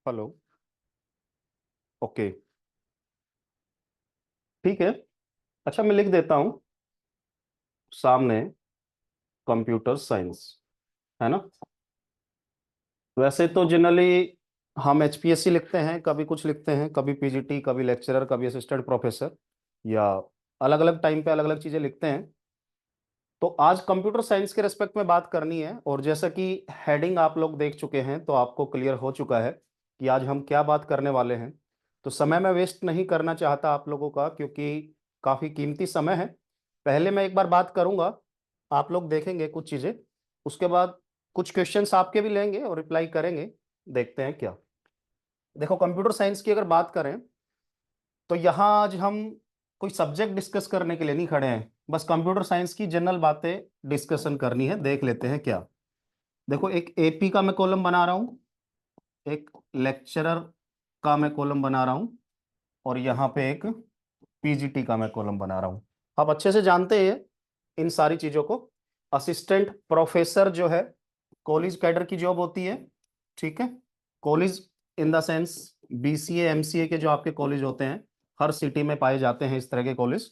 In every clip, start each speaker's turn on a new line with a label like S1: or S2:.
S1: Hello. Okay. ठीक है। अच्छा, मैं लिख देता हूं सामने कंप्यूटर साइंस, है ना। वैसे तो जनरली हम एचपीएससी लिखते हैं, कभी कुछ लिखते हैं, कभी पीजीटी, कभी लेक्चरर, कभी असिस्टेंट प्रोफेसर, या अलग अलग टाइम पे अलग अलग चीजें लिखते हैं। तो आज कंप्यूटर साइंस के रेस्पेक्ट में बात करनी है, और जैसा कि हेडिंग आप लोग देख चुके हैं तो आपको क्लियर हो चुका है कि आज हम क्या बात करने वाले हैं। तो समय मैं वेस्ट नहीं करना चाहता आप लोगों का, क्योंकि काफ़ी कीमती समय है। पहले मैं एक बार बात करूंगा, आप लोग देखेंगे कुछ चीज़ें, उसके बाद कुछ क्वेश्चंस आपके भी लेंगे और रिप्लाई करेंगे। देखते हैं क्या। देखो, कंप्यूटर साइंस की अगर बात करें तो यहाँ आज हम कोई सब्जेक्ट डिस्कस करने के लिए नहीं खड़े हैं, बस कंप्यूटर साइंस की जनरल बातें डिस्कशन करनी है। देख लेते हैं क्या। देखो, एक एपी का मैं कॉलम बना रहा हूँ, एक लेक्चरर का मैं कॉलम बना रहा हूँ, और यहाँ पे एक पीजीटी का मैं कॉलम बना रहा हूँ। आप अच्छे से जानते हैं इन सारी चीजों को। असिस्टेंट प्रोफेसर जो है, कॉलेज कैडर की जॉब होती है। ठीक है। College in the sense BCA MCA के जो आपके कॉलेज होते हैं, हर सिटी में पाए जाते हैं इस तरह के कॉलेज।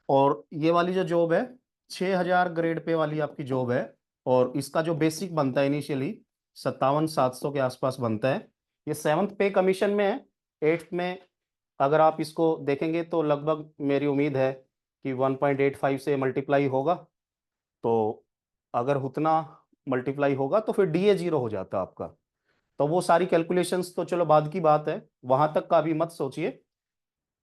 S1: और ये वाली जो जॉब है, 6000 ग्रेड पे वाली आपकी जॉब है। और इसका जो बेसिक बनता है इनिशियली 57,700 के आसपास बनता है। ये 7th पे कमीशन में है। 8th में अगर आप इसको देखेंगे तो लगभग मेरी उम्मीद है कि 1.85 से मल्टीप्लाई होगा। तो अगर उतना मल्टीप्लाई होगा तो फिर डीए जीरो हो जाता है आपका। तो वो सारी कैलकुलेशंस तो चलो बाद की बात है, वहां तक का अभी मत सोचिए।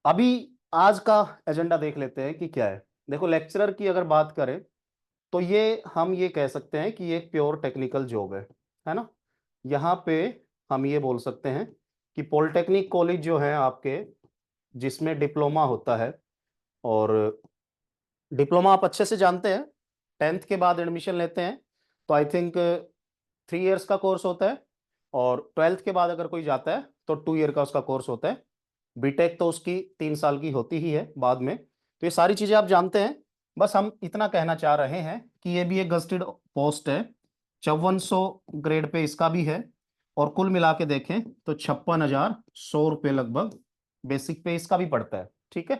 S1: अभी आज का एजेंडा देख लेते हैं कि क्या है। देखो, लेक्चरर की अगर बात करें तो ये हम ये कह सकते हैं कि ये एक प्योर टेक्निकल जॉब है ना। यहाँ पे हम ये बोल सकते हैं कि पॉलिटेक्निक कॉलेज जो है आपके, जिसमें डिप्लोमा होता है, और डिप्लोमा आप अच्छे से जानते हैं, 10th के बाद एडमिशन लेते हैं तो आई थिंक 3 इयर्स का कोर्स होता है। और 12th के बाद अगर कोई जाता है तो 2 ईयर का उसका कोर्स होता है। बीटेक तो उसकी 3 साल की होती ही है बाद में। तो ये सारी चीजें आप जानते हैं। बस हम इतना कहना चाह रहे हैं कि ये भी एक गस्टेड पोस्ट है। 5400 ग्रेड पे इसका भी है। और कुल मिला के देखें तो 56,100 रुपये लगभग बेसिक पे इसका भी पड़ता है। ठीक है।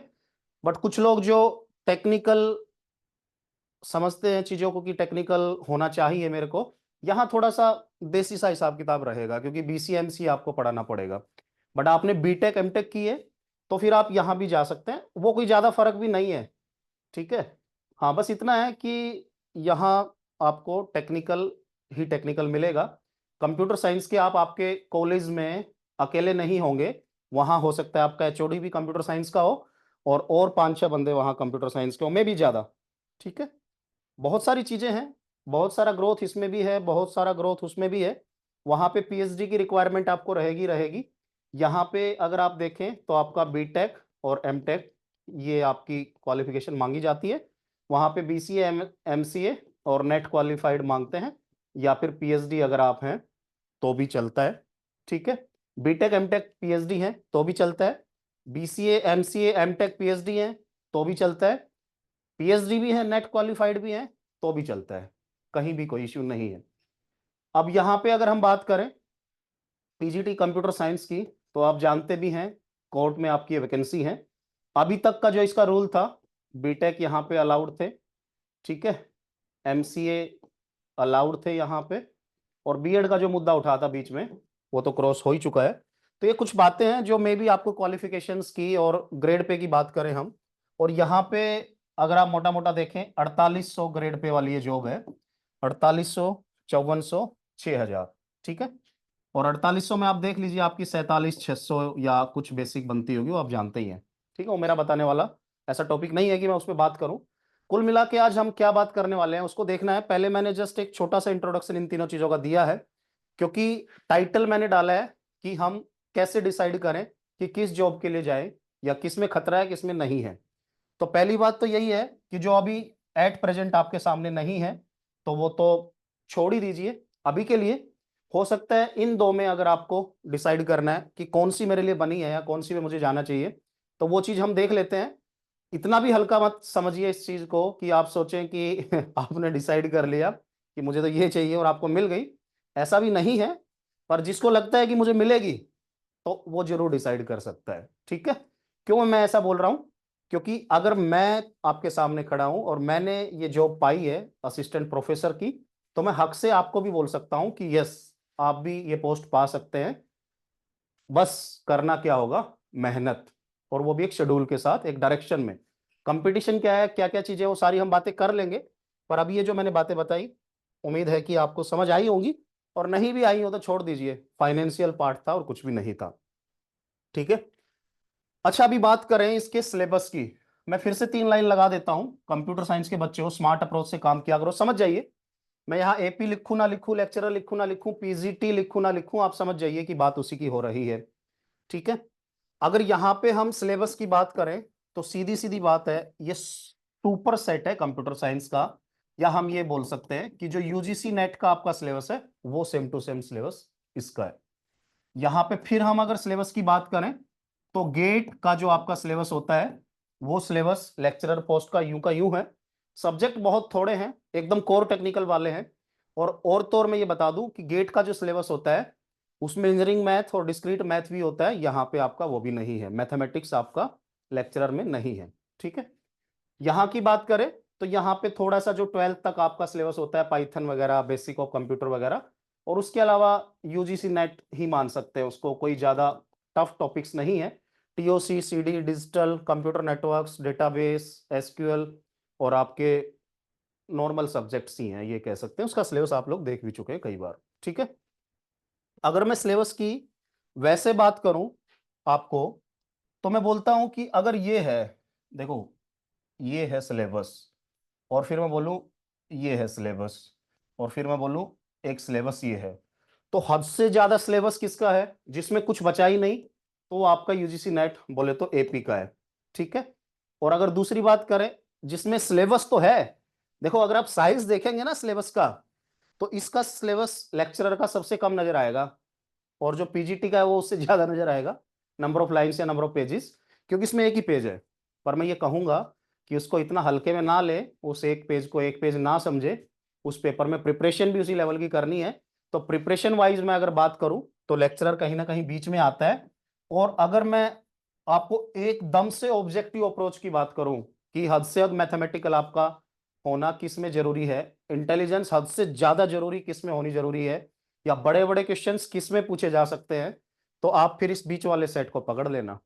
S1: बट कुछ लोग जो टेक्निकल समझते हैं चीजों को कि टेक्निकल होना चाहिए, मेरे को यहाँ थोड़ा सा देसी सा हिसाब किताब रहेगा, क्योंकि बीसीएमसी आपको पढ़ाना पड़ेगा। बट आपने बीटेक एमटेक की है तो फिर आप यहाँ भी जा सकते हैं, वो कोई ज्यादा फर्क भी नहीं है। ठीक है। हाँ, बस इतना है कि यहाँ आपको टेक्निकल ही टेक्निकल मिलेगा। कंप्यूटर साइंस के आप आपके कॉलेज में अकेले नहीं होंगे। वहाँ हो सकता है आपका एचओडी भी कंप्यूटर साइंस का हो, और 5-6 बंदे वहाँ कंप्यूटर साइंस के हो, में भी ज़्यादा। ठीक है। बहुत सारी चीज़ें हैं, बहुत सारा ग्रोथ इसमें भी है, बहुत सारा ग्रोथ उसमें भी है। वहाँ पे पीएचडी की रिक्वायरमेंट आपको रहेगी रहेगी। यहाँ पे अगर आप देखें तो आपका बीटेक और एमटेक, ये आपकी क्वालिफिकेशन मांगी जाती है। वहाँ पे बीसीए एमसीए और नेट क्वालिफाइड मांगते हैं, या फिर पीएचडी अगर आप हैं तो भी चलता है। ठीक है। बीटेक एमटेक पीएचडी है तो भी चलता है। बीसीए एमसीए एमटेक पीएचडी है तो भी चलता है। पीएचडी भी है, नेट क्वालिफाइड भी है, तो भी चलता है। कहीं भी कोई इश्यू नहीं है। अब यहाँ पे अगर हम बात करें पीजीटी कंप्यूटर साइंस की, तो आप जानते भी हैं कोर्ट में आपकी वैकेंसी है। अभी तक का जो इसका रूल था, बीटेक यहाँ पे अलाउड थे। ठीक है। एमसीए अलाउड थे यहाँ पे। और बीएड का जो मुद्दा उठा था बीच में, वो तो क्रॉस हो ही चुका है। तो ये कुछ बातें हैं जो मे भी आपको क्वालिफिकेशंस की और ग्रेड पे की बात करें हम। और यहाँ पे अगर आप मोटा मोटा देखें, 4800 ग्रेड पे वाली ये जॉब है। 4800, 5400, 6000। ठीक है। और 4800 में आप देख लीजिए आपकी 47,600 या कुछ बेसिक बनती होगी, वो आप जानते ही हैं। ठीक है, वो मेरा बताने वाला ऐसा टॉपिक नहीं है कि मैं उस पर बात करूं। कुल मिला के आज हम क्या बात करने वाले हैं उसको देखना है। पहले मैंने जस्ट एक छोटा सा इंट्रोडक्शन इन तीनों चीजों का दिया है, क्योंकि टाइटल मैंने डाला है कि हम कैसे डिसाइड करें कि किस जॉब के लिए जाए, या किस में खतरा है किस में नहीं है। तो पहली बात तो यही है कि जो अभी एट प्रेजेंट आपके सामने नहीं है, तो वो तो छोड़ ही दीजिए अभी के लिए। हो सकता है इन दो में अगर आपको डिसाइड करना है कि कौन सी मेरे लिए बनी है या कौन सी में मुझे जाना चाहिए, तो वो चीज हम देख लेते हैं। इतना भी हल्का मत समझिए इस चीज को कि आप सोचें कि आपने डिसाइड कर लिया कि मुझे तो ये चाहिए और आपको मिल गई। ऐसा भी नहीं है। पर जिसको लगता है कि मुझे मिलेगी, तो वो जरूर डिसाइड कर सकता है। ठीक है, क्यों मैं ऐसा बोल रहा हूं? क्योंकि अगर मैं आपके सामने खड़ा हूं और मैंने ये जॉब पाई है असिस्टेंट प्रोफेसर की, तो मैं हक से आपको भी बोल सकता हूं कि यस, आप भी ये पोस्ट पा सकते हैं। बस करना क्या होगा, मेहनत, और वो भी एक शेड्यूल के साथ, एक डायरेक्शन में। कंपटीशन क्या है, क्या क्या चीजें, वो सारी हम बातें कर लेंगे। पर अभी ये जो मैंने बातें बताई, उम्मीद है कि आपको समझ आई होंगी, और नहीं भी आई हो तो छोड़ दीजिए, फाइनेंशियल पार्ट था और कुछ भी नहीं था। ठीक है। अच्छा, अभी बात करें इसके सिलेबस की। मैं फिर से 3 लाइन लगा देता हूं, कंप्यूटर साइंस के बच्चे हो, स्मार्ट अप्रोच से काम किया करो, समझ जाइए। मैं यहाँ एपी लिखूं ना लिखूं, लेक्चरर लिखूं ना लिखूं, पीजीटी लिखूं ना लिखूं, आप समझ जाइए कि बात उसी की हो रही है। ठीक है। अगर यहाँ पे हम सिलेबस की बात करें, तो सीधी सीधी बात है, ये सुपर सेट है कंप्यूटर साइंस का। या हम ये बोल सकते हैं कि जो यूजीसी नेट का आपका सिलेबस है, वो सेम टू सेम सिलेबस इसका है। यहाँ पे फिर हम अगर सिलेबस की बात करें, तो गेट का जो आपका सिलेबस होता है, वो सिलेबस लेक्चरर पोस्ट का यूं है। सब्जेक्ट बहुत थोड़े हैं, एकदम कोर टेक्निकल वाले हैं। और तो और मैं ये बता दूं कि गेट का जो सिलेबस होता है, उसमें इंजीनियरिंग मैथ और डिस्क्रीट मैथ भी होता है, यहाँ पे आपका वो भी नहीं है, मैथमेटिक्स आपका लेक्चरर में नहीं है। ठीक है। यहाँ की बात करें, तो यहाँ पे थोड़ा सा जो 12th तक आपका सिलेबस होता है, पाइथन वगैरह, बेसिक ऑफ कंप्यूटर वगैरह, और उसके अलावा यूजीसी नेट ही मान सकते हैं उसको, कोई ज्यादा टफ टॉपिक्स नहीं है। TOC, CD, digital computer networks, database, SQL, और आपके नॉर्मल सब्जेक्ट्स ही हैं, ये कह सकते हैं। उसका सिलेबस आप लोग देख भी चुके हैं कई बार। ठीक है। अगर मैं सिलेबस की वैसे बात करूं आपको, तो मैं बोलता हूं कि अगर ये है, देखो, ये है सिलेबस, और फिर मैं बोलूं ये है सिलेबस, और फिर मैं बोलूं एक सिलेबस ये है, तो हद से ज्यादा सिलेबस किसका है, जिसमें कुछ बचा ही नहीं, तो वो आपका यूजीसी नेट बोले तो एपी का है। ठीक है। और अगर दूसरी बात करें, जिसमें सिलेबस तो है, देखो अगर आप साइज देखेंगे ना सिलेबस का, तो इसका सिलेबस लेक्चरर का सबसे कम नजर आएगा, और जो पीजीटी का है वो उससे ज्यादा नजर आएगा, नंबर ऑफ लाइन्स या नंबर ऑफ पेजेस, क्योंकि इसमें एक ही पेज है। पर मैं ये कहूंगा कि उसको इतना हल्के में ना ले, उस एक पेज को एक पेज ना समझे, उस पेपर में प्रिपरेशन भी उसी लेवल की करनी है। तो प्रिपरेशन वाइज मैं अगर बात करूं, तो लेक्चरर कहीं ना कहीं बीच में आता है। और अगर मैं आपको एकदम से ऑब्जेक्टिव अप्रोच की बात करूं, कि हद से हद मैथमेटिकल आपका होना किस में जरूरी है, इंटेलिजेंस हद से ज्यादा जरूरी किस में होनी जरूरी है, या बड़े बड़े क्वेश्चंस किस में पूछे जा सकते हैं, तो आप फिर इस बीच वाले सेट को पकड़ लेना।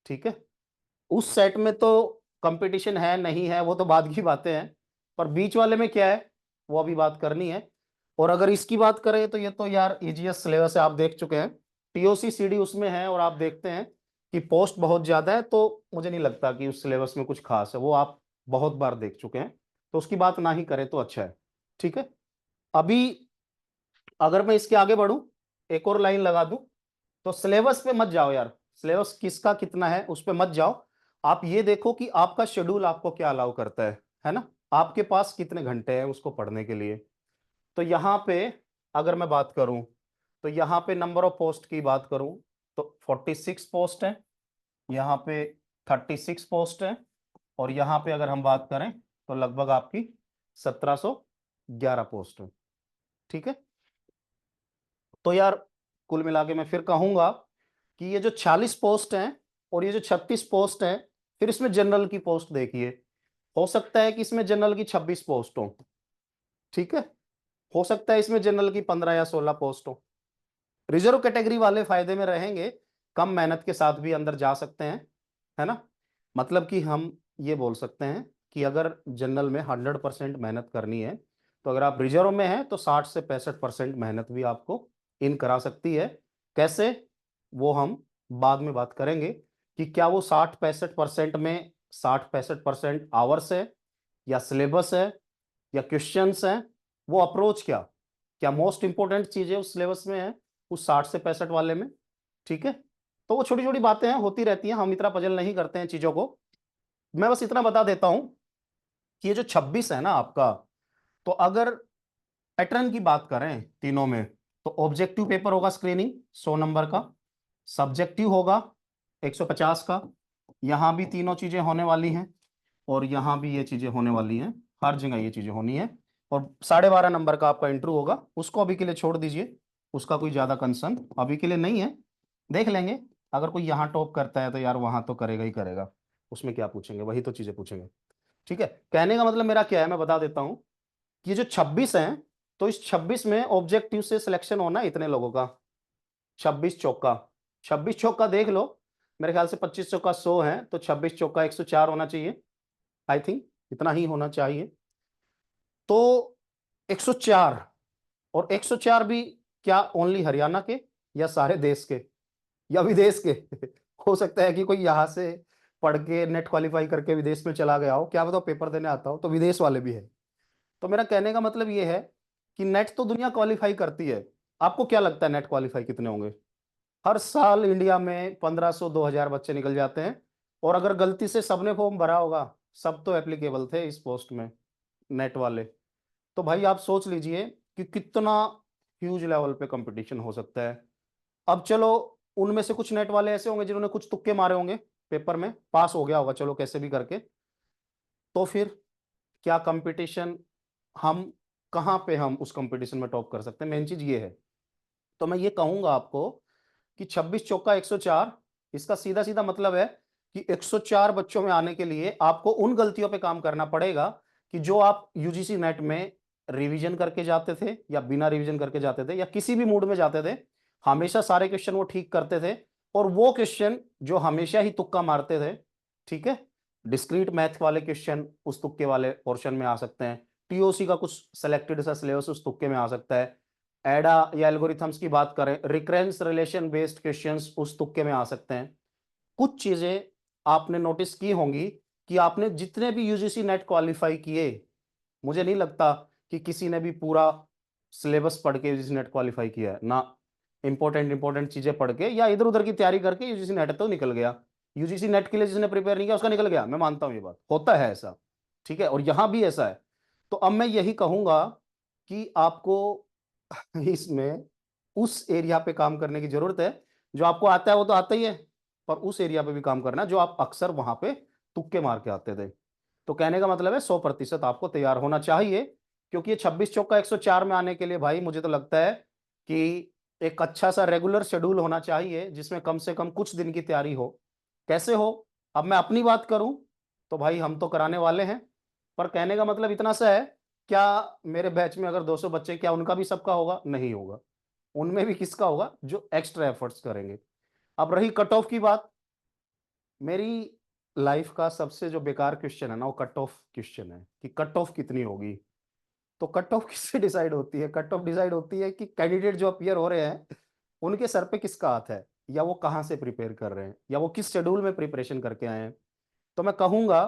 S1: ठीक है। उस सेट में तो कंपटीशन है नहीं है, वो तो बाद की बातें हैं, पर बीच वाले में क्या है, वो अभी बात करनी है। और अगर इसकी बात करें, तो ये तो यार ईजीएस सिलेबस है, आप देख चुके हैं, टीओसी सीडी उसमें है, और आप देखते हैं कि पोस्ट बहुत ज्यादा है, तो मुझे नहीं लगता कि उस सिलेबस में कुछ खास है, वो आप बहुत बार देख चुके हैं, तो उसकी बात ना ही करें तो अच्छा है। ठीक है। अभी अगर मैं इसके आगे बढ़ूं, एक और लाइन लगा दूं, तो सिलेबस पे मत जाओ यार, सिलेबस किसका कितना है उस पे मत जाओ। आप ये देखो कि आपका शेड्यूल आपको क्या अलाउ करता है ना, आपके पास कितने घंटे हैं उसको पढ़ने के लिए। तो यहाँ पे अगर मैं बात करूं, तो यहाँ पे नंबर ऑफ पोस्ट की बात करूं, तो 46 पोस्ट है, यहाँ पे 36 पोस्ट है, और यहाँ पे अगर हम बात करें, तो लगभग आपकी 1711 पोस्ट है। ठीक है। तो यार, कुल मिला के मैं फिर कहूंगा कि ये जो 40 पोस्ट हैं और ये जो 36 पोस्ट हैं, फिर इसमें जनरल की पोस्ट देखिए, हो सकता है कि इसमें जनरल की 26 पोस्ट हो। ठीक है। हो सकता है इसमें जनरल की 15 या 16 पोस्ट हो। रिजर्व कैटेगरी वाले फायदे में रहेंगे, कम मेहनत के साथ भी अंदर जा सकते हैं, है ना। मतलब कि हम ये बोल सकते हैं कि अगर जनरल में 100% मेहनत करनी है, तो अगर आप रिजर्व में हैं, तो 60 से 65% मेहनत भी आपको इन करा सकती है। कैसे, वो हम बाद में बात करेंगे, कि क्या वो 60-65% में 60-65% आवर्स है, या सिलेबस है, या क्वेश्चंस हैं, वो अप्रोच क्या क्या मोस्ट इंपॉर्टेंट चीजें उस सिलेबस में है, उस 60 से 65 वाले में। ठीक है। तो वो छोटी छोटी बातें हैं, होती रहती हैं, हम इतना पजल नहीं करते हैं चीजों को। मैं बस इतना बता देता हूं कि ये जो 26 है ना आपका, तो अगर पैटर्न की बात करें तीनों में, तो ऑब्जेक्टिव पेपर होगा स्क्रीनिंग 100 नंबर का, सब्जेक्टिव होगा 150 का, यहां भी तीनों चीजें होने वाली हैं, और यहां भी ये चीजें होने वाली हैं, हर जगह ये चीजें होनी है। और 12.5 नंबर का आपका इंटरव्यू होगा, उसको अभी के लिए छोड़ दीजिए, उसका कोई ज्यादा कंसर्न अभी के लिए नहीं है। देख लेंगे, अगर कोई यहाँ टॉप करता है तो यार वहां तो करेगा ही करेगा, उसमें क्या पूछेंगे, वही तो चीजें पूछेंगे। ठीक है, कहने का मतलब मेरा क्या है, मैं बता देता हूँ कि ये जो 26 हैं, तो इस 26 में ऑब्जेक्टिव से सिलेक्शन होना है इतने लोगों का, 26 चौका, 26 चौका देख लो, मेरे ख्याल से 25 चौका 100 है, तो 26 चौका 104 होना चाहिए, आई थिंक इतना ही होना चाहिए। तो 104, और 104 भी क्या ओनली हरियाणा के, या सारे देश के, या विदेश के? हो सकता है कि कोई यहाँ से पढ़ के नेट क्वालिफाई करके विदेश में चला गया हो, क्या बताओ, पेपर देने आता हो, तो विदेश वाले भी है। तो मेरा कहने का मतलब ये है कि नेट तो दुनिया क्वालिफाई करती है। आपको क्या लगता है नेट क्वालिफाई कितने होंगे? हर साल इंडिया में 1500 2000 बच्चे निकल जाते हैं, और अगर गलती से सबने फॉर्म भरा होगा, सब तो एप्लीकेबल थे इस पोस्ट में, नेट वाले, तो भाई आप सोच लीजिए कि कितना ह्यूज लेवल पे कंपटीशन हो सकता है। अब चलो, उनमें से कुछ नेट वाले ऐसे होंगे जिन्होंने कुछ तुक्के मारे होंगे, पेपर में पास हो गया होगा चलो कैसे भी करके, तो फिर क्या कंपटीशन, हम कहाँ पे हम उस कंपटीशन में टॉप कर सकते हैं, मेन चीज ये है। तो मैं ये कहूंगा आपको कि 26 चौका 104, इसका सीधा सीधा मतलब है कि 104 बच्चों में आने के लिए आपको उन गलतियों पे काम करना पड़ेगा कि जो आप यूजीसी नेट में रिवीजन करके जाते थे, या बिना रिवीजन करके जाते थे, या किसी भी मूड में जाते थे, हमेशा सारे क्वेश्चन वो ठीक करते थे, और वो क्वेश्चन जो हमेशा ही तुक्का मारते थे, ठीक है, डिस्क्रीट मैथ वाले क्वेश्चन उस तुक्के वाले पोर्शन में आ सकते हैं, टीओसी का कुछ सिलेक्टेड सा सिलेबस उस तुक्के में आ सकता है, एडा या एल्गोरिथम्स की बात करें, रिकरेंस रिलेशन बेस्ड क्वेश्चंस उस तुक्के में आ सकते हैं। कुछ चीजें आपने नोटिस की होंगी कि आपने जितने भी यूजीसी नेट क्वालिफाई किए, मुझे नहीं लगता कि किसी ने भी पूरा सिलेबस पढ़ के यूजीसी नेट क्वालिफाई किया है ना। इंपॉर्टेंट इंपॉर्टेंट चीजें पढ़ के या इधर उधर की तैयारी करके यूजीसी नेट तो निकल गया, यूजीसी नेट के लिए जिसने प्रिपेयर नहीं किया उसका निकल गया, मैं मानता हूं ये बात होता है ऐसा, ठीक है, और यहां भी ऐसा है। तो अब मैं यही कहूंगा कि आपको इसमें उस एरिया पे काम करने की जरूरत है, जो आपको आता है वो तो आता ही है, पर उस एरिया पे भी काम करना है जो आप अक्सर वहां पे तुक्के मार के आते थे। तो कहने का मतलब है 100% आपको तैयार होना चाहिए, क्योंकि ये 26 चौका 104 में आने के लिए भाई मुझे तो लगता है कि एक अच्छा सा रेगुलर शेड्यूल होना चाहिए, जिसमें कम से कम कुछ दिन की तैयारी हो। कैसे हो? अब मैं अपनी बात करूं तो भाई हम तो कराने वाले हैं, पर कहने का मतलब इतना सा है, क्या मेरे बैच में अगर 200 बच्चे, क्या उनका भी सबका होगा? नहीं होगा, उनमें भी किसका होगा जो एक्स्ट्रा एफर्ट्स करेंगे। अब रही कट ऑफ की बात, मेरी लाइफ का सबसे जो बेकार क्वेश्चन है ना, वो कट ऑफ क्वेश्चन है कि कट ऑफ कितनी होगी। तो कट ऑफ किससे डिसाइड होती है? कट ऑफ डिसाइड होती है कि कैंडिडेट जो अपियर हो रहे हैं उनके सर पे किसका हाथ है, या वो कहाँ से प्रिपेयर कर रहे हैं, या वो किस शेड्यूल में प्रिपरेशन करके आए हैं। तो मैं कहूंगा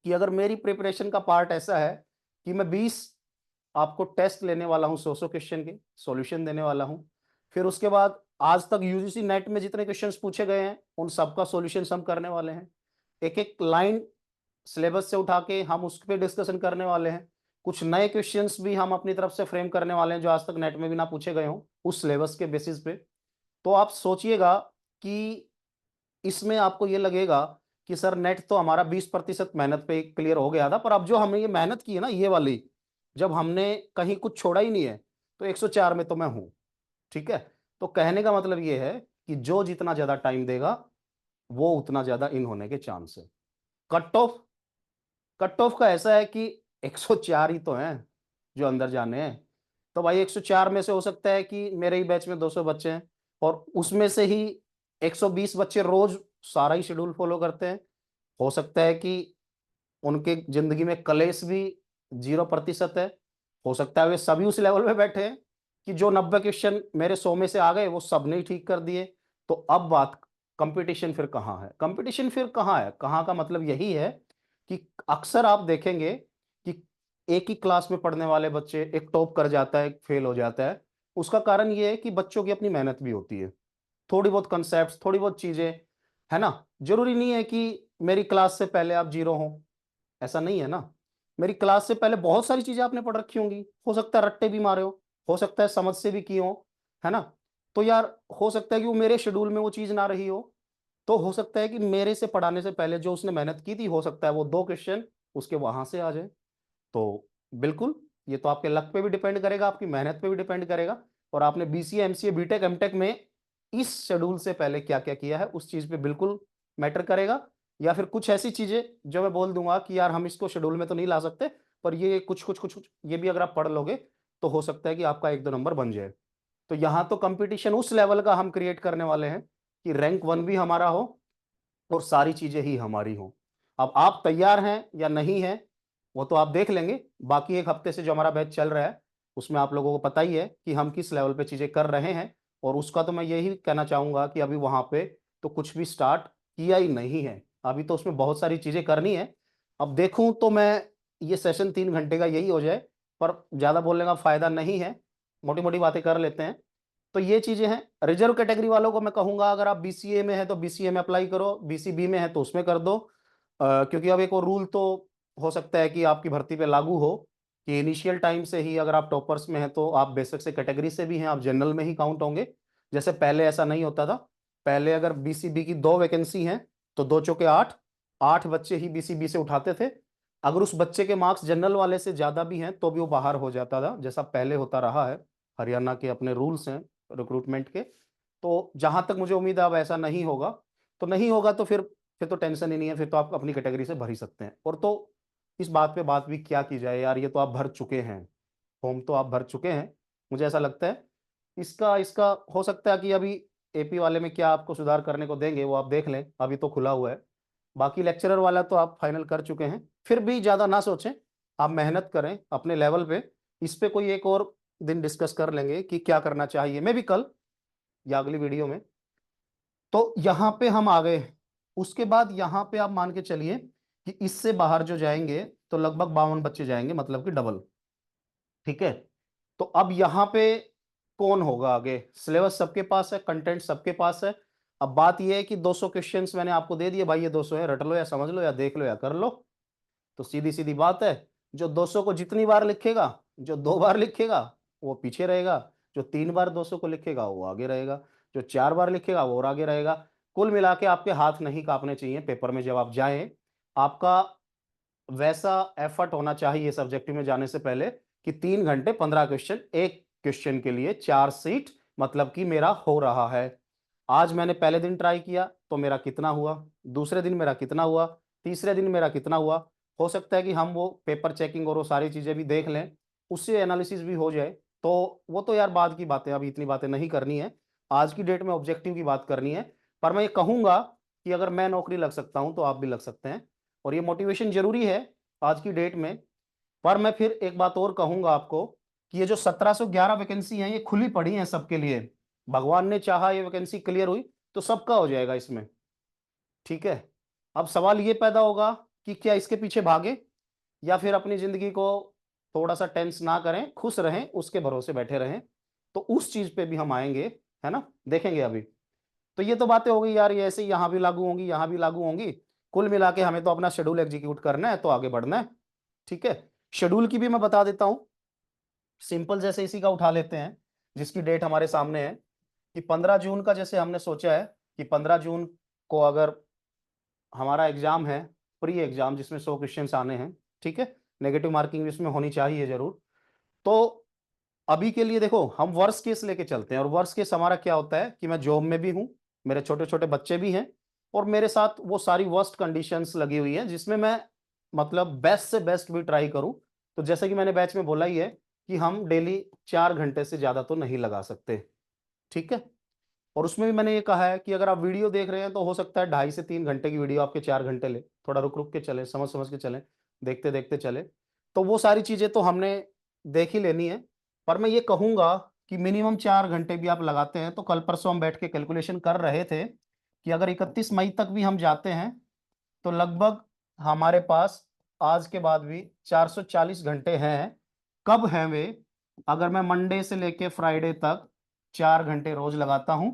S1: कि अगर मेरी प्रिपरेशन का पार्ट ऐसा है कि मैं 20 आपको टेस्ट लेने वाला हूं, 100 क्वेश्चन के सॉल्यूशन देने वाला हूं, फिर उसके बाद आज तक यूजीसी नेट में जितने क्वेश्चंस पूछे गए हैं उन सबका सॉल्यूशन हम करने वाले हैं, एक एक लाइन सिलेबस से उठा के हम उस पर डिस्कशन करने वाले हैं, कुछ नए क्वेश्चंस भी हम अपनी तरफ से फ्रेम करने वाले हैं जो आज तक नेट में भी ना पूछे गए हों उस सिलेबस के बेसिस पे। तो आप सोचिएगा कि इसमें आपको ये लगेगा कि सर नेट तो हमारा 20% मेहनत पे क्लियर हो गया था, पर अब जो हमने ये मेहनत की है ना ये वाली, जब हमने कहीं कुछ छोड़ा ही नहीं है, तो 104 में तो मैं हूं, ठीक है। तो कहने का मतलब ये है कि जो जितना ज्यादा टाइम देगा वो उतना ज्यादा इन होने के चांस है। कट ऑफ, कट ऑफ का ऐसा है कि 104 ही तो हैं जो अंदर जाने हैं, तो भाई 104 में से हो सकता है कि मेरे ही बैच में 200 बच्चे हैं, और उसमें से ही 120 बच्चे रोज सारा ही शेड्यूल फॉलो करते हैं। हो सकता है कि उनके जिंदगी में कलेश भी 0% है, हो सकता है वे सभी उस लेवल पे बैठे हैं कि जो 90 क्वेश्चन मेरे 100 में से आ गए वो सब ने ही ठीक कर दिए। तो अब बात, कंपटीशन फिर कहाँ है? कंपटीशन फिर कहाँ है, कहाँ का मतलब यही है कि अक्सर आप देखेंगे कि एक ही क्लास में पढ़ने वाले बच्चे, एक टॉप कर जाता है एक फेल हो जाता है। उसका कारण ये है कि बच्चों की अपनी मेहनत भी होती है, थोड़ी बहुत कंसेप्ट, थोड़ी बहुत चीजें, है ना। जरूरी नहीं है कि मेरी क्लास से पहले आप जीरो हो, ऐसा नहीं है ना। मेरी क्लास से पहले बहुत सारी चीजें आपने पढ़ रखी होंगी, हो सकता है रट्टे भी मारे हो सकता है समझ से भी किए हो, है ना। तो यार हो सकता है कि वो मेरे शेड्यूल में वो चीज ना रही हो, तो हो सकता है कि मेरे से पढ़ाने से पहले जो उसने मेहनत की थी, हो सकता है वो 2 क्वेश्चन उसके वहां से आ जाए। तो बिल्कुल, ये तो आपके लक पे भी डिपेंड करेगा, आपकी मेहनत पे भी डिपेंड करेगा। और आपने बीसीए एमसीए बीटेक एमटेक में इस शेड्यूल से पहले क्या क्या किया है उस चीज पे बिल्कुल मैटर करेगा, या फिर कुछ ऐसी चीजें जो मैं बोल दूंगा कि यार हम इसको शेड्यूल में तो नहीं ला सकते, पर ये कुछ कुछ कुछ कुछ ये भी अगर आप पढ़ लोगे तो हो सकता है कि आपका 1-2 नंबर बन जाए। तो यहां तो कंपटीशन उस लेवल का हम क्रिएट करने वाले हैं कि रैंक 1 भी हमारा हो और सारी चीजें ही हमारी हो। अब आप तैयार हैं या नहीं हैं वो तो आप देख लेंगे, बाकी एक हफ्ते से जो हमारा बैच चल रहा है उसमें आप लोगों को पता ही है कि हम किस लेवल पे चीजें कर रहे हैं। और उसका तो मैं यही कहना चाहूंगा कि अभी वहां पे तो कुछ भी स्टार्ट किया ही नहीं है, अभी तो उसमें बहुत सारी चीजें करनी है। अब देखूं तो मैं ये सेशन 3 घंटे का यही हो जाए, पर ज्यादा बोलने का फायदा नहीं है, मोटी मोटी बातें कर लेते हैं। तो ये चीजें हैं। रिजर्व कैटेगरी वालों को मैं कहूंगा अगर आप बीसीए में है तो बीसीए में अप्लाई करो, बीसीबी में है तो उसमें कर दो। क्योंकि अब एक और रूल तो हो सकता है कि आपकी भर्ती पे लागू हो कि इनिशियल टाइम से ही अगर आप टॉपर्स में हैं तो आप बेसिक से कैटेगरी से भी हैं, आप जनरल में ही काउंट होंगे। जैसे पहले ऐसा नहीं होता था। पहले अगर बीसीबी की 2 वैकेंसी हैं तो 2 चौके 8, 8 बच्चे ही बीसीबी से उठाते थे। अगर उस बच्चे के मार्क्स जनरल वाले से ज्यादा भी हैं तो भी वो बाहर हो जाता था, जैसा पहले होता रहा है। हरियाणा के अपने रूल्स हैं रिक्रूटमेंट के। तो जहां तक मुझे उम्मीद है अब ऐसा नहीं होगा। तो नहीं होगा तो फिर तो टेंशन ही नहीं है, फिर तो आप अपनी कैटेगरी से भर ही सकते हैं। और तो इस बात पे बात भी क्या की जाए यार, ये तो आप भर चुके हैं, फॉर्म तो आप भर चुके हैं। मुझे ऐसा लगता है इसका इसका हो सकता है कि अभी एपी वाले में क्या आपको सुधार करने को देंगे वो आप देख लें, अभी तो खुला हुआ है। बाकी लेक्चरर वाला तो आप फाइनल कर चुके हैं, फिर भी ज्यादा ना सोचें, आप मेहनत करें अपने लेवल पे। इस पे कोई एक और दिन डिस्कस कर लेंगे कि क्या करना चाहिए, मैं भी कल या अगली वीडियो में। तो यहाँ पे हम आ गए। उसके बाद यहाँ पे आप मान के चलिए कि इससे बाहर जो जाएंगे तो लगभग 52 बच्चे जाएंगे, मतलब कि डबल। ठीक है। तो अब यहाँ पे कौन होगा आगे, सिलेबस सबके पास है, कंटेंट सबके पास है। अब बात यह है कि 200 क्वेश्चंस मैंने आपको दे दिए भाई, ये 200 है, रट लो या समझ लो या देख लो या कर लो। तो सीधी सीधी बात है, जो 200 को जितनी बार लिखेगा, जो 2 बार लिखेगा वो पीछे रहेगा, जो 3 बार 200 को लिखेगा वो आगे रहेगा, जो 4 बार लिखेगा वो और आगे रहेगा। कुल मिला के आपके हाथ नहीं कांपने चाहिए पेपर में जब आप जाएं। आपका वैसा एफर्ट होना चाहिए सब्जेक्टिव में जाने से पहले कि 3 घंटे 15 क्वेश्चन, एक क्वेश्चन के लिए 4 सीट, मतलब कि मेरा हो रहा है। आज मैंने पहले दिन ट्राई किया तो मेरा कितना हुआ, दूसरे दिन मेरा कितना हुआ, तीसरे दिन मेरा कितना हुआ। हो सकता है कि हम वो पेपर चेकिंग और वो सारी चीजें भी देख लें, उससे एनालिसिस भी हो जाए। तो वो तो यार बाद की बातें, अभी इतनी बातें नहीं करनी है, आज की डेट में ऑब्जेक्टिव की बात करनी है। पर मैं ये कहूंगा कि अगर मैं नौकरी लग सकता हूं तो आप भी लग सकते हैं, और ये मोटिवेशन जरूरी है आज की डेट में। पर मैं फिर एक बात और कहूंगा आपको कि ये जो 1711 वैकेंसी हैं ये खुली पड़ी हैं सबके लिए। भगवान ने चाहा ये वैकेंसी क्लियर हुई तो सबका हो जाएगा इसमें। ठीक है। अब सवाल ये पैदा होगा कि क्या इसके पीछे भागे या फिर अपनी जिंदगी को थोड़ा सा टेंस ना करें, खुश रहें, उसके भरोसे बैठे रहें। तो उस चीज पे भी हम आएंगे, है ना, देखेंगे अभी। तो ये तो बातें हो गई यार, ये ऐसे ही यहाँ भी लागू होंगी यहाँ भी लागू होंगी। कुल मिला के हमें तो अपना शेड्यूल एग्जीक्यूट करना है तो आगे बढ़ना है। ठीक है। शेड्यूल की भी मैं बता देता हूं, सिंपल जैसे इसी का उठा लेते हैं जिसकी डेट हमारे सामने है कि 15 जून का जैसे हमने सोचा है कि 15 जून को अगर हमारा एग्जाम है, प्री एग्जाम जिसमें 100 क्वेश्चंस आने हैं। ठीक है। नेगेटिव मार्किंग भी इसमें होनी चाहिए जरूर। तो अभी के लिए देखो हम वर्स्ट केस लेके चलते हैं, और वर्स्ट केस हमारा क्या होता है कि मैं जॉब में भी हूं, मेरे छोटे छोटे बच्चे भी हैं, और मेरे साथ वो सारी वर्स्ट कंडीशंस लगी हुई हैं जिसमें मैं मतलब बेस्ट से बेस्ट भी ट्राई करूं। तो जैसे कि मैंने बैच में बोला ही है कि हम डेली 4 घंटे से ज्यादा तो नहीं लगा सकते। ठीक है। और उसमें भी मैंने ये कहा है कि अगर आप वीडियो देख रहे हैं तो हो सकता है 2.5 से 3 घंटे की वीडियो आपके 4 घंटे ले, थोड़ा रुक रुक के चले, समझ समझ के चले, देखते देखते चले। तो वो सारी चीजें तो हमने देख ही लेनी है। पर मैं ये कहूंगा कि मिनिमम 4 घंटे भी आप लगाते हैं तो कल परसों हम बैठ के कैलकुलेशन कर रहे थे कि अगर 31 मई तक भी हम जाते हैं तो लगभग हमारे पास आज के बाद भी 440 घंटे हैं। कब हैं वे, अगर मैं मंडे से लेके फ्राइडे तक 4 घंटे रोज लगाता हूं,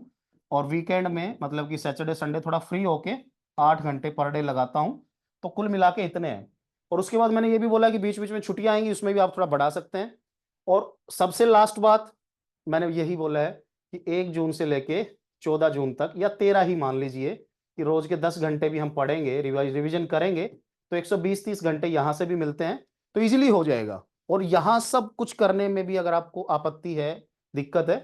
S1: और वीकेंड में मतलब कि सैटरडे संडे थोड़ा फ्री होके 8 घंटे पर डे लगाता हूं, तो कुल मिला के इतने हैं। और उसके बाद मैंने ये भी बोला कि बीच बीच में छुट्टियां आएंगी, उसमें भी आप थोड़ा बढ़ा सकते हैं। और सबसे लास्ट बात मैंने यही बोला है कि 1 जून से लेके 14 जून तक या 13 ही मान लीजिए कि रोज के 10 घंटे भी हम पढ़ेंगे, रिविजन करेंगे, तो 120-30 घंटे यहां से भी मिलते हैं, तो इजीली हो जाएगा। और यहां सब कुछ करने में भी अगर आपको आपत्ति है, दिक्कत है,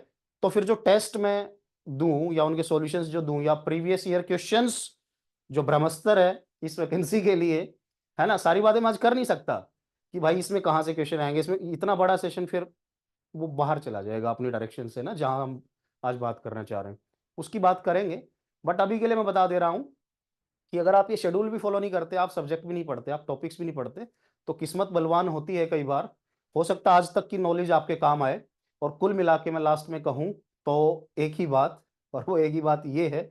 S1: तो फिर जो टेस्ट में दूं या उनके सॉल्यूशंस जो दूं या प्रीवियस ईयर क्वेश्चंस जो ब्रह्मस्त्र है इस वैकेंसी के लिए, है ना, सारी बातें मैं आज कर नहीं सकता कि भाई इसमें कहाँ से क्वेश्चन आएंगे, इसमें इतना बड़ा सेशन, फिर वो बाहर चला जाएगा अपनी डायरेक्शन से ना, जहां हम आज बात करना चाह रहे हैं उसकी बात करेंगे। बट अभी के लिए मैं बता दे रहा हूं कि अगर आप ये शेड्यूल भी फॉलो नहीं करते, आप सब्जेक्ट भी नहीं पढ़ते, आप टॉपिक्स भी नहीं पढ़ते, तो किस्मत बलवान होती है कई बार। हो सकता है आज तक की नॉलेज आपके काम आए। और कुल मिला के मैं लास्ट में कहूं तो एक ही बात, और वो एक ही बात ये है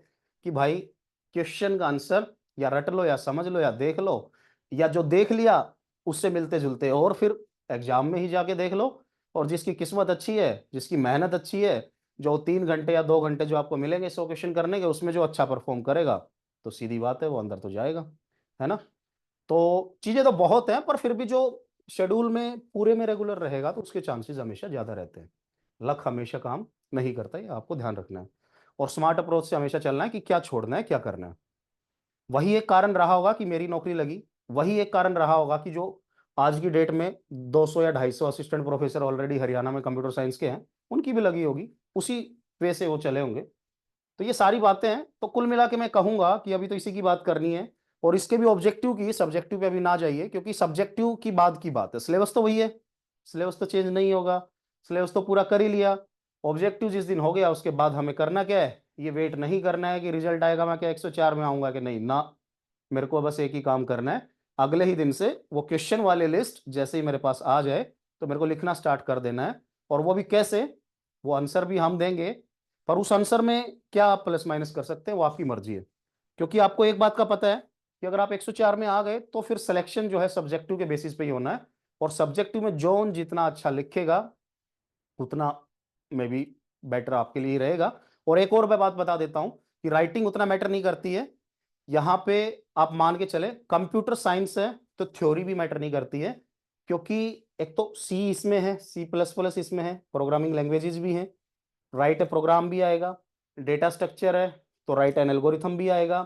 S1: कि भाई क्वेश्चन का आंसर या रट लो या समझ लो या देख लो, या जो देख लिया उससे मिलते जुलते और फिर एग्जाम में ही जाके देख लो। और जिसकी किस्मत अच्छी है, जिसकी मेहनत अच्छी है, जो 3 घंटे या 2 घंटे जो आपको मिलेंगे 100 क्वेश्चन करने के, उसमें जो अच्छा परफॉर्म करेगा तो सीधी बात है वो अंदर तो जाएगा, है ना। तो चीजें तो बहुत हैं, पर फिर भी जो शेड्यूल में पूरे में रेगुलर रहेगा तो उसके चांसेस हमेशा ज्यादा रहते हैं। लक हमेशा काम नहीं करता, ये आपको ध्यान रखना है। और स्मार्ट अप्रोच से हमेशा चलना है कि क्या छोड़ना है क्या करना है। वही एक कारण रहा होगा कि मेरी नौकरी लगी, वही एक कारण रहा होगा कि जो आज की डेट में 200 या 250 असिस्टेंट प्रोफेसर ऑलरेडी हरियाणा में कंप्यूटर साइंस के हैं, उनकी भी लगी होगी, उसी वे से वो चले होंगे। तो ये सारी बातें हैं। तो कुल मिला के मैं कहूंगा कि अभी तो इसी की बात करनी है, और इसके भी ऑब्जेक्टिव की, सब्जेक्टिव पे अभी ना जाइए, क्योंकि सब्जेक्टिव की बात की बात है, सिलेबस तो वही है, सिलेबस तो चेंज नहीं होगा, सिलेबस तो पूरा कर ही लिया। ऑब्जेक्टिव जिस दिन हो गया उसके बाद हमें करना क्या है, ये वेट नहीं करना है कि रिजल्ट आएगा मैं क्या 104 में आऊंगा कि नहीं ना। मेरे को बस एक ही काम करना है, अगले ही दिन से वो क्वेश्चन वाले लिस्ट जैसे ही मेरे पास आ जाए तो मेरे को लिखना स्टार्ट कर देना है। और वो भी कैसे, वो आंसर भी हम देंगे, पर उस आंसर में क्या आप प्लस माइनस कर सकते हैं वो आपकी मर्जी है। क्योंकि आपको एक बात का पता है कि अगर आप 104 में आ गए तो फिर सिलेक्शन जो है सब्जेक्टिव के बेसिस पे ही होना है। और सब्जेक्टिव में जोन जितना अच्छा लिखेगा उतना मे बी बेटर आपके लिए ही रहेगा। और एक और मैं बात बता देता हूं कि राइटिंग उतना मैटर नहीं करती है यहाँ पे। आप मान के चले कंप्यूटर साइंस है तो थ्योरी भी मैटर नहीं करती है, क्योंकि एक तो सी इसमें है, सी प्लस प्लस इसमें है, प्रोग्रामिंग लैंग्वेजेस भी हैं, राइट प्रोग्राम भी आएगा, डेटा स्ट्रक्चर है तो राइट एन एल्गोरिथम भी आएगा,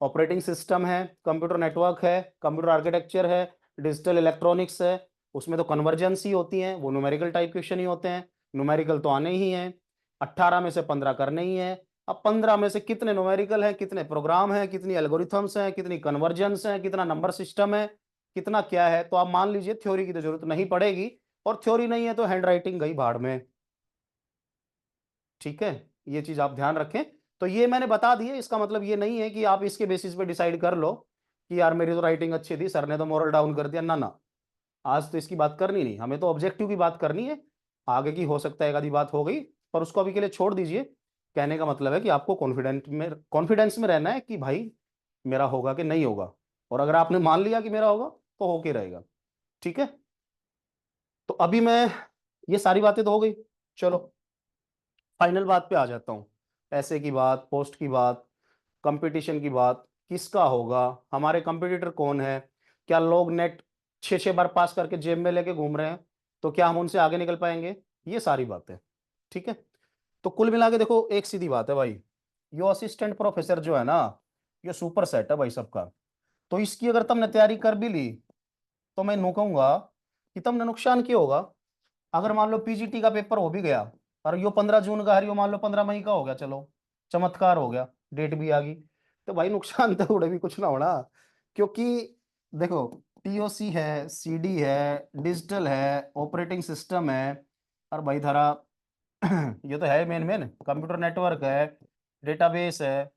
S1: ऑपरेटिंग सिस्टम है, कंप्यूटर नेटवर्क है, कंप्यूटर आर्किटेक्चर है, डिजिटल इलेक्ट्रॉनिक्स है, उसमें तो कन्वर्जेंस ही होती हैं, वो न्यूमेरिकल टाइप क्वेश्चन ही होते हैं, न्यूमेरिकल तो आने ही हैं, 18 में से 15 करने ही है। अब 15 में से कितने न्यूमेरिकल है, कितने प्रोग्राम है, कितनी एल्गोरिथम्स हैं, कितनी कन्वर्जेंस है, कितना नंबर सिस्टम है, कितना क्या है, तो आप मान लीजिए थ्योरी की तो जरूरत नहीं पड़ेगी। और थ्योरी नहीं है तो हैंड राइटिंग गई भाड़ में। ठीक है, ये चीज आप ध्यान रखें। तो ये मैंने बता दी है, इसका मतलब ये नहीं है कि आप इसके बेसिस पे डिसाइड कर लो कि यार मेरी तो राइटिंग अच्छी थी, सर ने तो मोरल डाउन कर दिया, ना ना। आज तो इसकी बात करनी नहीं, हमें तो ऑब्जेक्टिव की बात करनी है। आगे की हो सकता है एक आधी बात हो गई, पर उसको अभी के लिए छोड़ दीजिए। कहने का मतलब है कि आपको कॉन्फिडेंस में रहना है कि भाई मेरा होगा कि नहीं होगा। और अगर आपने मान लिया कि मेरा होगा तो होके रहेगा। ठीक है, तो अभी मैं, ये सारी बातें तो हो गई, चलो फाइनल बात पे आ जाता हूँ। पैसे की बात, पोस्ट की बात, कंपटीशन की बात, किसका होगा, हमारे कंपटीटर कौन है, क्या लोग नेट 6 6 बार पास करके जेब में लेके घूम रहे हैं, तो क्या हम उनसे आगे निकल पाएंगे, ये सारी बातें। ठीक है, तो कुल मिला के देखो एक सीधी बात है भाई, यो असिस्टेंट प्रोफेसर जो है ना, ये सुपर सेट है भाई सबका। तो इसकी अगर तुमने तैयारी कर भी ली तो मैं नू कहूंगा कि तुमने नुकसान क्यों होगा। अगर मान लो पीजीटी का पेपर हो भी गया और यो 15 जून का है, यो मान लो 15 मई का हो गया, चलो चमत्कार हो गया, डेट भी आ गई, तो भाई नुकसान तो उड़े भी कुछ ना होना। क्योंकि देखो, टीओसी है, सीडी है, डिजिटल है, ऑपरेटिंग सिस्टम है, और भाई धारा ये तो है मेन मेन, कंप्यूटर नेटवर्क है, डेटाबेस है,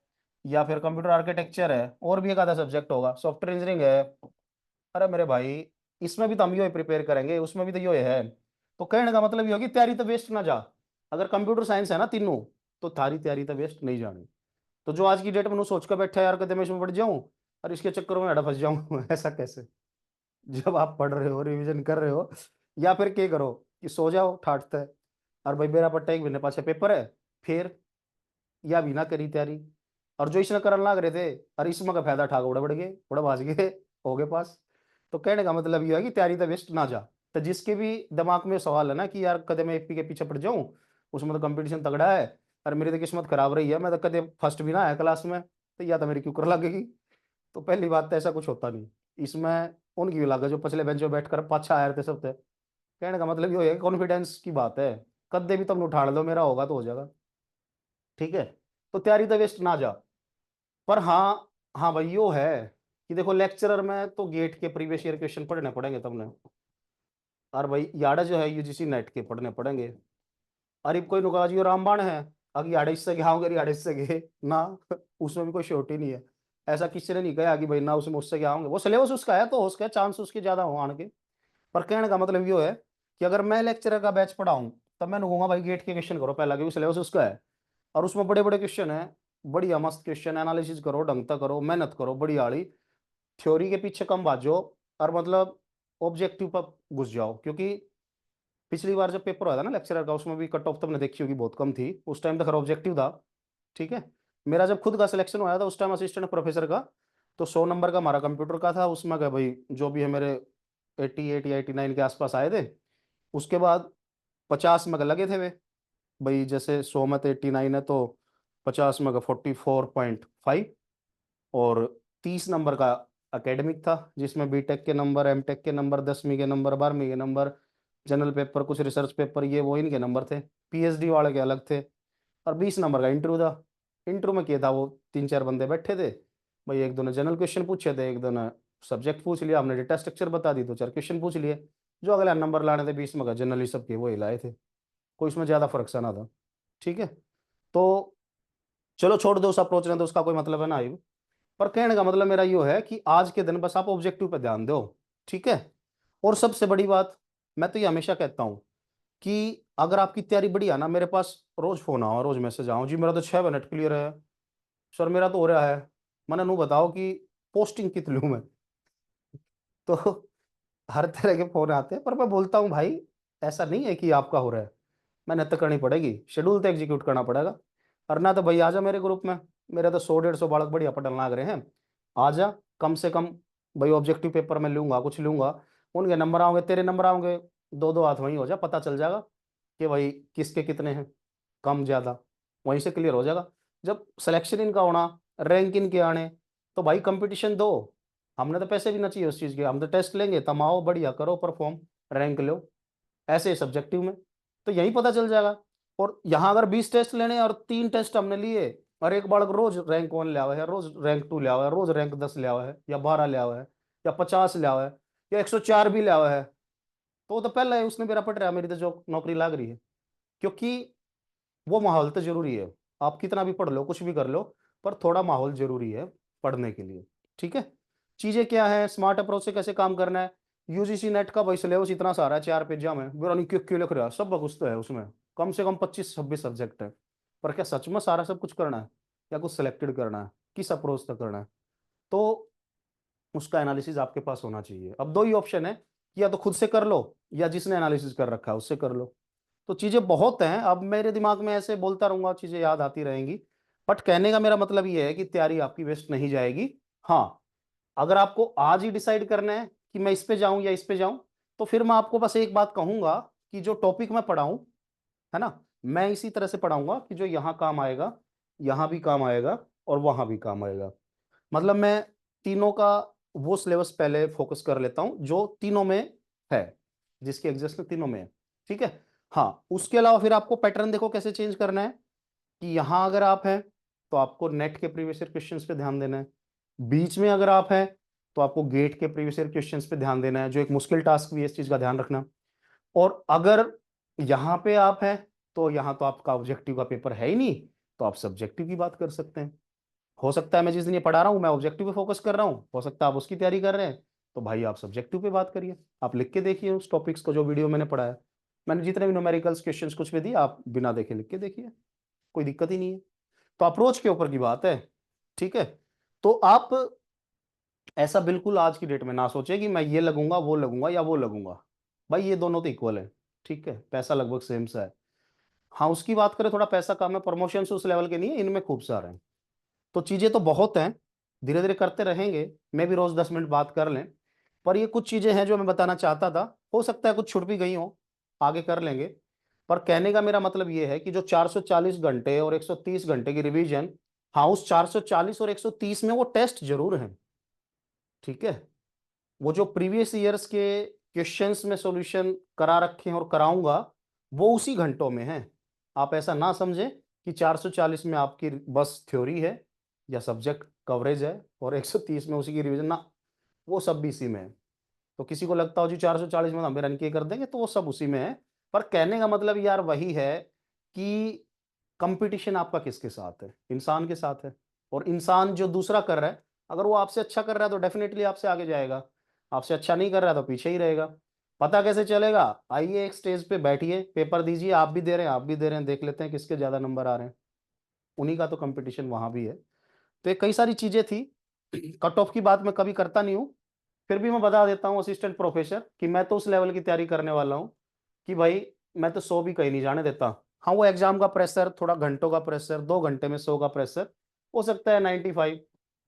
S1: या फिर कंप्यूटर आर्किटेक्चर है, और भी एक आधा सब्जेक्ट होगा, सॉफ्टवेयर इंजीनियरिंग है। अरे मेरे भाई, इसमें भी तो हम यो प्रिपेयर करेंगे, उसमें भी तो यो है। तो कहने का मतलब ये होगी तैयारी तो वेस्ट ना जा। अगर कंप्यूटर साइंस है ना तीनों, तो थारी तैयारी तो वेस्ट नहीं जानी। तो जो आज की डेट में मैं सोच कर बैठा है यार कदम इसमें पड़ जाऊं और इसके चक्कर में अड़ा फंस जाऊं ऐसा कैसे। जब आप पढ़ रहे हो, रिवीजन कर रहे हो, या फिर क्या करो कि सो जाओ ठाटते है, और भाई मेरा पट्टा एक महीने पाछे पेपर है, फिर या भी ना करी तैयारी। और जो इसने करन लाग रहे थे, और इसमें का फायदा उठा के उड़े बढ़ गए, उड़े भाज गए, हो गए पास। तो कहने का मतलब ये है कि तैयारी तो वेस्ट ना जा। तो जिसके भी दिमाग में सवाल है ना कि यार कदम एपी के पीछे पड़ जाऊं, उसमें तो कंपटीशन तगड़ा है, और मेरी तो किस्मत खराब रही है, मैं तो कदम फर्स्ट भी ना आया क्लास में, तो या तो मेरी क्यों कर लगेगी। तो पहली बात तो ऐसा कुछ होता नहीं इसमें, उनकी भी लागत जो पिछले बेंच में बैठकर पाछा आए थे सब थे। कहने का मतलब ये है कॉन्फिडेंस की बात है, कदे भी तुम उठा लो, मेरा होगा तो हो जाएगा। ठीक है, तो तैयारी तो वेस्ट ना जा। पर हाँ, हाँ भाई यो है कि देखो लेक्चरर में तो गेट के प्रीवियस ईयर क्वेश्चन पढ़ने पड़ेंगे तुमने, और भाई याडा जो है यूजीसी नेट के पढ़ने पड़ेंगे। अरे कोई नुका जी रामबाण है, अगर याडा से गया होंगे याडा से गए ना, उसमें भी कोई श्योरिटी नहीं है। ऐसा किसी ने नहीं कहा कि भाई ना उसमें उससे क्या होंगे, वो सिलेबस उसका है तो उसका चांस उसके ज्यादा हो आने के। पर कहने का मतलब ये है कि अगर मैं लेक्चरर का बैच पढ़ाऊं तब मैं कहूंगा भाई गेट के क्वेश्चन करो पहला, क्योंकि सिलेबस उसका है और उसमें बड़े बड़े क्वेश्चन है, बढ़िया मस्त क्वेश्चन, एनालिसिस करो, ढंग तक करो, मेहनत करो बढ़िया वाली, थ्योरी के पीछे कम भाजो, और मतलब ऑब्जेक्टिव पर घुस जाओ। क्योंकि पिछली बार जब पेपर आया था ना लेक्चरर का, उसमें भी कट ऑफ तुमने देखी होगी बहुत कम थी, उस टाइम तक ऑब्जेक्टिव था। ठीक है, मेरा जब खुद का सिलेक्शन हुआ था उस टाइम असिस्टेंट प्रोफेसर का, तो 100 नंबर का हमारा कंप्यूटर का था, उसमें क्या भाई जो भी है मेरे 88 या 89 के आसपास आए थे। उसके बाद 50 में लगे थे वे, भाई जैसे 100 में तो 89 है तो 50 में का 44.5, और 30 नंबर का एकेडमिक था जिसमें बीटेक के नंबर, एमटेक के नंबर, 10वीं के नंबर, 12वीं के नंबर, जनरल पेपर, कुछ रिसर्च पेपर, ये वो इनके नंबर थे, पीएचडी वाले के अलग थे। और 20 नंबर का इंटरव्यू था। इंटरव्यू में किया था वो 3-4 बंदे बैठे थे, भाई एक दो ने जनरल क्वेश्चन पूछे थे, एक दो ने सब्जेक्ट पूछ लिया, हमने डेटा स्ट्रक्चर बता दी तो 4 क्वेश्चन पूछ लिए। जो अगला नंबर लाने थे 20 में का जनरली सबके वो हिलाए थे, कोई इसमें ज्यादा फर्क सा ना था। ठीक है, तो चलो छोड़ दो उस अप्रोच ने, तो उसका कोई मतलब है ना आयु। पर कहने का मतलब मेरा यो है कि आज के दिन बस आप ऑब्जेक्टिव पे ध्यान दो। ठीक है, और सबसे बड़ी बात, मैं तो ये हमेशा कहता हूं कि अगर आपकी तैयारी बढ़िया ना, मेरे पास रोज फोन आओ, रोज मैसेज आओ, जी मेरा तो 6 मिनट क्लियर है सर, मेरा तो हो रहा है, मैंने नू बताओ कि पोस्टिंग कितनी लूं मैं। तो हर तरह के फोन आते हैं, पर मैं बोलता हूँ भाई ऐसा नहीं है कि आपका हो रहा है, मेहनत तो करनी पड़ेगी, शेड्यूल तो एग्जीक्यूट करना पड़ेगा। और ना तो भाई आजा मेरे ग्रुप में, मेरे तो 100-150 बालक बढ़िया पढ़ने लग रहे हैं, आजा कम से कम। भाई ऑब्जेक्टिव पेपर में लूंगा, कुछ लूंगा, उनके नंबर आओगे, तेरे नंबर आओगे, दो दो हाथ वहीं हो जा, पता चल जाएगा कि भाई किसके कितने हैं, कम ज्यादा, वहीं से क्लियर हो जाएगा। जब सिलेक्शन इनका होना, रैंक इनके आने, तो भाई कंपटीशन दो, हमने तो पैसे भी ना चाहिए उस चीज के, हम तो टेस्ट लेंगे, तम आओ बढ़िया करो परफॉर्म, रैंक लो। ऐसे सब्जेक्टिव में तो यही पता चल जाएगा। और यहाँ अगर 20 टेस्ट लेने और 3 टेस्ट हमने लिए, और एक बालक रोज रैंक 1 ले आवा है, रोज रैंक 2 ले आवा है, रोज रैंक 10 ले आवा है, या 12 ले आवा है, या 50 ले आवा है, या 104 भी ले आवा है, तो वो तो पहला है उसने मेरा पट रहा, मेरी तो जो नौकरी लाग रही है। क्योंकि वो माहौल तो जरूरी है, आप कितना भी पढ़ लो कुछ भी कर लो, पर थोड़ा माहौल जरूरी है पढ़ने के लिए। ठीक है, चीजें क्या है, स्मार्ट अप्रोच से कैसे काम करना है। यूजीसी नेट का भाई सिलेबस इतना सारा है, 4 पेजा में बुरानी क्यों क्यों लिख रहा है, सब कुछ तो है उसमें, कम से कम 25-26 सब्जेक्ट है। पर क्या सच में सारा सब कुछ करना है, या कुछ सिलेक्टेड करना है, किस अप्रोच तक करना है, तो उसका एनालिसिस आपके पास होना चाहिए। अब दो ही ऑप्शन है कि या तो खुद से कर लो, या जिसने एनालिसिस कर रखा है उससे कर लो। तो चीजें बहुत हैं, अब मेरे दिमाग में ऐसे बोलता रहूंगा, चीजें याद आती रहेंगी। बट कहने का मेरा मतलब ये है कि तैयारी आपकी वेस्ट नहीं जाएगी। हाँ, अगर आपको आज ही डिसाइड करना है कि मैं इस पे जाऊं या इस पे जाऊं, तो फिर मैं आपको बस एक बात कहूंगा कि जो टॉपिक मैं पढ़ाऊं, है ना, मैं इसी तरह से पढ़ाऊंगा कि जो यहाँ काम आएगा, यहाँ भी काम आएगा, और वहां भी काम आएगा। मतलब मैं तीनों का वो सिलेबस पहले फोकस कर लेता हूं जो तीनों में है, जिसके एग्जिस्ट तीनों में है। ठीक है, हाँ उसके अलावा फिर आपको पैटर्न देखो कैसे चेंज करना है, कि यहां अगर आप हैं तो आपको नेट के प्रीवियस ईयर क्वेश्चंस पे ध्यान देना है, बीच में अगर आप हैं तो आपको गेट के प्रीवियस ईयर क्वेश्चंस पे ध्यान देना है, जो एक मुश्किल टास्क भी है, इस चीज का ध्यान रखना। और अगर यहाँ पे आप हैं तो यहाँ तो आपका ऑब्जेक्टिव का पेपर है ही नहीं, तो आप सब्जेक्टिव की बात कर सकते हैं। हो सकता है मैं जिस दिन ये पढ़ा रहा हूँ मैं ऑब्जेक्टिव पे फोकस कर रहा हूँ, हो सकता है आप उसकी तैयारी कर रहे हैं, तो भाई आप सब्जेक्टिव पे बात करिए, आप लिख के देखिए उस टॉपिक्स को जो वीडियो मैंने पढ़ाया। मैंने जितने भी न्यूमेरिकल्स क्वेश्चंस कुछ भी दिए, आप बिना देखे लिख के देखिए, कोई दिक्कत ही नहीं है। तो अप्रोच के ऊपर की बात है। ठीक है, तो आप ऐसा बिल्कुल आज की डेट में ना सोचे कि मैं ये लगूंगा वो लगूंगा या वो लगूंगा, भाई ये दोनों तो इक्वल है। ठीक है, पैसा लगभग सेम सा है। हाँ उसकी बात करें थोड़ा पैसा कम है, प्रमोशन उस लेवल के नहीं है, इनमें खूब सारे हैं। तो चीजें तो बहुत हैं, धीरे धीरे करते रहेंगे, मैं भी रोज 10 मिनट बात कर लें। पर ये कुछ चीजें हैं जो मैं बताना चाहता था, हो सकता है कुछ छूट भी गई हो, आगे कर लेंगे। पर कहने का मेरा मतलब ये है कि जो 440 घंटे और 130 घंटे की रिवीजन, हाँ उस 440 और 130 में वो टेस्ट जरूर हैं। ठीक है, वो जो प्रीवियस ईयर्स के क्वेश्चंस में सॉल्यूशन करा रखे हैं और कराऊंगा, वो उसी घंटों में है। आप ऐसा ना समझें कि 440 में आपकी बस थ्योरी है या सब्जेक्ट कवरेज है, और 130 में उसी की रिवीजन ना, वो सब भी इसी में है। तो किसी को लगता हो जी 440 में हम भी रन किए कर देंगे, तो वो सब उसी में है। पर कहने का मतलब यार वही है कि कंपटीशन आपका किसके साथ है? इंसान के साथ है। और इंसान जो दूसरा कर रहा है, अगर वो आपसे अच्छा कर रहा है तो डेफिनेटली आपसे आगे जाएगा, आपसे अच्छा नहीं कर रहा है तो पीछे ही रहेगा। पता कैसे चलेगा? आइए एक स्टेज पे बैठिए, पेपर दीजिए, आप भी दे रहे हैं, आप भी दे रहे हैं, देख लेते हैं किसके ज्यादा नंबर आ रहे हैं। उन्हीं का तो कंपटीशन वहां भी है। तो ये कई सारी चीजें थी। कट ऑफ की बात मैं कभी करता नहीं हूँ, फिर भी मैं बता देता हूँ असिस्टेंट प्रोफेसर कि मैं तो उस लेवल की तैयारी करने वाला हूँ कि भाई मैं तो 100 भी कहीं नहीं जाने देता। हाँ, वो एग्जाम का प्रेशर, थोड़ा घंटों का प्रेशर, 2 घंटे में 100 का प्रेशर, हो सकता है 95,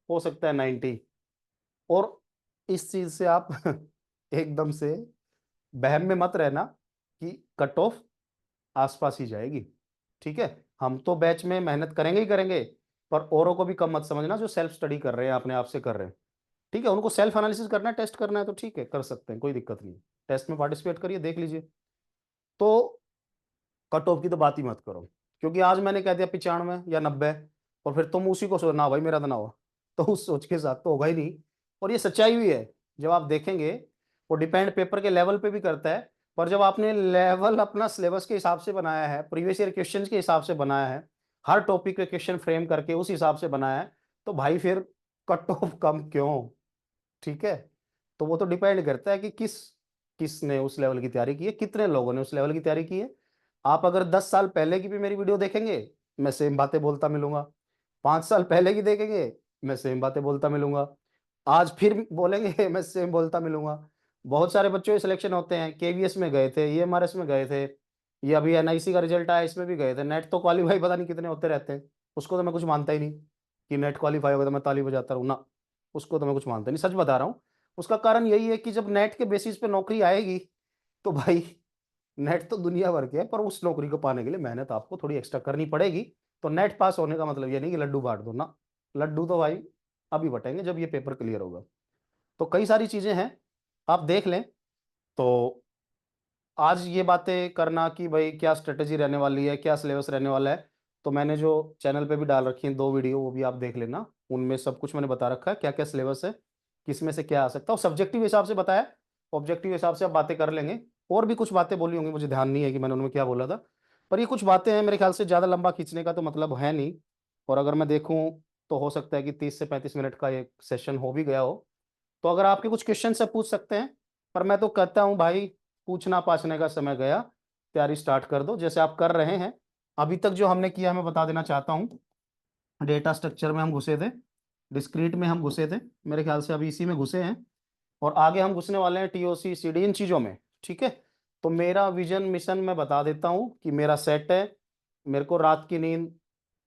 S1: हो सकता है 90। और इस चीज से आप एकदम से बहम में मत रहना कि कट ऑफ आसपास ही जाएगी। ठीक है, हम तो बैच में मेहनत करेंगे ही करेंगे, पर औरों को भी कम मत समझना जो सेल्फ स्टडी कर रहे हैं, अपने आप से कर रहे हैं। ठीक है, उनको सेल्फ एनालिसिस करना है, टेस्ट करना है तो ठीक है, कर सकते हैं, कोई दिक्कत नहीं। टेस्ट में पार्टिसिपेट करिए, देख लीजिए। तो कट ऑफ की तो बात ही मत करो, क्योंकि आज मैंने कह दिया 95 या 90, और फिर तुम उसी को सोचना भाई मेरा तो ना हो, तो उस सोच के साथ तो होगा ही नहीं। और ये सच्चाई भी है, जब आप देखेंगे, वो डिपेंड पेपर के लेवल पे भी करता है। पर जब आपने लेवल अपना सिलेबस के हिसाब से बनाया है, प्रीवियस ईयर क्वेश्चन के हिसाब से बनाया है, हर टॉपिक के क्वेश्चन फ्रेम करके उस हिसाब से बनाया है, तो भाई फिर कट ऑफ कम क्यों? ठीक है। तो वो तो डिपेंड करता है कि किसने उस लेवल की तैयारी की है, कितने लोगों ने उस लेवल की तैयारी की है। आप अगर 10 साल पहले की भी मेरी वीडियो देखेंगे, मैं सेम बातें बोलता मिलूंगा। 5 साल पहले की देखेंगे, मैं सेम बातें बोलता मिलूंगा। आज फिर बोलेंगे मैं सेम बोलता मिलूंगा। बहुत सारे बच्चों के सिलेक्शन होते हैं, केवीएस में गए थे, ईएमआरएस में गए थे, ये अभी एनआईसी का रिजल्ट आया इसमें भी गए थे, नेट तो क्वालीफाई पता नहीं कितने होते रहते हैं। उसको तो मैं कुछ मानता ही नहीं कि नेट क्वालीफाई होगा तो मैं ताली बजाता रहूँ ना। उसको तो मैं कुछ मानता नहीं, सच बता रहा हूँ। उसका कारण यही है कि जब नेट के बेसिस पे नौकरी आएगी, तो भाई नेट तो दुनिया भर के है, पर उस नौकरी को पाने के लिए मेहनत आपको थोड़ी एक्स्ट्रा करनी पड़ेगी। तो नेट पास होने का मतलब ये नहीं कि लड्डू बांट दो ना। लड्डू तो भाई अभी बटेंगे जब ये पेपर क्लियर होगा। तो कई सारी चीजें हैं, आप देख लें। तो आज ये बातें करना कि भाई क्या स्ट्रेटेजी रहने वाली है, क्या सिलेबस रहने वाला है, तो मैंने जो चैनल पे भी डाल रखी है 2 वीडियो, वो भी आप देख लेना। उनमें सब कुछ मैंने बता रखा है, क्या क्या सिलेबस है, किस में से क्या आ सकता है, और सब्जेक्टिव हिसाब से बताया। ऑब्जेक्टिव हिसाब से आप बातें कर लेंगे। और भी कुछ बातें बोली होंगी, मुझे ध्यान नहीं है कि मैंने उनमें क्या बोला था। पर ये कुछ बातें हैं, मेरे ख्याल से ज़्यादा लंबा खींचने का तो मतलब है नहीं। और अगर मैं देखूं तो हो सकता है कि 30 से 35 मिनट का एक सेशन हो भी गया हो। तो अगर आपके कुछ क्वेश्चन से पूछ सकते हैं। पर मैं तो कहता हूँ भाई, पूछना पाछने का समय गया, तैयारी स्टार्ट कर दो जैसे आप कर रहे हैं। अभी तक जो हमने किया मैं बता देना चाहता हूँ। डेटा स्ट्रक्चर में हम घुसे थे, डिस्क्रीट में हम घुसे थे, मेरे ख्याल से अभी इसी में घुसे हैं। और आगे हम घुसने वाले हैं टीओसी सीडी इन चीज़ों में। ठीक है। तो मेरा विजन मिशन मैं बता देता हूँ कि मेरा सेट है। मेरे को रात की नींद,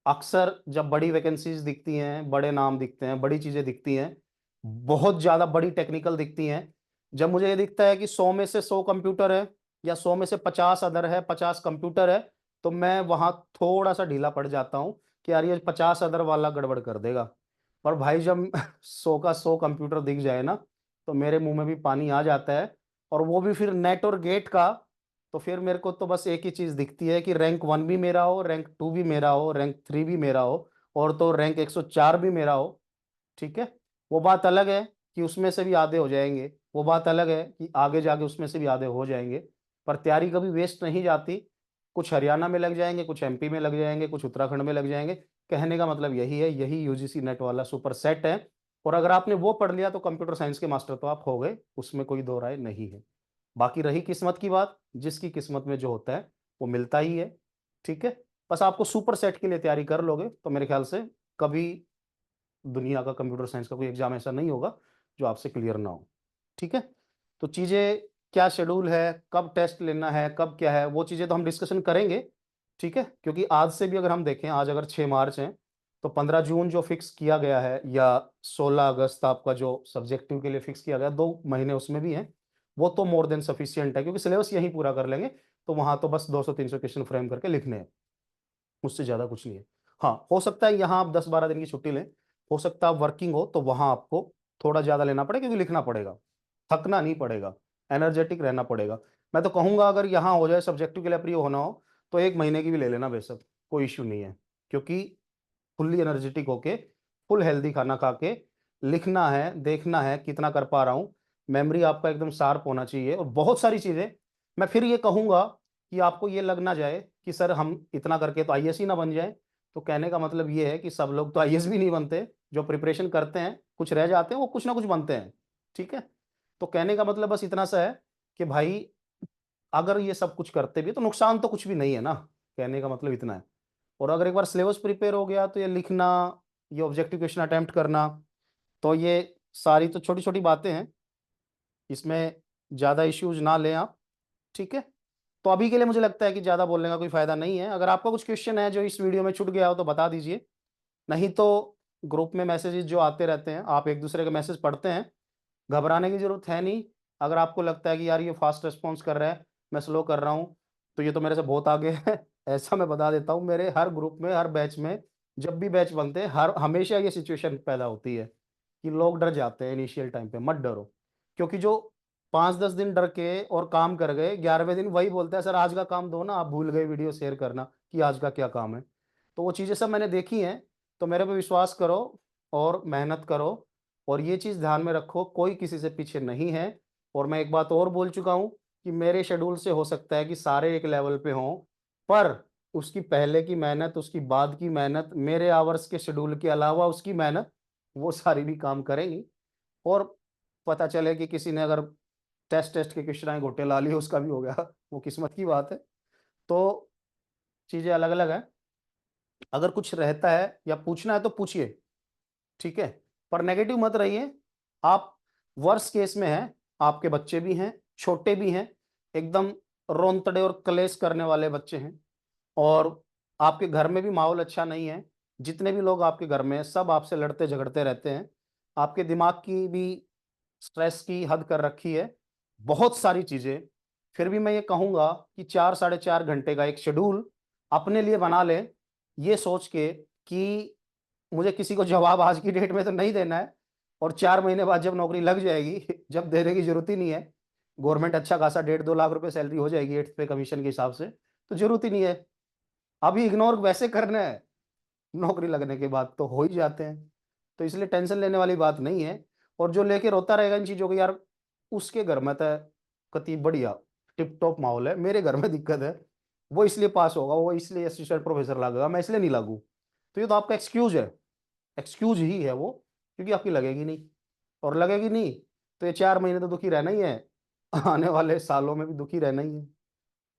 S1: अक्सर जब बड़ी वैकेंसीज दिखती हैं, बड़े नाम दिखते हैं, बड़ी चीजें दिखती हैं, बहुत ज्यादा बड़ी टेक्निकल दिखती हैं, जब मुझे ये दिखता है कि 100 में से 100 कंप्यूटर है, या 100 में से 50 अदर है, 50 कंप्यूटर है, तो मैं वहां थोड़ा सा ढीला पड़ जाता हूँ कि यार ये 50 अदर वाला गड़बड़ कर देगा। पर भाई जब 100 का 100 कंप्यूटर दिख जाए ना, तो मेरे मुंह में भी पानी आ जाता है। और वो भी फिर नेट और गेट का। तो फिर मेरे को तो बस एक ही चीज दिखती है कि रैंक 1 भी मेरा हो, रैंक 2 भी मेरा हो, रैंक 3 भी मेरा हो, और तो रैंक 104 भी मेरा हो। ठीक है। वो बात अलग है कि उसमें से भी आधे हो जाएंगे, वो बात अलग है कि आगे जाके उसमें से भी आधे हो जाएंगे। पर तैयारी कभी वेस्ट नहीं जाती। कुछ हरियाणा में लग जाएंगे, कुछ एमपी में लग जाएंगे, कुछ उत्तराखंड में लग जाएंगे। कहने का मतलब यही है, यही यूजीसी नेट वाला सुपर सेट है। और अगर आपने वो पढ़ लिया तो कंप्यूटर साइंस के मास्टर तो आप हो गए, उसमें कोई दो राय नहीं है। बाकी रही किस्मत की बात, जिसकी किस्मत में जो होता है वो मिलता ही है। ठीक है। बस आपको सुपर सेट के लिए तैयारी कर लोगे तो मेरे ख्याल से कभी दुनिया का कंप्यूटर साइंस का कोई एग्जाम ऐसा नहीं होगा जो आपसे क्लियर ना हो। ठीक है। तो चीज़ें, क्या शेड्यूल है, कब टेस्ट लेना है, कब क्या है, वो चीज़ें तो हम डिस्कशन करेंगे। ठीक है, क्योंकि आज से भी अगर हम देखें, आज अगर 6 मार्च है, तो 15 जून जो फिक्स किया गया है, या 16 अगस्त आपका जो सब्जेक्टिव के लिए फिक्स किया गया, 2 महीने उसमें भी हैं, वो तो मोर देन सफिशियंट है, क्योंकि सिलेबस यहीं पूरा कर लेंगे। तो वहां तो बस 200-300 क्वेश्चन फ्रेम करके लिखने हैं, उससे ज्यादा कुछ नहीं है। हाँ, हो सकता है यहाँ आप 10-12 दिन की छुट्टी लें, हो सकता है आप वर्किंग हो, तो वहां आपको थोड़ा ज्यादा लेना पड़े, क्योंकि लिखना पड़ेगा, थकना नहीं पड़ेगा, एनर्जेटिक रहना पड़ेगा। मैं तो कहूंगा अगर यहाँ हो जाए, सब्जेक्टिव के लिए अप्रूव होना हो, तो 1 महीने की भी ले लेना बेशक, कोई इश्यू नहीं है। क्योंकि फुल्ली एनर्जेटिक होके, फुल हेल्दी खाना खा के लिखना है, देखना है कितना कर पा रहा हूँ। मेमोरी आपका एकदम शार्प होना चाहिए, और बहुत सारी चीजें। मैं फिर ये कहूंगा कि आपको ये लग ना जाए कि सर हम इतना करके तो आईएएस ही ना बन जाए। तो कहने का मतलब ये है कि सब लोग तो आईएएस भी नहीं बनते, जो प्रिपरेशन करते हैं कुछ रह जाते हैं, वो कुछ ना कुछ बनते हैं। ठीक है। तो कहने का मतलब बस इतना सा है कि भाई अगर ये सब कुछ करते भी तो नुकसान तो कुछ भी नहीं है ना। कहने का मतलब इतना है। और अगर एक बार सिलेबस प्रिपेयर हो गया तो ये लिखना, ये ऑब्जेक्टिव क्वेश्चन अटेम्प्ट करना, तो ये सारी तो छोटी छोटी बातें हैं, इसमें ज़्यादा इश्यूज ना लें आप। ठीक है। तो अभी के लिए मुझे लगता है कि ज़्यादा बोलने का कोई फायदा नहीं है। अगर आपका कुछ क्वेश्चन है जो इस वीडियो में छूट गया हो तो बता दीजिए, नहीं तो ग्रुप में मैसेजेस जो आते रहते हैं, आप एक दूसरे के मैसेज पढ़ते हैं, घबराने की जरूरत है नहीं। अगर आपको लगता है कि यार ये फास्ट रिस्पॉन्स कर रहा है, मैं स्लो कर रहा हूँ, तो ये तो मेरे से बहुत आगे है ऐसा मैं बता देता हूँ, मेरे हर ग्रुप में, हर बैच में, जब भी बैच बनते हैं, हर हमेशा ये सिचुएशन पैदा होती है कि लोग डर जाते हैं इनिशियल टाइम पे। मत डरो, क्योंकि जो 5-10 दिन डर के और काम कर गए, 11वें दिन वही बोलता है सर आज का काम दो ना, आप भूल गए वीडियो शेयर करना कि आज का क्या काम है। तो वो चीज़ें सब मैंने देखी हैं। तो मेरे पे विश्वास करो और मेहनत करो, और ये चीज़ ध्यान में रखो, कोई किसी से पीछे नहीं है। और मैं एक बात और बोल चुका हूँ कि मेरे शेड्यूल से हो सकता है कि सारे एक लेवल पे हों, पर उसकी पहले की मेहनत, उसकी बाद की मेहनत, मेरे आवर्स के शेड्यूल के अलावा उसकी मेहनत, वो सारी भी काम करेंगी। और पता चले कि किसी ने अगर टेस्ट टेस्ट के क्वेश्चन घोटे ला लिए, उसका भी हो गया वो किस्मत की बात है। तो चीज़ें अलग अलग है। अगर कुछ रहता है या पूछना है तो पूछिए। ठीक है। पर नेगेटिव मत रहिए। आप वर्स्ट केस में हैं, आपके बच्चे भी हैं, छोटे भी हैं, एकदम रोंतड़े और कलेश करने वाले बच्चे हैं, और आपके घर में भी माहौल अच्छा नहीं है। जितने भी लोग आपके घर में हैं, सब आपसे लड़ते झगड़ते रहते हैं। आपके दिमाग की भी स्ट्रेस की हद कर रखी है, बहुत सारी चीजें। फिर भी मैं ये कहूंगा कि 4-4.5 घंटे का एक शेड्यूल अपने लिए बना लें, ये सोच के कि मुझे किसी को जवाब आज की डेट में तो नहीं देना है, और 4 महीने बाद जब नौकरी लग जाएगी जब देने की जरूरत ही नहीं है, गवर्नमेंट अच्छा खासा 1.5-2 लाख रुपए सैलरी हो जाएगी 8th पे कमीशन के हिसाब से, तो जरूरत ही नहीं है। अभी इग्नोर वैसे करना है, नौकरी लगने के बाद तो हो ही जाते हैं। तो इसलिए टेंशन लेने वाली बात नहीं है। और जो लेके रोता रहेगा इन चीजों को, यार उसके घर में तो कति बढ़िया टिप टॉप माहौल है, मेरे घर में दिक्कत है, वो इसलिए पास होगा, वो इसलिए असिस्टेंट प्रोफेसर लगेगा, मैं इसलिए नहीं लागू। तो ये तो आपका एक्सक्यूज है, एक्सक्यूज ही है वो, क्योंकि आपकी लगेगी नहीं। और लगेगी नहीं तो ये 4 महीने तो दुखी रहना ही है, आने वाले सालों में भी दुखी रहना ही है।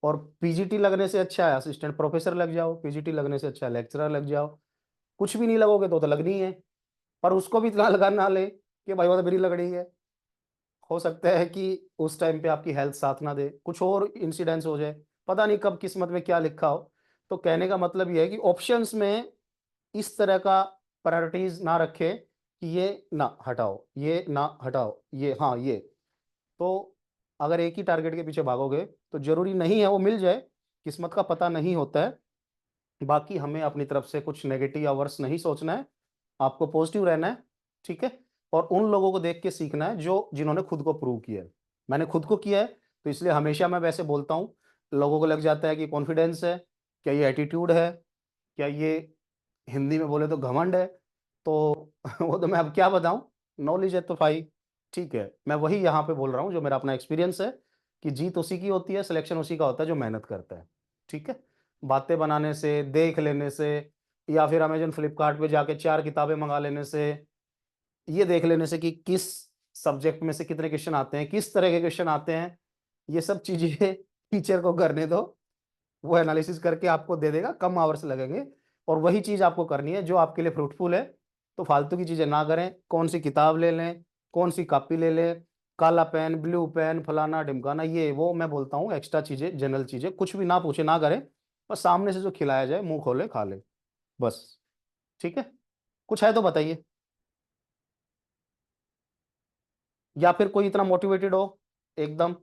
S1: और पीजीटी लगने से अच्छा है असिस्टेंट प्रोफेसर लग जाओ, पीजीटी लगने से अच्छा है लेक्चरर लग जाओ। कुछ भी नहीं लगोगे तो लगनी है, पर उसको भी इतना लगा ना ले कि भाई वो तो मेरी लगनी है। हो सकता है कि उस टाइम पे आपकी हेल्थ साथ ना दे, कुछ और इंसिडेंस हो जाए, पता नहीं कब किस्मत में क्या लिखा हो। तो कहने का मतलब ये है कि ऑप्शंस में इस तरह का प्रायोरिटीज ना रखे कि ये ना हटाओ, ये ना हटाओ, ये हाँ ये। तो अगर एक ही टारगेट के पीछे भागोगे तो जरूरी नहीं है वो मिल जाए, किस्मत का पता नहीं होता है। बाकी हमें अपनी तरफ से कुछ नेगेटिव या वर्स नहीं सोचना है, आपको पॉजिटिव रहना है। ठीक है। और उन लोगों को देख के सीखना है जो जिन्होंने खुद को प्रूव किया है। मैंने खुद को किया है, तो इसलिए हमेशा मैं वैसे बोलता हूँ। लोगों को लग जाता है कि कॉन्फिडेंस है, क्या ये एटीट्यूड है, क्या ये हिंदी में बोले तो घमंड है। तो वो तो मैं अब क्या बताऊं, नॉलेज है तो भाई ठीक है। मैं वही यहाँ पे बोल रहा हूँ जो मेरा अपना एक्सपीरियंस है, कि जीत उसी की होती है, सिलेक्शन उसी का होता है जो मेहनत करता है। ठीक है। बातें बनाने से, देख लेने से, या फिर अमेजन फ्लिपकार्ट पे जाके 4 किताबें मंगा लेने से, ये देख लेने से कि किस सब्जेक्ट में से कितने क्वेश्चन आते हैं, किस तरह के क्वेश्चन आते हैं, ये सब चीजें टीचर को करने दो। वो एनालिसिस करके आपको दे देगा, कम आवर्स लगेंगे। और वही चीज आपको करनी है जो आपके लिए फ्रूटफुल है। तो फालतू की चीजें ना करें, कौन सी किताब ले लें, कौन सी कॉपी ले लें, काला पेन, ब्लू पेन, फलाना ढिमकाना, ये वो मैं बोलता हूँ एक्स्ट्रा चीजें, जनरल चीजें कुछ भी ना पूछे ना करें। बस सामने से जो खिलाया जाए मुंह खोले खा ले, बस। ठीक है। कुछ है तो बताइए, या फिर कोई इतना मोटिवेटेड हो एकदम,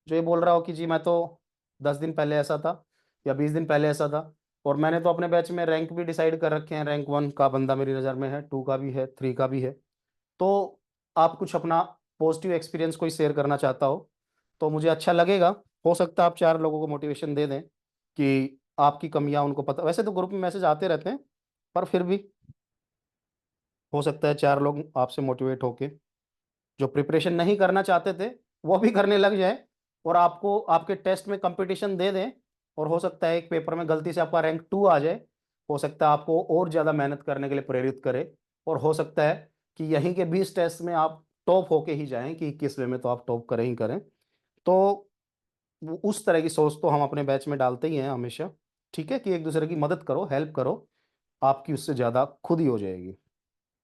S1: जो ये बोल रहा हो कि जी मैं तो 10 दिन पहले ऐसा था, या 20 दिन पहले ऐसा था, और मैंने तो अपने बैच में रैंक भी डिसाइड कर रखे हैं, रैंक 1 का बंदा मेरी नज़र में है, 2 का भी है, 3 का भी है। तो आप कुछ अपना पॉजिटिव एक्सपीरियंस कोई शेयर करना चाहता हो तो मुझे अच्छा लगेगा। हो सकता है आप 4 लोगों को मोटिवेशन दे दें कि आपकी कमियां उनको पता, वैसे तो ग्रुप में मैसेज आते रहते हैं, पर फिर भी हो सकता है 4 लोग आपसे मोटिवेट होके जो प्रिपरेशन नहीं करना चाहते थे वो भी करने लग जाए, और आपको आपके टेस्ट में कंपटीशन दे दें, और हो सकता है एक पेपर में गलती से आपका रैंक 2 आ जाए। हो सकता है आपको और ज़्यादा मेहनत करने के लिए प्रेरित करे, और हो सकता है कि यहीं के 20 टेस्ट में आप टॉप होके ही जाएं, कि 21वें में तो आप टॉप करें ही करें। तो उस तरह की सोच तो हम अपने बैच में डालते ही हैं हमेशा। ठीक है, कि एक दूसरे की मदद करो, हेल्प करो, आपकी उससे ज़्यादा खुद ही हो जाएगी।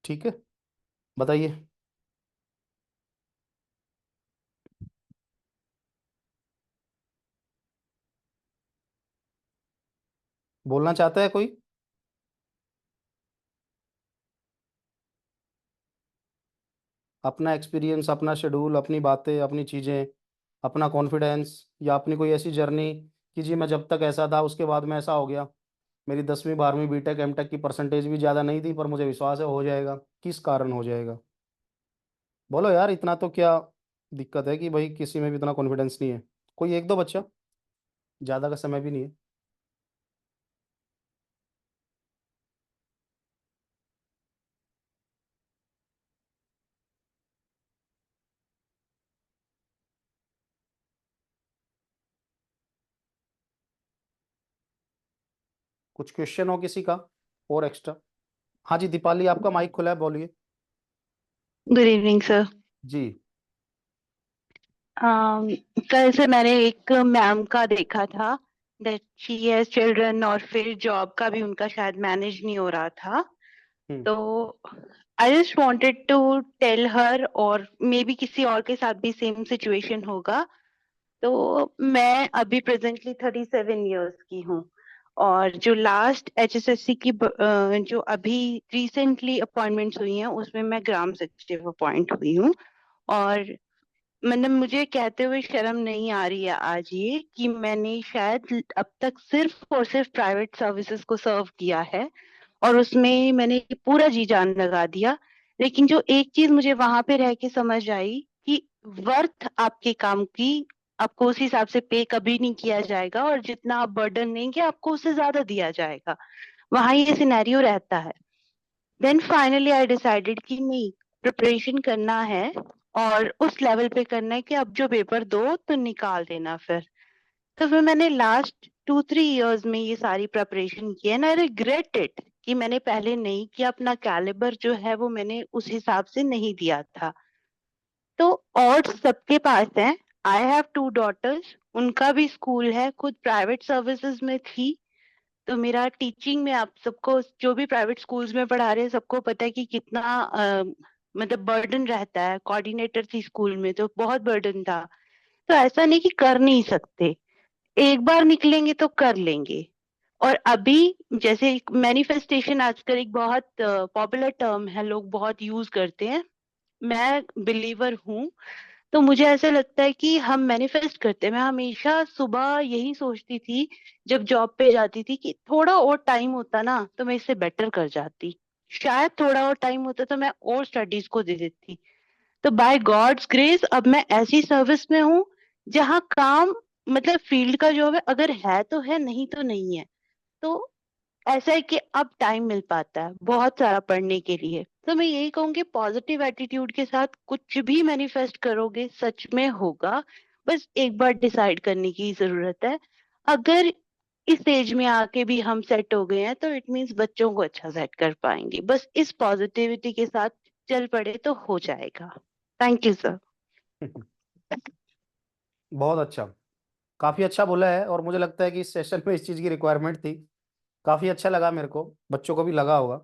S1: ठीक है, बताइए। बोलना चाहता है कोई? अपना एक्सपीरियंस, अपना शेड्यूल, अपनी बातें, अपनी चीज़ें, अपना कॉन्फिडेंस, या अपनी कोई ऐसी जर्नी कि जी मैं जब तक ऐसा था उसके बाद में ऐसा हो गया, मेरी 10वीं 12वीं बीटेक एमटेक की परसेंटेज भी ज़्यादा नहीं थी पर मुझे विश्वास है हो जाएगा। किस कारण हो जाएगा? बोलो यार, इतना तो क्या दिक्कत है कि भाई किसी में भी इतना कॉन्फिडेंस नहीं है? कोई एक दो बच्चा, ज़्यादा का समय भी नहीं है। कुछ क्वेश्चन हो किसी का और एक्स्ट्रा? हाँ जी, दीपाली, आपका माइक खुला है, बोलिए।
S2: Good evening sir.
S1: जी।
S2: कल से मैंने एक मैम का देखा था दैट शी हैज चिल्ड्रन, और फिर जॉब का भी उनका शायद मैनेज नहीं हो रहा था।
S1: हम्म।
S2: तो I just wanted to tell her, और मे बी किसी और के साथ भी सेम सिचुएशन होगा। तो मैं अभी प्रेजेंटली 37 इयर्स की हूँ, और जो लास्ट एचएसएससी की जो अभी रिसेंटली अपॉइंटमेंट्स हुई हैं उसमें मैं ग्राम सचिव अपॉइंट हुई हूँ। और मतलब मुझे कहते हुए शर्म नहीं आ रही है आज ये कि मैंने शायद अब तक सिर्फ और सिर्फ प्राइवेट सर्विसेज को सर्व किया है, और उसमें मैंने पूरा जी जान लगा दिया। लेकिन जो एक चीज मुझे वहां पे रह के समझ आई कि वर्थ आपके काम की, आपको उस हिसाब से पे कभी नहीं किया जाएगा, और जितना आप बर्डन लेंगे आपको उससे ज्यादा दिया जाएगा। वहां ये सिनेरियो रहता है। देन फाइनली आई डिसाइडेड कि नहीं, प्रिपरेशन करना है, और उस लेवल पे करना है कि अब जो पेपर दो तो निकाल देना फिर। तो फिर मैंने लास्ट 2-3 इयर्स में ये सारी प्रिपरेशन की है, एंड आई रिग्रेट इट कि मैंने पहले नहीं किया। अपना कैलिबर जो है वो मैंने उस हिसाब से नहीं दिया था। तो और सबके पास है। आई हैव 2 डॉटर्स, उनका भी स्कूल है, खुद प्राइवेट सर्विसेज में थी। तो मेरा टीचिंग में, आप सबको जो भी प्राइवेट स्कूल्स में पढ़ा रहे हैं सबको पता है कि कितना मतलब बर्डन रहता है। कोऑर्डिनेटर थी स्कूल में तो बहुत बर्डन था। तो ऐसा नहीं कि कर नहीं सकते, एक बार निकलेंगे तो कर लेंगे। और अभी जैसे मैनिफेस्टेशन आजकल एक बहुत पॉपुलर टर्म है, लोग बहुत यूज करते हैं। मैं बिलीवर हूँ। तो मुझे ऐसा लगता है कि हम मैनिफेस्ट करते हैं। मैं हमेशा सुबह यही सोचती थी जब जॉब पे जाती थी कि थोड़ा और टाइम होता ना तो मैं इससे बेटर कर जाती। शायद थोड़ा और टाइम होता तो मैं और स्टडीज को दे देती। तो बाय गॉड्स ग्रेस अब मैं ऐसी सर्विस में हूँ जहाँ काम, मतलब फील्ड का जॉब है, अगर है तो है, नहीं तो नहीं है। तो ऐसा है कि अब टाइम मिल पाता है बहुत सारा पढ़ने के लिए। तो मैं यही कहूंगी, पॉजिटिव एटीट्यूड के साथ कुछ भी मैनिफेस्ट करोगे सच में होगा। बस एक बार डिसाइड करने की जरूरत है। अगर इस एज में आके भी हम सेट हो गए हैं तो इट मीन्स बच्चों को अच्छा सेट कर पाएंगे। बस इस पॉजिटिविटी के साथ चल पड़े तो हो जाएगा। Thank you sir.
S1: बहुत अच्छा, काफी अच्छा बोला है, और मुझे लगता है कि इस सेशन में इस चीज की रिक्वायरमेंट थी। काफी अच्छा लगा मेरे को, बच्चों को भी लगा होगा।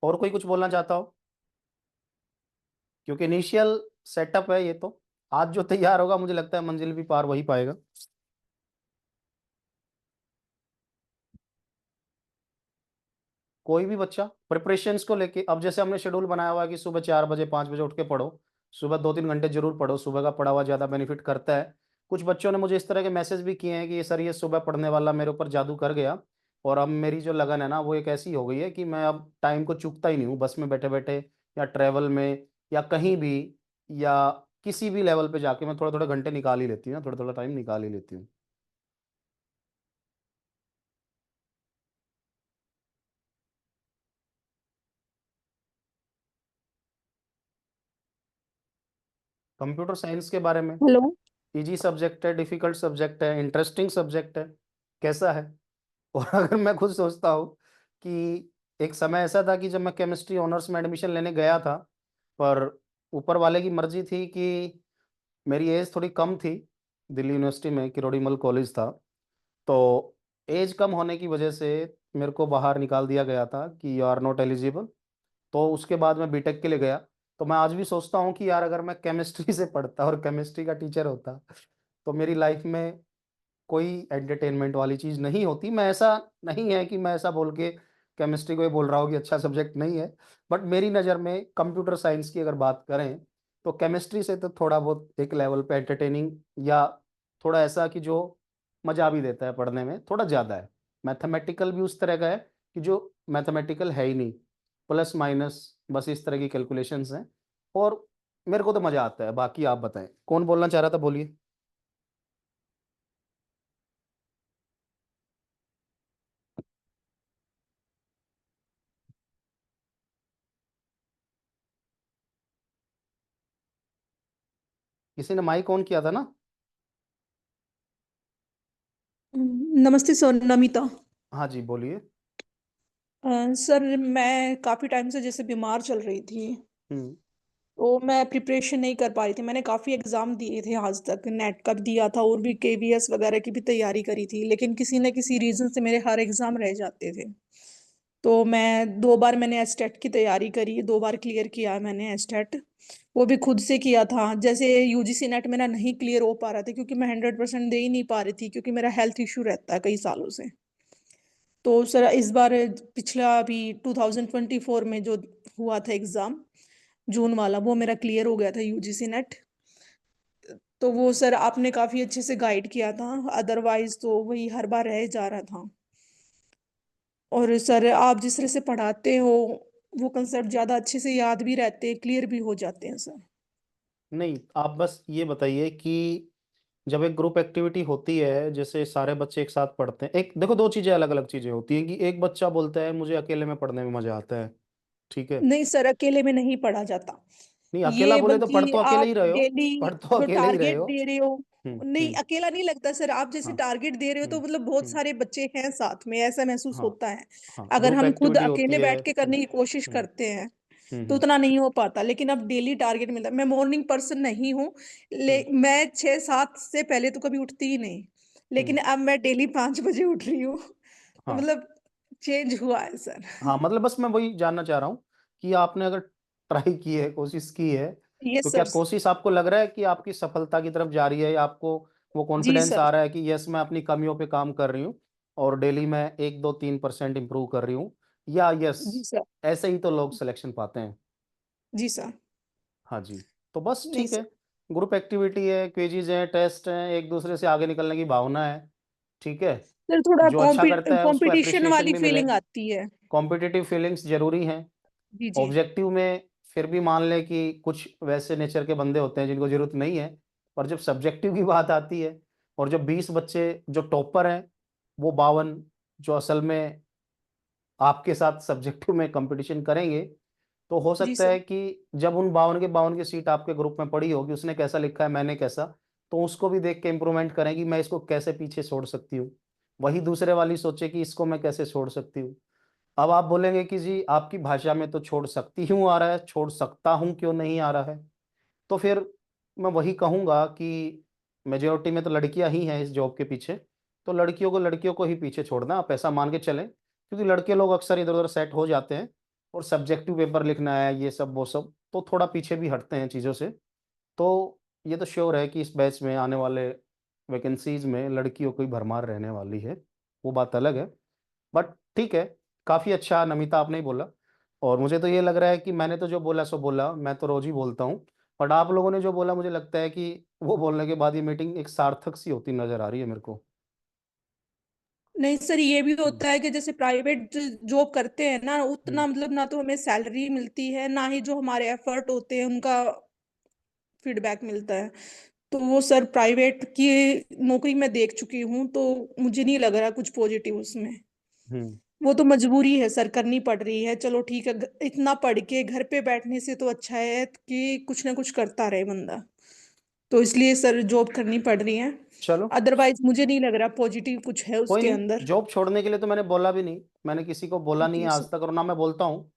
S1: और कोई कुछ बोलना चाहता हो? क्योंकि इनिशियल सेटअप है ये तो, आज जो तैयार होगा मुझे लगता है मंजिल भी पार वही पाएगा। कोई भी बच्चा प्रिपरेशंस को लेके, अब जैसे हमने शेड्यूल बनाया हुआ है कि सुबह 4 बजे 5 बजे उठ के पढ़ो, सुबह 2-3 घंटे जरूर पढ़ो, सुबह का पढ़ा हुआ ज़्यादा बेनिफिट करता है। कुछ बच्चों ने मुझे इस तरह के मैसेज भी किए हैं कि ये सर, ये सुबह पढ़ने वाला मेरे ऊपर जादू कर गया, और अब मेरी जो लगन है ना वो एक ऐसी हो गई है कि मैं अब टाइम को चूकता ही नहीं हूँ, बस में बैठे बैठे या ट्रैवल में या कहीं भी, या किसी भी लेवल पे जाके मैं थोड़ा थोड़ा घंटे निकाल ही लेती हूँ, थोड़ा थोड़ा टाइम निकाल ही लेती हूँ। कंप्यूटर साइंस के बारे में।
S3: हेलो।
S1: इजी सब्जेक्ट है, डिफिकल्ट सब्जेक्ट है, इंटरेस्टिंग सब्जेक्ट है, कैसा है? और अगर मैं खुद सोचता हूँ कि एक समय ऐसा था कि जब मैं केमिस्ट्री ऑनर्स में एडमिशन लेने गया था, पर ऊपर वाले की मर्जी थी कि मेरी एज थोड़ी कम थी, दिल्ली यूनिवर्सिटी में किरोड़ीमल कॉलेज था, तो एज कम होने की वजह से मेरे को बाहर निकाल दिया गया था कि यू आर नॉट एलिजिबल। तो उसके बाद मैं बीटेक के लिए गया। तो मैं आज भी सोचता हूँ कि यार अगर मैं केमिस्ट्री से पढ़ता और केमिस्ट्री का टीचर होता तो मेरी लाइफ में कोई एंटरटेनमेंट वाली चीज़ नहीं होती। मैं ऐसा नहीं है कि मैं ऐसा बोल के केमिस्ट्री को ये बोल रहा हूँ कि अच्छा सब्जेक्ट नहीं है, बट मेरी नज़र में कंप्यूटर साइंस की अगर बात करें तो केमिस्ट्री से तो थोड़ा बहुत एक लेवल पे एंटरटेनिंग, या थोड़ा ऐसा कि जो मज़ा भी देता है पढ़ने में, थोड़ा ज़्यादा है। मैथमेटिकल भी उस तरह का है कि जो मैथमेटिकल है ही नहीं, प्लस माइनस बस इस तरह की कैलकुलेशंस हैं, और मेरे को तो मज़ा आता है। बाकी आप बताएं, कौन बोलना चाह रहा था, बोलिए। किसी ने माइक ऑन किया था ना?
S3: नमस्ते सर, नमिता।
S1: हाँ जी, बोलिए।
S3: सर, मैं काफ़ी टाइम से जैसे बीमार चल रही थी,
S1: हम्म।
S3: तो मैं प्रिपरेशन नहीं कर पा रही थी। मैंने काफ़ी एग्ज़ाम दिए थे आज तक, नेट का भी दिया था और भी केवीएस वगैरह की भी तैयारी करी थी, लेकिन किसी न किसी रीज़न से मेरे हर एग्ज़ाम रह जाते थे। तो मैं 2 बार मैंने एस्टेट की तैयारी करी, 2 बार क्लियर किया है मैंने एस्टेट। वो भी खुद से किया था। जैसे यूजीसी नेट मेरा नहीं क्लियर हो पा रहा था क्योंकि मैं 100% दे ही नहीं पा रही थी, क्योंकि मेरा हेल्थ इशू रहता है कई सालों से। तो सर इस बार पिछला अभी 2024 में जो हुआ था एग्जाम, जून वाला, वो मेरा क्लियर हो गया था यूजीसी नेट। तो वो सर आपने काफी अच्छे से गाइड किया था, अदरवाइज तो वही हर बार रह जा रहा था। और सर आप जिस तरह से पढ़ाते हो, वो कंसेप्ट ज्यादा अच्छे से याद भी रहते हैं, क्लियर भी हो जाते हैं सर।
S1: नहीं, आप बस ये बताइए कि जब एक ग्रुप एक्टिविटी होती है, जैसे सारे बच्चे एक साथ पढ़ते हैं, एक देखो दो चीजें अलग अलग चीजें होती हैं कि एक बच्चा बोलता है मुझे अकेले में पढ़ने में मजा आता है, ठीक है।
S3: नहीं सर, अकेले में नहीं पढ़ा जाता।
S1: नहीं, अकेला
S3: ये
S1: बोले तो पढ़
S3: बल्कि
S1: तो अकेले
S3: आप
S1: ही रहे हो,
S3: डेली
S1: पढ़ तो
S3: जो
S1: अकेले ही रहे
S3: टारगेट
S1: हो।
S3: दे रहे हो,
S1: हम्म।
S3: नहीं
S1: हम्म।
S3: अकेला नहीं लगता सर। आप जैसे
S1: हाँ।
S3: टारगेट दे रहे हो तो
S1: हम्म।
S3: मतलब बहुत
S1: हम्म।
S3: सारे बच्चे हैं साथ में, ऐसा महसूस
S1: हाँ।
S3: होता है।
S1: हाँ,
S3: अगर
S1: ग्रुप
S3: हम खुद
S1: एक्टिविटी होती
S3: अकेले
S1: है।
S3: बैठ के करने की कोशिश
S1: हम्म।
S3: करते हैं तो
S1: हम्म।
S3: उतना नहीं हो पाता, लेकिन अब डेली टारगेट मिलता है। मैं मॉर्निंग पर्सन नहीं हूँ,
S1: हम्म।
S3: मैं 6-7 से पहले तो कभी उठती ही नहीं, लेकिन
S1: हम्म।
S3: अब मैं डेली 5 बजे उठ रही हूँ। तो
S1: हाँ।
S3: मतलब चेंज हुआ है सर।
S1: हाँ, मतलब बस मैं वही जानना चाह रहा हूँ कि आपने अगर ट्राई की है, कोशिश की है, तो
S3: यस
S1: क्या
S3: सर।
S1: कोशिश आपको लग रहा है कि आपकी सफलता की तरफ जा रही है, या आपको वो
S3: जी
S1: कॉन्फिडेंस
S3: सर।
S1: आ रहा है कि यस मैं अपनी कमियों पे काम कर रही हूँ और डेली मैं 1 2 3% इम्प्रूव कर रही हूँ, या यस
S3: जी सर।
S1: ऐसे ही तो लोग सिलेक्शन पाते हैं?
S3: जी सर।
S1: हाँ जी। तो बस
S3: नहीं
S1: ठीक है,
S3: सर।
S1: ग्रुप एक्टिविटी है, क्विजीज हैं, टेस्ट हैं, एक दूसरे से आगे निकलने की भावना है, ठीक है।
S3: सर थोड़ा
S1: जो अच्छा करता है उसको
S3: कंपटीशन
S1: अप्रिसिएशन
S3: वाली
S1: भी मिले।
S3: फीलिंग आती है।
S1: कॉम्पिटिटिव फीलिंग्स जरूरी हैं।
S3: जी जी।
S1: ऑब्जेक्टिव में फिर भी मान लें कि कुछ वैसे नेचर के बंदे होते हैं जिनको जरूरत नहीं है, पर जब सब्जेक्टिव की बात आती है, और जब 20 बच्चे जो टॉपर हैं, वो 52 जो असल में आपके साथ सब्जेक्टिव में कंपटीशन करेंगे, तो हो
S3: जी
S1: सकता
S3: सर।
S1: है कि जब उन 52 की सीट आपके ग्रुप में पड़ी होगी, उसने कैसा लिखा है मैंने कैसा, तो उसको भी देख के इम्प्रूवमेंट करेंगी, मैं इसको कैसे पीछे छोड़ सकती हूँ। वही दूसरे वाली सोचे कि इसको मैं कैसे छोड़ सकती हूँ। अब आप बोलेंगे कि जी आपकी भाषा में तो छोड़ सकती हूँ आ रहा है, छोड़ सकता हूँ क्यों नहीं आ रहा है? तो फिर मैं वही कहूँगा कि मेजोरिटी में तो लड़कियां ही हैं इस जॉब के पीछे, तो लड़कियों को ही पीछे छोड़ना, आप ऐसा मान के चलें, क्योंकि लड़के लोग अक्सर इधर उधर सेट हो जाते हैं, और सब्जेक्टिव पेपर लिखना है ये सब वो सब, तो थोड़ा पीछे भी हटते हैं चीज़ों से। तो ये तो श्योर है कि इस बैच में आने वाले वैकेंसीज में लड़कियों की भरमार रहने वाली है, वो बात अलग है। बट ठीक है, काफ़ी अच्छा नमिता आपने ही बोला, और मुझे तो ये लग रहा है कि मैंने तो जो बोला सो बोला, मैं तो रोज ही बोलता हूँ, बट आप लोगों ने जो बोला मुझे लगता है कि वो बोलने के बाद ये मीटिंग एक सार्थक सी होती नजर आ रही है मेरे को।
S3: नहीं सर, ये भी
S1: हम्म।
S3: होता है कि जैसे प्राइवेट जॉब करते हैं ना,
S1: हम्म।
S3: उतना मतलब ना तो हमें सैलरी मिलती है, ना ही जो हमारे एफर्ट होते हैं उनका फीडबैक मिलता है। तो वो सर प्राइवेट की नौकरी मैं देख चुकी हूँ, तो मुझे नहीं लग रहा कुछ पॉजिटिव उसमें।
S1: हम्म।
S3: वो तो मजबूरी है सर, करनी पड़ रही है। चलो ठीक है, इतना पढ़ के घर पे बैठने से तो अच्छा है कि कुछ ना कुछ करता रहे बंदा। तो इसलिए सर जॉब करनी पड़ रही है।
S1: चलो
S3: अदरवाइज मुझे नहीं लग रहा पॉजिटिव कुछ है
S1: कोई
S3: उसके
S1: नहीं,
S3: अंदर।
S1: जॉब छोड़ने के लिए तो मैंने बोला भी नहीं, मैंने किसी को बोला नहीं है
S3: जी
S1: आज
S3: सर।
S1: तक, और ना मैं बोलता हूँ।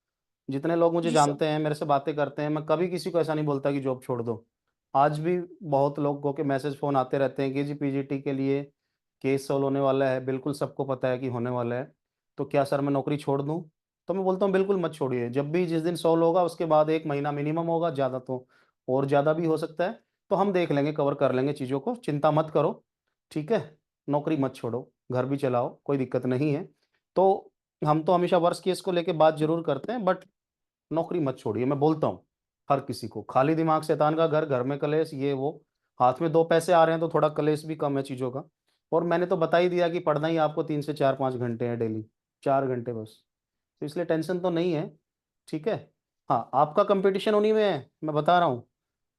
S1: जितने लोग मुझे
S3: जी सर।
S1: जानते हैं, मेरे से बातें करते हैं, मैं कभी किसी को ऐसा नहीं बोलता कि जॉब छोड़ दो। आज भी बहुत लोगों के मैसेज फोन आते रहते हैं कि जी पीजीटी के लिए केस सॉल्व होने वाला है, बिल्कुल सबको पता है कि होने वाला है, तो क्या सर मैं नौकरी छोड़ दूं? तो मैं बोलता हूँ बिल्कुल मत छोड़िए, जब भी जिस दिन सॉल्व होगा उसके बाद 1 महीना मिनिमम होगा, ज़्यादा तो और ज़्यादा भी हो सकता है, तो हम देख लेंगे, कवर कर लेंगे चीज़ों को, चिंता मत करो। ठीक है, नौकरी मत छोड़ो, घर भी चलाओ, कोई दिक्कत नहीं है। तो हम तो हमेशा वर्स्ट केस को लेके बात जरूर करते हैं, बट नौकरी मत छोड़िए, मैं बोलता हूँ हर किसी को। खाली दिमाग शैतान का घर, घर में कलेश, ये वो। हाथ में 2 पैसे आ रहे हैं तो थोड़ा कलेश भी कम है चीज़ों का। और मैंने तो बता ही दिया कि पढ़ना ही आपको 3 से 4 5 घंटे है डेली, 4 घंटे बस, तो इसलिए टेंशन तो नहीं है। ठीक है। हाँ, आपका कंपटीशन उन्हीं में है, मैं बता रहा हूँ।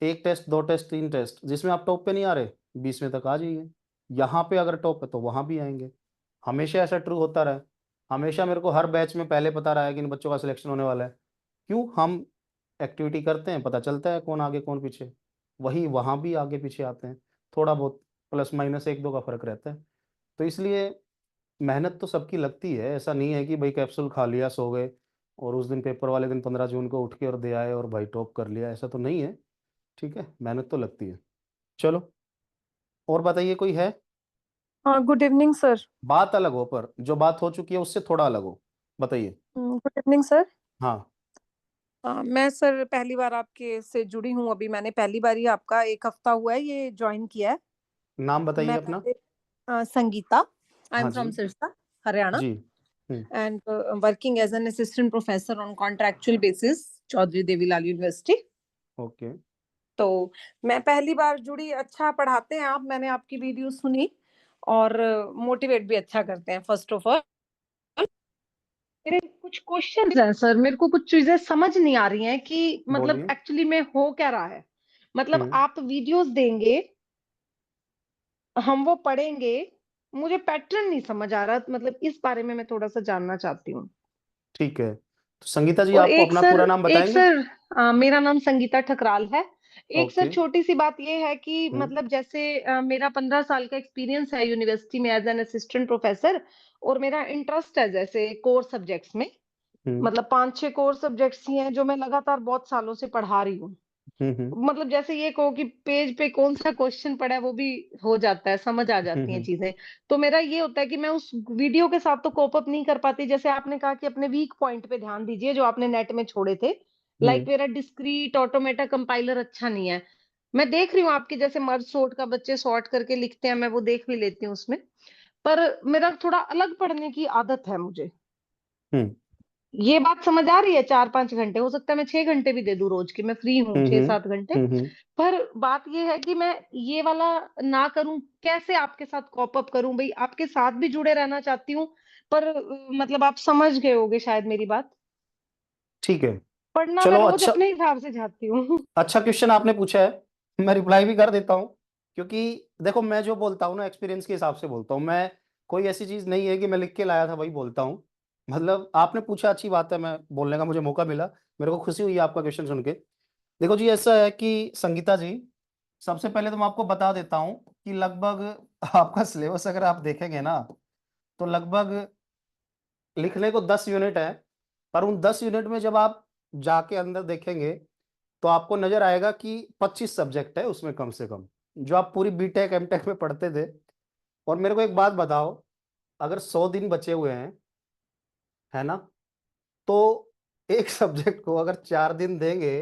S1: 1 टेस्ट, 2 टेस्ट, 3 टेस्ट, जिसमें आप टॉप पे नहीं आ रहे, 20 में तक आ जाइए। यहाँ पे अगर टॉप है तो वहाँ भी आएंगे। हमेशा ऐसा ट्रू होता रहा है। हमेशा मेरे को हर बैच में पहले पता रहा है कि इन बच्चों का सिलेक्शन होने वाला है। क्यों? हम एक्टिविटी करते हैं, पता चलता है कौन आगे कौन पीछे। वही वहाँ भी आगे पीछे आते हैं, थोड़ा बहुत प्लस माइनस 1 2 का फर्क रहता है। तो इसलिए मेहनत तो सबकी लगती है, ऐसा नहीं है कि भाई कैप्सूल खा लिया सो गए और उस दिन पेपर वाले दिन 15 जून को उठ के और दे आए और भाई टॉप कर लिया, ऐसा तो नहीं है। ठीक है, मेहनत तो लगती है। चलो, और बताइए, कोई है?
S4: हाँ, गुड इवनिंग सर।
S1: बात अलग हो, पर जो बात हो चुकी है उससे थोड़ा अलग हो, बताइए।
S4: Good evening sir.
S1: हाँ,
S4: मैं सर पहली बार आपके से जुड़ी हूँ, अभी मैंने पहली बार ही आपका 1 हफ्ता हुआ है ये ज्वाइन किया है।
S1: नाम बताइए
S4: मैं
S1: अपना।
S4: पहले संगीता, आई
S1: हाँ
S4: am
S1: ji.
S4: From Sirsa, Haryana,
S1: ji. Hmm.
S4: And working as an assistant professor on contractual basis, Chaudhary Devilal university.
S1: Okay.
S4: तो मैं पहली बार जुड़ी, अच्छा पढ़ाते हैं आप, मैंने आपकी वीडियो सुनी और मोटिवेट भी अच्छा करते हैं। फर्स्ट ऑफ ऑल मेरे कुछ क्वेश्चंस हैं सर, मेरे को कुछ चीजें समझ नहीं आ रही हैं कि मतलब
S1: बोलिए।
S4: एक्चुअली में हो क्या रहा है। मतलब
S1: हम्म।
S4: आप वीडियोस देंगे, हम वो पढ़ेंगे, मुझे पैटर्न नहीं समझ आ रहा, मतलब इस बारे में मैं थोड़ा सा जानना चाहती हूँ।
S1: ठीक है, तो संगीता जी
S4: और
S1: आपको अपना पूरा नाम
S4: एक
S1: बताएंगे?
S4: सर मेरा नाम संगीता ठकराल है। एक सर
S1: ओके।
S4: छोटी सी बात ये है कि
S1: हम्म।
S4: मतलब जैसे मेरा 15 साल का एक्सपीरियंस है यूनिवर्सिटी में एज एन असिस्टेंट प्रोफेसर, और मेरा इंटरेस्ट है जैसे कोर सब्जेक्ट्स में,
S1: हम्म।
S4: मतलब 5 6 कोर सब्जेक्ट्स ही हैं जो मैं लगातार बहुत सालों से पढ़ा रही हूँ।
S1: हम्म।
S4: मतलब जैसे ये कहो कि पेज पे कौन सा क्वेश्चन पड़ा है वो भी हो जाता है, समझ आ जाती हैं
S1: हम्म।
S4: चीजें। तो मेरा ये होता है कि मैं उस वीडियो के साथ तो कोप अप नहीं कर पाती। जैसे आपने कहा कि अपने वीक पॉइंट पे ध्यान दीजिए जो आपने नेट में छोड़े थे, लाइक
S1: हम्म।
S4: मेरा डिस्क्रीट ऑटोमेटा कंपाइलर अच्छा नहीं है। मैं देख रही हूँ आपके जैसे मर्ज सॉर्ट का बच्चे सॉर्ट करके लिखते हैं, मैं वो देख भी लेती हूँ उसमें, पर मेरा थोड़ा अलग पढ़ने की आदत है मुझे।
S1: हम्म।
S4: ये बात समझ आ रही है? 4 5 घंटे, हो सकता है मैं 6 घंटे भी दे दूं रोज की, मैं फ्री हूँ
S1: हम्म।
S4: 6 7 घंटे।
S1: हम्म।
S4: पर बात ये है कि मैं ये वाला ना करूं, कैसे आपके साथ कॉप अप करूं? भाई आपके साथ भी जुड़े रहना चाहती हूँ, पर मतलब आप समझ गए होगे शायद मेरी बात।
S1: ठीक है।
S4: पढ़ना मैं
S1: चलो,
S4: रोज
S1: अच्छा,
S4: अपने हिसाब से चाहती हूँ।
S1: अच्छा क्वेश्चन आपने पूछा है, मैं रिप्लाई भी कर देता हूँ। क्योंकि देखो, मैं जो बोलता हूँ ना, एक्सपीरियंस के हिसाब से बोलता हूँ मैं। कोई ऐसी चीज नहीं है कि मैं लिख के लाया था वही बोलता हूँ। मतलब आपने पूछा, अच्छी बात है, मैं बोलने का मुझे मौका मिला, मेरे को खुशी हुई आपका क्वेश्चन सुन के। देखो जी, ऐसा है कि संगीता जी, सबसे पहले तो मैं आपको बता देता हूँ कि लगभग आपका सिलेबस अगर आप देखेंगे ना, तो लगभग लिखने को 10 यूनिट है। पर उन 10 यूनिट में जब आप जाके अंदर देखेंगे तो आपको नजर आएगा कि 25 सब्जेक्ट है उसमें कम से कम, जो आप पूरी बीटेक एमटेक में पढ़ते थे। और मेरे को एक बात बताओ, अगर 100 दिन बचे हुए हैं, है ना, तो एक सब्जेक्ट को अगर 4 दिन देंगे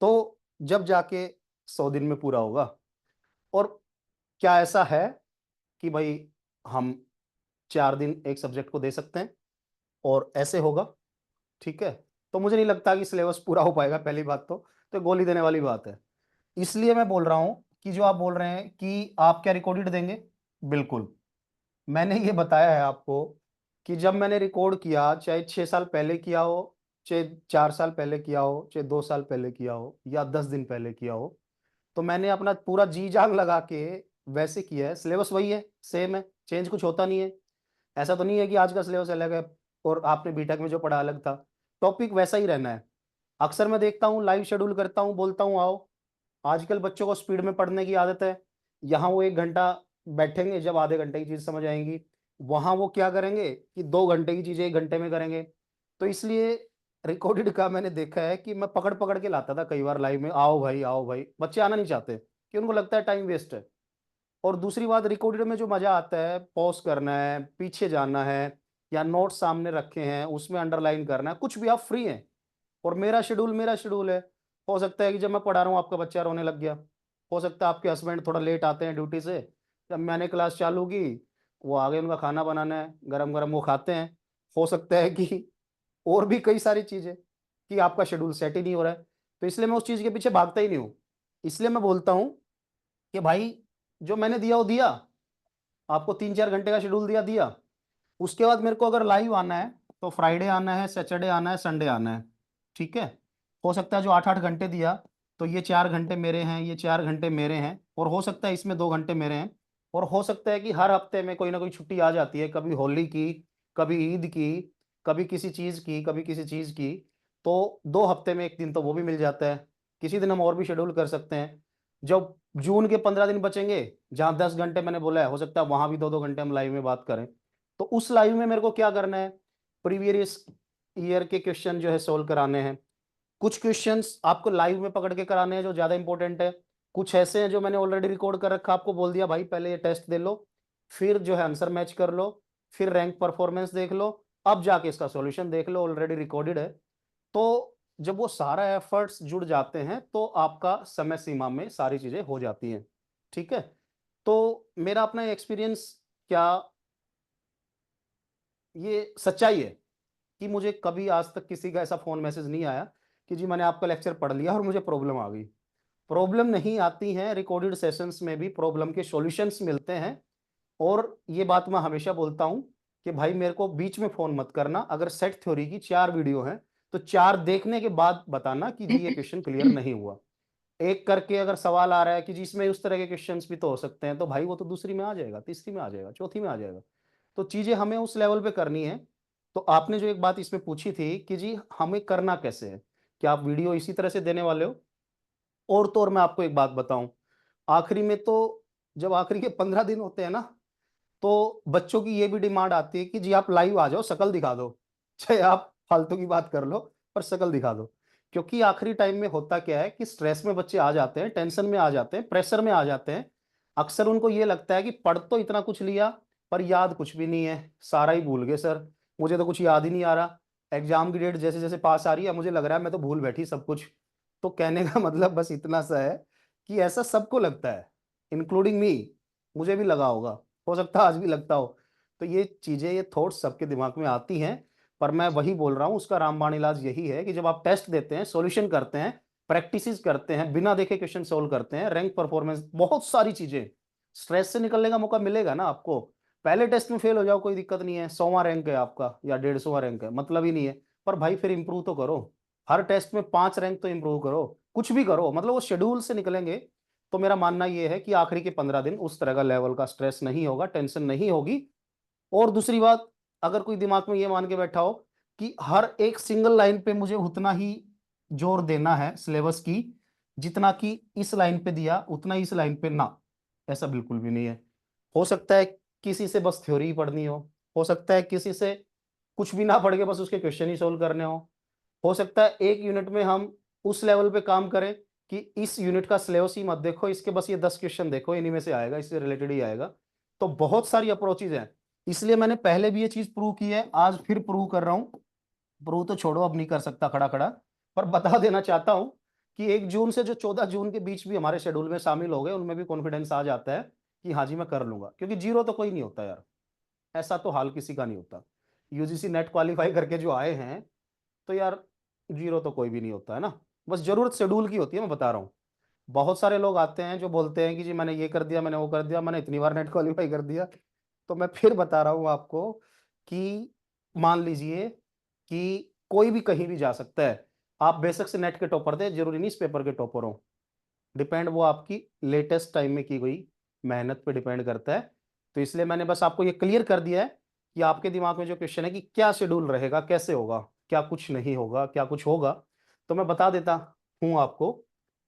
S1: तो जब जाके 100 दिन में पूरा होगा। और क्या ऐसा है कि भाई हम 4 दिन एक सब्जेक्ट को दे सकते हैं और ऐसे होगा? ठीक है। तो मुझे नहीं लगता कि सिलेबस पूरा हो पाएगा, पहली बात तो गोली देने वाली बात है। इसलिए मैं बोल रहा हूं कि जो आप बोल रहे हैं कि आप क्या रिकॉर्डेड देंगे, बिल्कुल। मैंने ये बताया है आपको कि जब मैंने रिकॉर्ड किया, चाहे 6 साल पहले किया हो, चाहे 4 साल पहले किया हो, चाहे 2 साल पहले किया हो, या 10 दिन पहले किया हो, तो मैंने अपना पूरा जी जान लगा के वैसे किया है। सिलेबस वही है, सेम है, चेंज कुछ होता नहीं है। ऐसा तो नहीं है कि आज का सिलेबस अलग है और आपने बीटेक में जो पढ़ा अलग था। टॉपिक वैसा ही रहना है। अक्सर मैं देखता हूँ, लाइव शेड्यूल करता हूँ, बोलता हूँ आओ, आजकल बच्चों को स्पीड में पढ़ने की आदत है, यहाँ वो 1 घंटा बैठेंगे, जब आधे घंटे की चीज समझ आएंगी, वहां वो क्या करेंगे कि 2 घंटे की चीजें 1 घंटे में करेंगे। तो इसलिए रिकॉर्डेड का मैंने देखा है कि मैं पकड़ पकड़ के लाता था कई बार लाइव में, आओ भाई आओ भाई, बच्चे आना नहीं चाहते कि उनको लगता है टाइम वेस्ट है। और दूसरी बात, रिकॉर्डेड में जो मजा आता है, पॉज करना है, पीछे जाना है, या नोट सामने रखे हैं उसमें अंडरलाइन करना है, कुछ भी, आप फ्री हैं। और मेरा शेड्यूल है। हो सकता है कि जब मैं पढ़ा रहा हूँ आपका बच्चा रोने लग गया, हो सकता है आपके हस्बैंड थोड़ा लेट आते हैं ड्यूटी से, जब मैंने क्लास चालू की वो आगे उनका खाना बनाना है, गरम गरम वो खाते हैं। हो सकता है कि और भी कई सारी चीजें कि आपका शेड्यूल सेट ही नहीं हो रहा है। तो इसलिए मैं उस चीज के पीछे भागता ही नहीं हूँ। इसलिए मैं बोलता हूँ कि भाई जो मैंने दिया वो दिया, आपको 3-4 घंटे का शेड्यूल दिया दिया। उसके बाद मेरे को अगर लाइव आना है तो फ्राइडे आना है, सैटरडे आना है, संडे आना है, ठीक है। हो सकता है जो 8-8 घंटे दिया तो ये 4 घंटे मेरे हैं, ये 4 घंटे मेरे हैं, और हो सकता है इसमें 2 घंटे मेरे हैं। और हो सकता है कि हर हफ्ते में कोई ना कोई छुट्टी आ जाती है, कभी होली की, कभी ईद की, कभी किसी चीज़ की, कभी किसी चीज़ की। तो 2 हफ्ते में एक दिन तो वो भी मिल जाता है। किसी दिन हम और भी शेड्यूल कर सकते हैं। जब जून के 15 दिन बचेंगे, जहाँ 10 घंटे मैंने बोला है, हो सकता है वहां भी 2-2 घंटे हम लाइव में बात करें। तो उस लाइव में मेरे को क्या करना है, प्रीवियस ईयर के क्वेश्चन जो है सोल्व कराने हैं। कुछ क्वेश्चंस आपको लाइव में पकड़ के कराने हैं जो ज्यादा इंपॉर्टेंट है। कुछ ऐसे हैं जो मैंने ऑलरेडी रिकॉर्ड कर रखा, आपको बोल दिया भाई पहले ये टेस्ट दे लो, फिर जो है आंसर मैच कर लो, फिर रैंक परफॉर्मेंस देख लो, अब जाके इसका सॉल्यूशन देख लो, ऑलरेडी रिकॉर्डेड है। तो जब वो सारा एफर्ट्स जुड़ जाते हैं तो आपका समय सीमा में सारी चीजें हो जाती हैं, ठीक है। तो मेरा अपना एक्सपीरियंस क्या, ये सच्चाई है कि मुझे कभी आज तक किसी का ऐसा फोन मैसेज नहीं आया कि जी मैंने आपका लेक्चर पढ़ लिया और मुझे प्रॉब्लम आ गई। प्रॉब्लम नहीं आती है, रिकॉर्डेड सेशंस में भी प्रॉब्लम के सॉल्यूशंस मिलते हैं। और ये बात मैं हमेशा बोलता हूं कि भाई मेरे को बीच में फोन मत करना, अगर सेट थ्योरी की 4 वीडियो हैं तो 4 देखने के बाद बताना कि जी ये क्वेश्चन क्लियर नहीं हुआ। एक करके अगर सवाल आ रहा है कि जी इसमें उस तरह के क्वेश्चंस भी तो हो सकते हैं, तो भाई वो तो दूसरी में आ जाएगा, तीसरी में आ जाएगा, चौथी में आ जाएगा। तो चीजें हमें उस लेवल पे करनी है। तो आपने जो एक बात इसमें पूछी थी कि जी हमें करना कैसे है, क्या आप वीडियो इसी तरह से देने वाले हो? और तो और मैं आपको एक बात बताऊं, आखिरी में तो जब आखिरी के 15 दिन होते हैं ना, तो बच्चों की ये भी डिमांड आती है कि जी आप लाइव आ जाओ, शकल दिखा दो, चाहे आप फालतू की बात कर लो पर शकल दिखा दो। क्योंकि आखिरी टाइम में होता क्या है कि स्ट्रेस में बच्चे आ जाते हैं, टेंशन में आ जाते हैं, प्रेशर में आ जाते हैं। अक्सर उनको ये लगता है कि पढ़ तो इतना कुछ लिया पर याद कुछ भी नहीं है, सारा ही भूल गए सर, मुझे तो कुछ याद ही नहीं आ रहा। एग्जाम की डेट जैसे जैसे पास आ रही है मुझे लग रहा है मैं तो भूल बैठी सब कुछ। तो कहने का मतलब बस इतना सा है कि ऐसा सबको लगता है, इंक्लूडिंग मी, मुझे भी लगा होगा, हो सकता है आज भी लगता हो। तो ये चीजें, ये थॉट्स सबके दिमाग में आती हैं। पर मैं वही बोल रहा हूँ, उसका रामबाण इलाज यही है कि जब आप टेस्ट देते हैं, सॉल्यूशन करते हैं, प्रैक्टिसेस करते हैं, बिना देखे क्वेश्चन सोल्व करते हैं, रैंक परफॉर्मेंस, बहुत सारी चीजें, स्ट्रेस से निकलने का मौका मिलेगा ना आपको। पहले टेस्ट में फेल हो जाओ कोई दिक्कत नहीं है, 100वां रैंक है आपका या 150वां रैंक है, मतलब ही नहीं है। पर भाई फिर इंप्रूव तो करो, हर टेस्ट में 5 रैंक तो इंप्रूव करो, कुछ भी करो, मतलब वो शेड्यूल से निकलेंगे। तो मेरा मानना यह है कि आखिरी के 15 दिन उस तरह का लेवल का स्ट्रेस नहीं होगा, टेंशन नहीं होगी। और दूसरी बात, अगर कोई दिमाग में ये मान के बैठा हो कि हर एक सिंगल लाइन पे मुझे उतना ही जोर देना है सिलेबस की, जितना कि इस लाइन पे दिया उतना ही इस लाइन पे ना, ऐसा बिल्कुल भी नहीं है। हो सकता है किसी से बस थ्योरी ही पढ़नी हो सकता है किसी से कुछ भी ना पढ़ के बस उसके क्वेश्चन ही सोल्व करने हो सकता है एक यूनिट में हम उस लेवल पे काम करें कि इस यूनिट का सिलेबस ही मत देखो, इसके बस ये 10 क्वेश्चन देखो, इन्हीं में से आएगा, इससे रिलेटेड ही आएगा। तो बहुत सारी अप्रोचेज हैं। इसलिए मैंने पहले भी ये चीज प्रूव की है, आज फिर प्रूव कर रहा हूँ। प्रूव तो छोड़ो, अब नहीं कर सकता खड़ा खड़ा, पर बता देना चाहता हूँ कि 1 जून से जो 14 जून के बीच भी हमारे शेड्यूल में शामिल हो गए, उनमें भी कॉन्फिडेंस आ जाता है कि हाँ जी मैं कर लूंगा। क्योंकि जीरो तो कोई नहीं होता यार, ऐसा तो हाल किसी का नहीं होता। यूजीसी नेट क्वालिफाई करके जो आए हैं, तो यार जीरो तो कोई भी नहीं होता है ना। बस जरूरत शेड्यूल की होती है, मैं बता रहा हूँ। बहुत सारे लोग आते हैं जो बोलते हैं कि जी मैंने ये कर दिया, मैंने वो कर दिया, मैंने इतनी बार नेट क्वालिफाई कर दिया। तो मैं फिर बता रहा हूँ आपको कि मान लीजिए कि कोई भी कहीं भी जा सकता है। आप बेशक से नेट के टॉपर थे, जरूरी नहीं इस पेपर के टॉपर हो, डिपेंड वो आपकी लेटेस्ट टाइम में की गई मेहनत पे डिपेंड करता है। तो इसलिए मैंने बस आपको ये क्लियर कर दिया है कि आपके दिमाग में जो क्वेश्चन है कि क्या शेड्यूल रहेगा, कैसे होगा, क्या कुछ नहीं होगा, क्या कुछ होगा, तो मैं बता देता हूँ आपको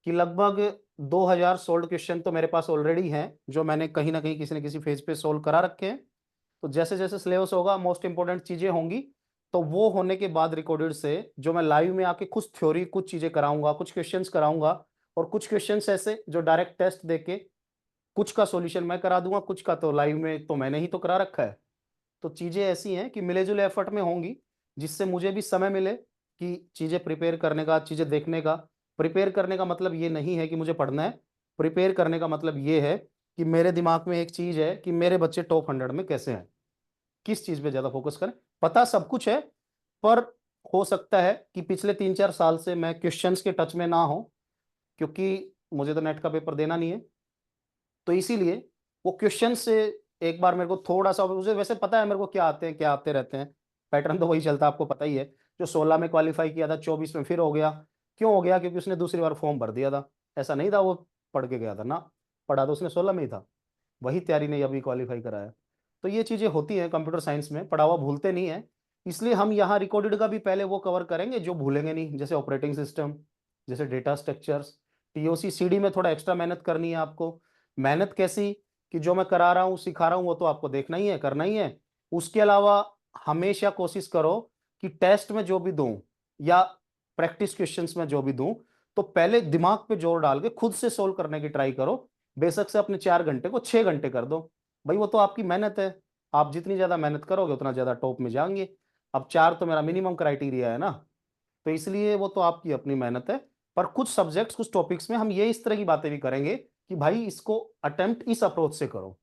S1: कि लगभग 2000 सोल्ड क्वेश्चन तो मेरे पास ऑलरेडी हैं, जो मैंने कहीं ना कहीं किसी न किसी फेज पे सोल्व करा रखे हैं। तो जैसे जैसे सिलेबस होगा, मोस्ट इंपॉर्टेंट चीजें होंगी, तो वो होने के बाद रिकॉर्डेड से जो मैं लाइव में आके कुछ थ्योरी, कुछ चीजें कराऊंगा, कुछ क्वेश्चंस कराऊंगा, और कुछ क्वेश्चंस ऐसे जो डायरेक्ट टेस्ट देके कुछ का सॉल्यूशन मैं करा दूंगा, कुछ का तो लाइव में तो मैंने ही तो करा रखा है। तो चीजें ऐसी हैं कि मिले जुले एफर्ट में होंगी, जिससे मुझे भी समय मिले कि चीजें प्रिपेयर करने का, चीजें देखने का। प्रिपेयर करने का मतलब ये नहीं है कि मुझे पढ़ना है, प्रिपेयर करने का मतलब ये है कि मेरे दिमाग में एक चीज है कि मेरे बच्चे टॉप 100 में कैसे हैं, किस चीज पे ज्यादा फोकस करें। पता सब कुछ है, पर हो सकता है कि पिछले 3-4 साल से मैं क्वेश्चंस के टच में ना हो, क्योंकि मुझे तो नेट का पेपर देना नहीं है। तो इसीलिए वो क्वेश्चन से एक बार मेरे को थोड़ा सा, मुझे वैसे पता है मेरे को क्या आते हैं, क्या आते रहते हैं, पैटर्न तो वही चलता है, आपको पता ही है। जो 16 में क्वालिफाई किया था, 24 में फिर हो गया। क्यों हो गया? क्योंकि उसने दूसरी बार फॉर्म भर दिया था। ऐसा नहीं था वो पढ़ के गया था ना, पढ़ा तो उसने 16 में ही था, वही तैयारी नहीं अभी क्वालिफाई कराया। तो ये चीजें होती हैं कंप्यूटर साइंस में, पढ़ा हुआ भूलते नहीं है। इसलिए हम यहाँ रिकॉर्डेड का भी पहले वो कवर करेंगे जो भूलेंगे नहीं, जैसे ऑपरेटिंग सिस्टम, जैसे डेटा स्ट्रक्चर्स, टीओसी, सीडी में थोड़ा एक्स्ट्रा मेहनत करनी है आपको। मेहनत कैसी? कि जो मैं करा रहा हूँ, सिखा रहा हूँ, वो तो आपको देखना ही है, करना ही है। उसके अलावा हमेशा कोशिश करो कि टेस्ट में जो भी दूं या प्रैक्टिस क्वेश्चंस में जो भी दूं, तो पहले दिमाग पे जोर डाल के खुद से सोल्व करने की ट्राई करो। बेशक से अपने 4 घंटे को 6 घंटे कर दो, भाई वो तो आपकी मेहनत है। आप जितनी ज्यादा मेहनत करोगे उतना ज्यादा टॉप में जाएंगे। अब 4 तो मेरा मिनिमम क्राइटेरिया है ना, तो इसलिए वो तो आपकी अपनी मेहनत है। पर कुछ सब्जेक्ट्स, कुछ टॉपिक्स में हम ये इस तरह की बातें भी करेंगे कि भाई इसको अटेम्प्ट इस अप्रोच से करो,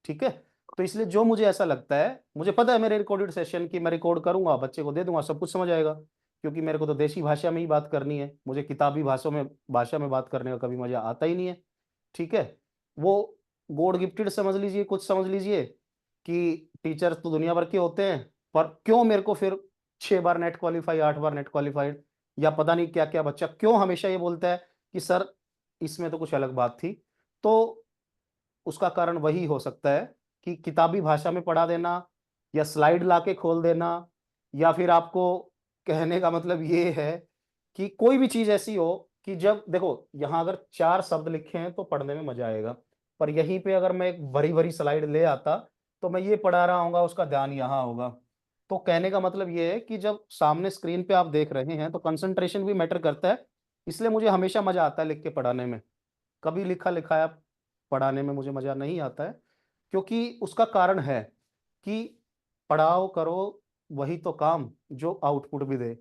S1: ठीक है। तो इसलिए जो मुझे ऐसा लगता है, मुझे पता है मेरे रिकॉर्डेड सेशन की मैं रिकॉर्ड करूंगा, बच्चे को दे दूंगा, सब कुछ समझ आएगा, क्योंकि मेरे को तो देशी भाषा में ही बात करनी है, मुझे किताबी भाषा में बात करने का कभी मजा आता ही नहीं है, ठीक है। वो गॉड गिफ्टेड समझ लीजिए, कुछ समझ लीजिए कि टीचर तो दुनिया भर के होते हैं, पर क्यों मेरे को फिर 6 बार नेट क्वालिफाई, 8 बार नेट क्वालिफाइड, या पता नहीं क्या क्या बच्चा क्यों हमेशा ये बोलता है कि सर इसमें तो कुछ अलग बात थी। तो उसका कारण वही हो सकता है कि किताबी भाषा में पढ़ा देना, या स्लाइड लाके खोल देना, या फिर आपको कहने का मतलब ये है कि कोई भी चीज ऐसी हो कि जब देखो यहाँ अगर 4 शब्द लिखे हैं तो पढ़ने में मजा आएगा, पर यहीं पे अगर मैं एक भरी भरी स्लाइड ले आता तो मैं ये पढ़ा रहा हूँ, उसका ध्यान यहाँ होगा। तो कहने का मतलब ये है कि जब सामने स्क्रीन पे आप देख रहे हैं तो कंसंट्रेशन भी मैटर करता है। इसलिए मुझे हमेशा मजा आता है लिख के पढ़ाने में। कभी लिखा लिखाया पढ़ाने में मुझे मजा नहीं आता है, क्योंकि उसका कारण है कि पढ़ाओ करो वही तो काम जो आउटपुट भी दे।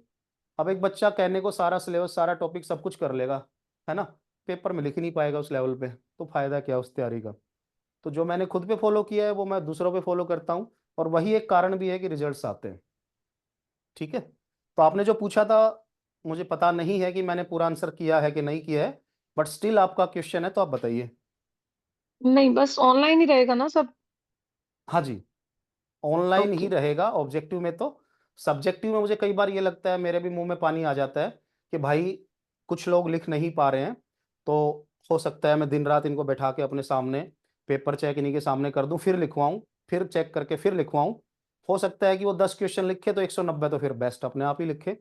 S1: अब एक बच्चा कहने को सारा सिलेबस, सारा टॉपिक, सब कुछ कर लेगा, है ना, पेपर में लिख ही नहीं पाएगा उस लेवल पे, तो फायदा क्या उस तैयारी का। तो जो मैंने खुद पे फॉलो किया है वो मैं दूसरों पे फॉलो करता हूँ, और वही एक कारण भी है कि रिजल्ट्स आते हैं, ठीक है। तो आपने जो पूछा था, मुझे पता नहीं है कि मैंने पूरा आंसर किया है कि नहीं किया है, बट स्टिल आपका क्वेश्चन है तो आप बताइए।
S4: नहीं, बस ऑनलाइन ही रहेगा ना सब?
S1: हाँ जी, ऑनलाइन ही
S4: ओके।
S1: रहेगा ऑब्जेक्टिव में। तो सब्जेक्टिव में मुझे कई बार ये लगता है, मेरे भी मुंह में पानी आ जाता है कि भाई कुछ लोग लिख नहीं पा रहे हैं, तो हो सकता है मैं दिन रात इनको बैठा के अपने सामने पेपर चेक इन्हीं के सामने कर दूं, फिर लिखवाऊं, फिर चेक करके फिर लिखवाऊं। हो सकता है कि वो 10 क्वेश्चन लिखे तो 190 तो फिर बेस्ट अपने आप ही लिखे।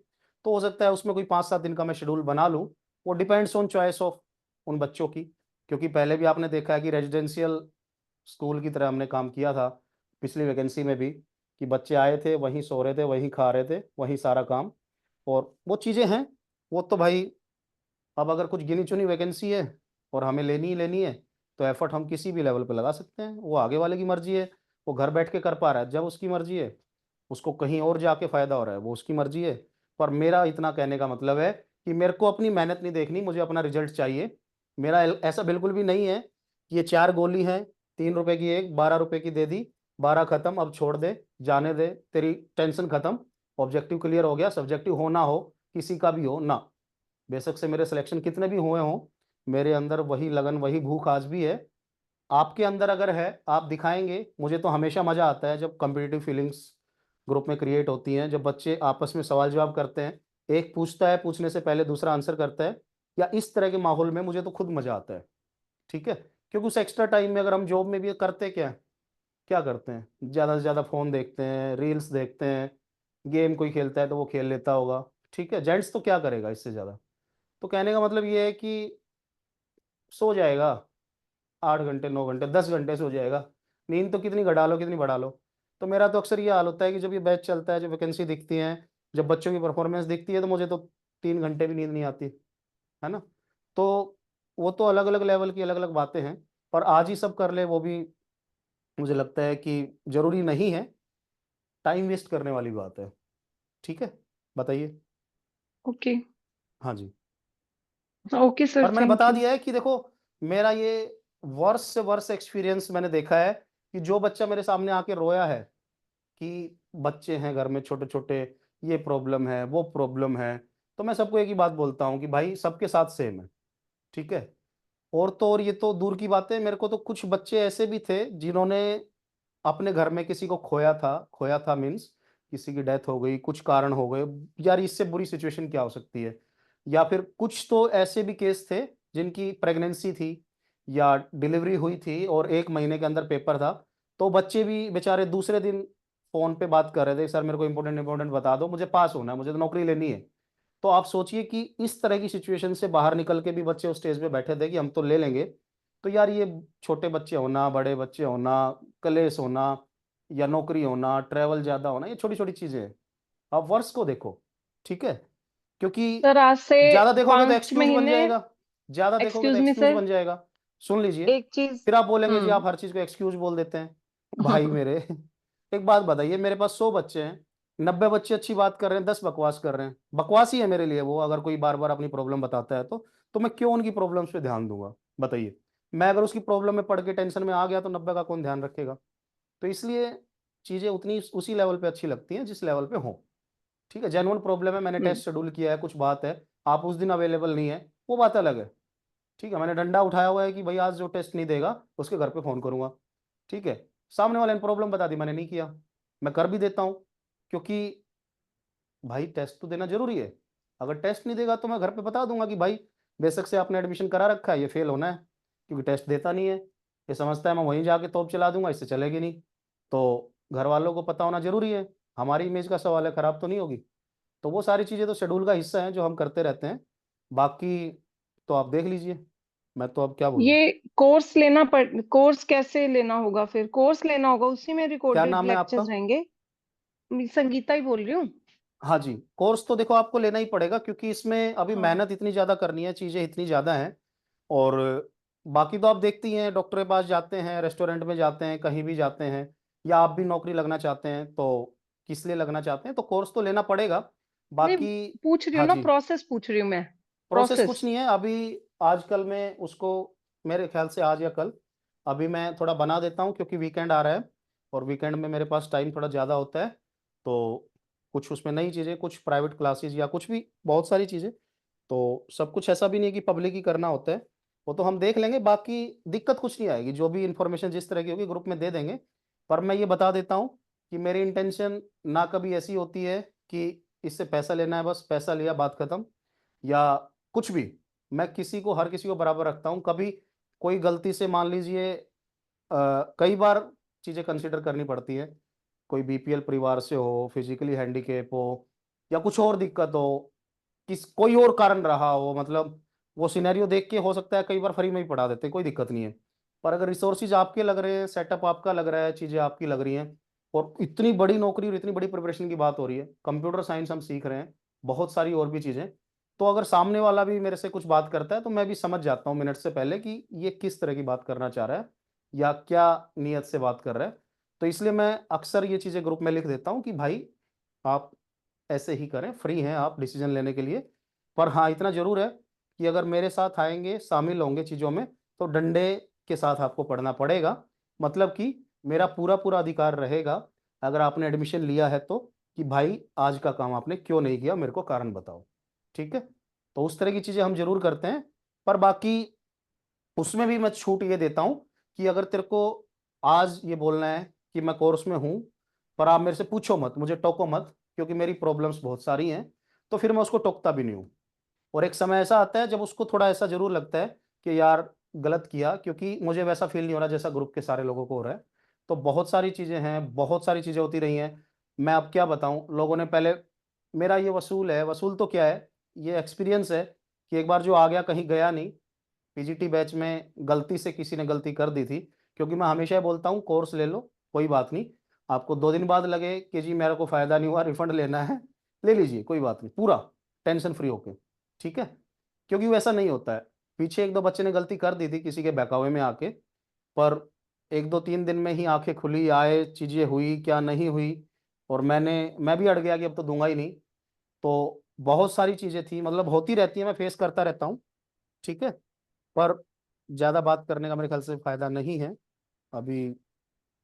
S1: तो हो सकता है उसमें कोई 5-7 दिन का मैं शेड्यूल बना लूं। वो डिपेंड्स ऑन चॉइस ऑफ उन बच्चों की, क्योंकि पहले भी आपने देखा है कि रेजिडेंशियल स्कूल की तरह हमने काम किया था पिछली वैकेंसी में भी, कि बच्चे आए थे, वहीं सो रहे थे, वहीं खा रहे थे, वहीं सारा काम। और वो चीज़ें हैं, वो तो भाई अब अगर कुछ गिनी चुनी वैकेंसी है और हमें लेनी ही लेनी है, तो एफर्ट हम किसी भी लेवल पे लगा सकते हैं। वो आगे वाले की मर्जी है, वो घर बैठ के कर पा रहा है जब उसकी मर्जी है, उसको कहीं और जाके फायदा हो रहा है वो उसकी मर्जी है। पर मेरा इतना कहने का मतलब है कि मेरे को अपनी मेहनत नहीं देखनी, मुझे अपना रिजल्ट चाहिए। मेरा ऐसा बिल्कुल भी नहीं है कि ये 4 गोली हैं, 3 रुपए की एक, 12 रुपए की दे दी, 12 खत्म, अब छोड़ दे, जाने दे, तेरी टेंशन खत्म, ऑब्जेक्टिव क्लियर हो गया। सब्जेक्टिव हो ना हो, किसी का भी हो ना, बेशक से मेरे सिलेक्शन कितने भी हुए हों, मेरे अंदर वही लगन, वही भूख आज भी है। आपके अंदर अगर है, आप दिखाएंगे। मुझे तो हमेशा मजा आता है जब कम्पिटिटिव फीलिंग्स ग्रुप में क्रिएट होती हैं, जब बच्चे आपस में सवाल जवाब करते हैं, एक पूछता है, पूछने से पहले दूसरा आंसर करता है, या इस तरह के माहौल में मुझे तो खुद मजा आता है, ठीक है। क्योंकि उस एक्स्ट्रा टाइम में अगर हम जॉब में भी करते क्या क्या करते हैं, ज़्यादा से ज़्यादा फ़ोन देखते हैं, रील्स देखते हैं, गेम कोई खेलता है तो वो खेल लेता होगा, ठीक है। जेंट्स तो क्या करेगा इससे ज़्यादा। तो कहने का मतलब ये है कि सो जाएगा 8 घंटे 9 घंटे 10 घंटे सो जाएगा, नींद तो कितनी घटा लो कितनी बढ़ा लो। तो मेरा तो अक्सर ये हाल होता है कि जब ये बैच चलता है, जब वैकेंसी दिखती है, जब बच्चों की परफॉर्मेंस दिखती है, तो मुझे तो 3 घंटे भी नींद नहीं आती, है ना। तो वो तो अलग अलग लेवल की अलग अलग बातें हैं, पर आज ही सब कर ले वो भी मुझे लगता है कि जरूरी नहीं है, टाइम वेस्ट करने वाली बात है। ठीक है, बताइए।
S5: ओके।
S1: हाँ जी।
S5: ओके सर,
S1: पर मैंने
S5: थैंक
S1: बता
S5: यू।
S1: दिया है कि देखो, मेरा ये वर्ष से वर्ष एक्सपीरियंस मैंने देखा है कि जो बच्चा मेरे सामने आके रोया है कि बच्चे हैं घर में छोटे छोटे, ये प्रॉब्लम है वो प्रॉब्लम है, तो मैं सबको एक ही बात बोलता हूँ कि भाई सबके साथ सेम है। ठीक है। और तो और ये तो दूर की बात है, मेरे को तो कुछ बच्चे ऐसे भी थे जिन्होंने अपने घर में किसी को खोया था मीन्स किसी की डेथ हो गई, कुछ कारण हो गए, यार इससे बुरी सिचुएशन क्या हो सकती है। या फिर कुछ तो ऐसे भी केस थे जिनकी प्रेगनेंसी थी या डिलीवरी हुई थी और 1 महीने के अंदर पेपर था, तो बच्चे भी बेचारे दूसरे दिन फोन पे बात कर रहे थे, सर मेरे को इंपॉर्टेंट इंपॉर्टेंट बता दो, मुझे पास होना है, मुझे तो नौकरी लेनी है। तो आप सोचिए कि इस तरह की सिचुएशन से बाहर निकल के भी बच्चे उस स्टेज पे बैठे थे कि हम तो ले लेंगे। तो यार ये छोटे बच्चे होना, बड़े बच्चे होना, कलेश होना या नौकरी होना, ट्रैवल ज्यादा होना, ये छोटी छोटी चीजें हैं। आप वर्ष को देखो। ठीक है। क्योंकि
S5: सर आज से
S1: ज्यादा देखोगे तो
S5: 5
S1: एक्सक्यूज बन
S5: महीने
S1: जाएगा, ज्यादा देखोगे तो
S5: एक्सक्यूज मी
S1: एक्सक्यूज
S5: सर,
S1: बन जाएगा। सुन लीजिए,
S5: एक चीज।
S1: फिर आप बोलेंगे जी आप हर चीज को एक्सक्यूज बोल देते हैं। भाई मेरे एक बात बताइए, मेरे पास 100 बच्चे हैं, 90 बच्चे अच्छी बात कर रहे हैं, 10 बकवास कर रहे हैं, बकवास ही है मेरे लिए वो, अगर कोई बार बार अपनी प्रॉब्लम बताता है तो मैं क्यों उनकी प्रॉब्लम्स पे ध्यान दूंगा, बताइए। मैं अगर उसकी प्रॉब्लम में पड़ के टेंशन में आ गया तो 90 का कौन ध्यान रखेगा। तो इसलिए चीजें उतनी उसी लेवल पे अच्छी लगती हैं जिस लेवल पे हो। ठीक है, जेन्युइन प्रॉब्लम है, मैंने टेस्ट शेड्यूल किया है, कुछ बात है, आप उस दिन अवेलेबल नहीं है, वो बात अलग है। ठीक है, मैंने डंडा उठाया हुआ है कि भाई आज जो टेस्ट नहीं देगा उसके घर पे फोन करूंगा। ठीक है, सामने वाले ने प्रॉब्लम बता दी, मैंने नहीं किया, मैं कर भी देता हूँ, क्योंकि भाई टेस्ट तो देना जरूरी है। अगर टेस्ट नहीं देगा तो मैं घर पे बता दूंगा कि भाई बेशक से आपने एडमिशन करा रखा है, ये फेल होना है, क्योंकि टेस्ट देता नहीं है, ये समझता है मैं वहीं जाके तोप चला दूंगा, इससे चलेगी नहीं। तो घर वालों को पता होना जरूरी है, हमारी इमेज का सवाल है, खराब तो नहीं होगी। तो वो सारी चीज़ें तो शेड्यूल का हिस्सा है जो हम करते रहते हैं। बाकी तो आप देख लीजिए, मैं तो अब क्या बोलूँ।
S5: ये कोर्स कैसे लेना होगा? फिर कोर्स लेना होगा, उसी में
S1: क्या
S5: रिकॉर्डेड
S1: नाम है आपका।
S5: लेक्चर्स रहेंगे। मैं संगीता ही बोल रही हूँ।
S1: हाँ जी, कोर्स तो देखो आपको लेना ही पड़ेगा, क्योंकि इसमें अभी
S5: हाँ।
S1: मेहनत इतनी ज़्यादा करनी है, चीज़ें इतनी ज़्यादा हैं। और बाकी तो आप देखती हैं, डॉक्टर के पास जाते हैं, रेस्टोरेंट में जाते हैं, कहीं भी जाते हैं, या आप भी नौकरी लगना चाहते हैं तो किस लिए लगना चाहते हैं, तो कोर्स तो लेना पड़ेगा।
S5: नहीं,
S1: बाकी
S5: पूछ रही हूँ
S1: हाँ
S5: ना,
S1: जी,
S5: प्रोसेस पूछ रही हूँ मैं।
S1: Process
S5: process.
S1: कुछ नहीं है अभी, आजकल में उसको मेरे ख्याल से आज या कल अभी मैं थोड़ा बना देता हूँ, क्योंकि वीकेंड आ रहा है और वीकेंड में मेरे पास टाइम थोड़ा ज़्यादा होता है। तो कुछ उसमें नई चीज़ें, कुछ प्राइवेट क्लासेस या कुछ भी, बहुत सारी चीज़ें, तो सब कुछ ऐसा भी नहीं है कि पब्लिक ही करना होता है, वो तो हम देख लेंगे। बाकी दिक्कत कुछ नहीं आएगी, जो भी इन्फॉर्मेशन जिस तरह की होगी ग्रुप में दे देंगे। पर मैं ये बता देता हूँ कि मेरी इंटेंशन ना कभी ऐसी होती है कि इससे पैसा लेना है, बस पैसा लिया बात खत्म, या कुछ भी। मैं किसी को, हर किसी को बराबर रखता हूँ। कभी कोई गलती से मान लीजिए, कई बार चीज़ें कंसिडर करनी पड़ती है, कोई बीपीएल परिवार से हो, फिजिकली हैंडीकेप हो, या कुछ और दिक्कत हो, किस कोई और कारण रहा हो, मतलब वो सिनेरियो देख के हो सकता है कई बार फ्री में ही पढ़ा देते हैं, कोई दिक्कत नहीं है। पर अगर रिसोर्सेज आपके लग रहे हैं, सेटअप आपका लग रहा है, चीज़ें आपकी लग रही हैं, और इतनी बड़ी नौकरी और इतनी बड़ी प्रिपरेशन की बात हो रही है, कंप्यूटर साइंस हम सीख रहे हैं, बहुत सारी और भी चीज़ें, तो अगर सामने वाला भी मेरे से कुछ बात करता है तो मैं भी समझ जाता हूँ मिनट से पहले कि ये किस तरह की बात करना चाह रहा है या क्या नीयत से बात कर रहा है। तो इसलिए मैं अक्सर ये चीज़ें ग्रुप में लिख देता हूँ कि भाई आप ऐसे ही करें, फ्री हैं आप डिसीजन लेने के लिए। पर हाँ, इतना जरूर है कि अगर मेरे साथ आएंगे, शामिल होंगे चीज़ों में, तो डंडे के साथ आपको पढ़ना पड़ेगा। मतलब कि मेरा पूरा पूरा अधिकार रहेगा, अगर आपने एडमिशन लिया है तो, कि भाई आज का काम आपने क्यों नहीं किया, मेरे को कारण बताओ। ठीक है, तो उस तरह की चीज़ें हम जरूर करते हैं। पर बाकी उसमें भी मैं छूट ये देता हूं कि अगर तेरे को आज ये बोलना है कि मैं कोर्स में हूं, पर आप मेरे से पूछो मत, मुझे टोको मत, क्योंकि मेरी प्रॉब्लम्स बहुत सारी हैं, तो फिर मैं उसको टोकता भी नहीं हूं। और एक समय ऐसा आता है जब उसको थोड़ा ऐसा जरूर लगता है कि यार गलत किया, क्योंकि मुझे वैसा फील नहीं हो रहा जैसा ग्रुप के सारे लोगों को हो रहा है। तो बहुत सारी चीज़ें हैं, बहुत सारी चीज़ें होती रही हैं। मैं अब क्या बताऊं, लोगों ने पहले, मेरा ये वसूल है, वसूल तो क्या है, ये एक्सपीरियंस है कि एक बार जो आ गया कहीं गया नहीं, पीजीटी बैच में गलती से किसी ने गलती कर दी थी, क्योंकि मैं हमेशा ही बोलता हूँ कोर्स ले लो, कोई बात नहीं, आपको 2 दिन बाद लगे कि जी मेरे को फायदा नहीं हुआ, रिफंड लेना है, ले लीजिए, कोई बात नहीं, पूरा टेंशन फ्री होके, ठीक है। क्योंकि वैसा नहीं होता है। पीछे 1-2 बच्चे ने गलती कर दी थी किसी के बहकावे में आके, पर 1-2-3 दिन में ही आंखें खुली, आए, चीजें हुई क्या नहीं हुई, और मैं भी अड़ गया कि अब तो दूंगा ही नहीं। तो बहुत सारी चीजें थी, मतलब होती रहती है, मैं फेस करता रहता हूँ, ठीक है। पर ज्यादा बात करने का मेरे ख्याल से फायदा नहीं है अभी।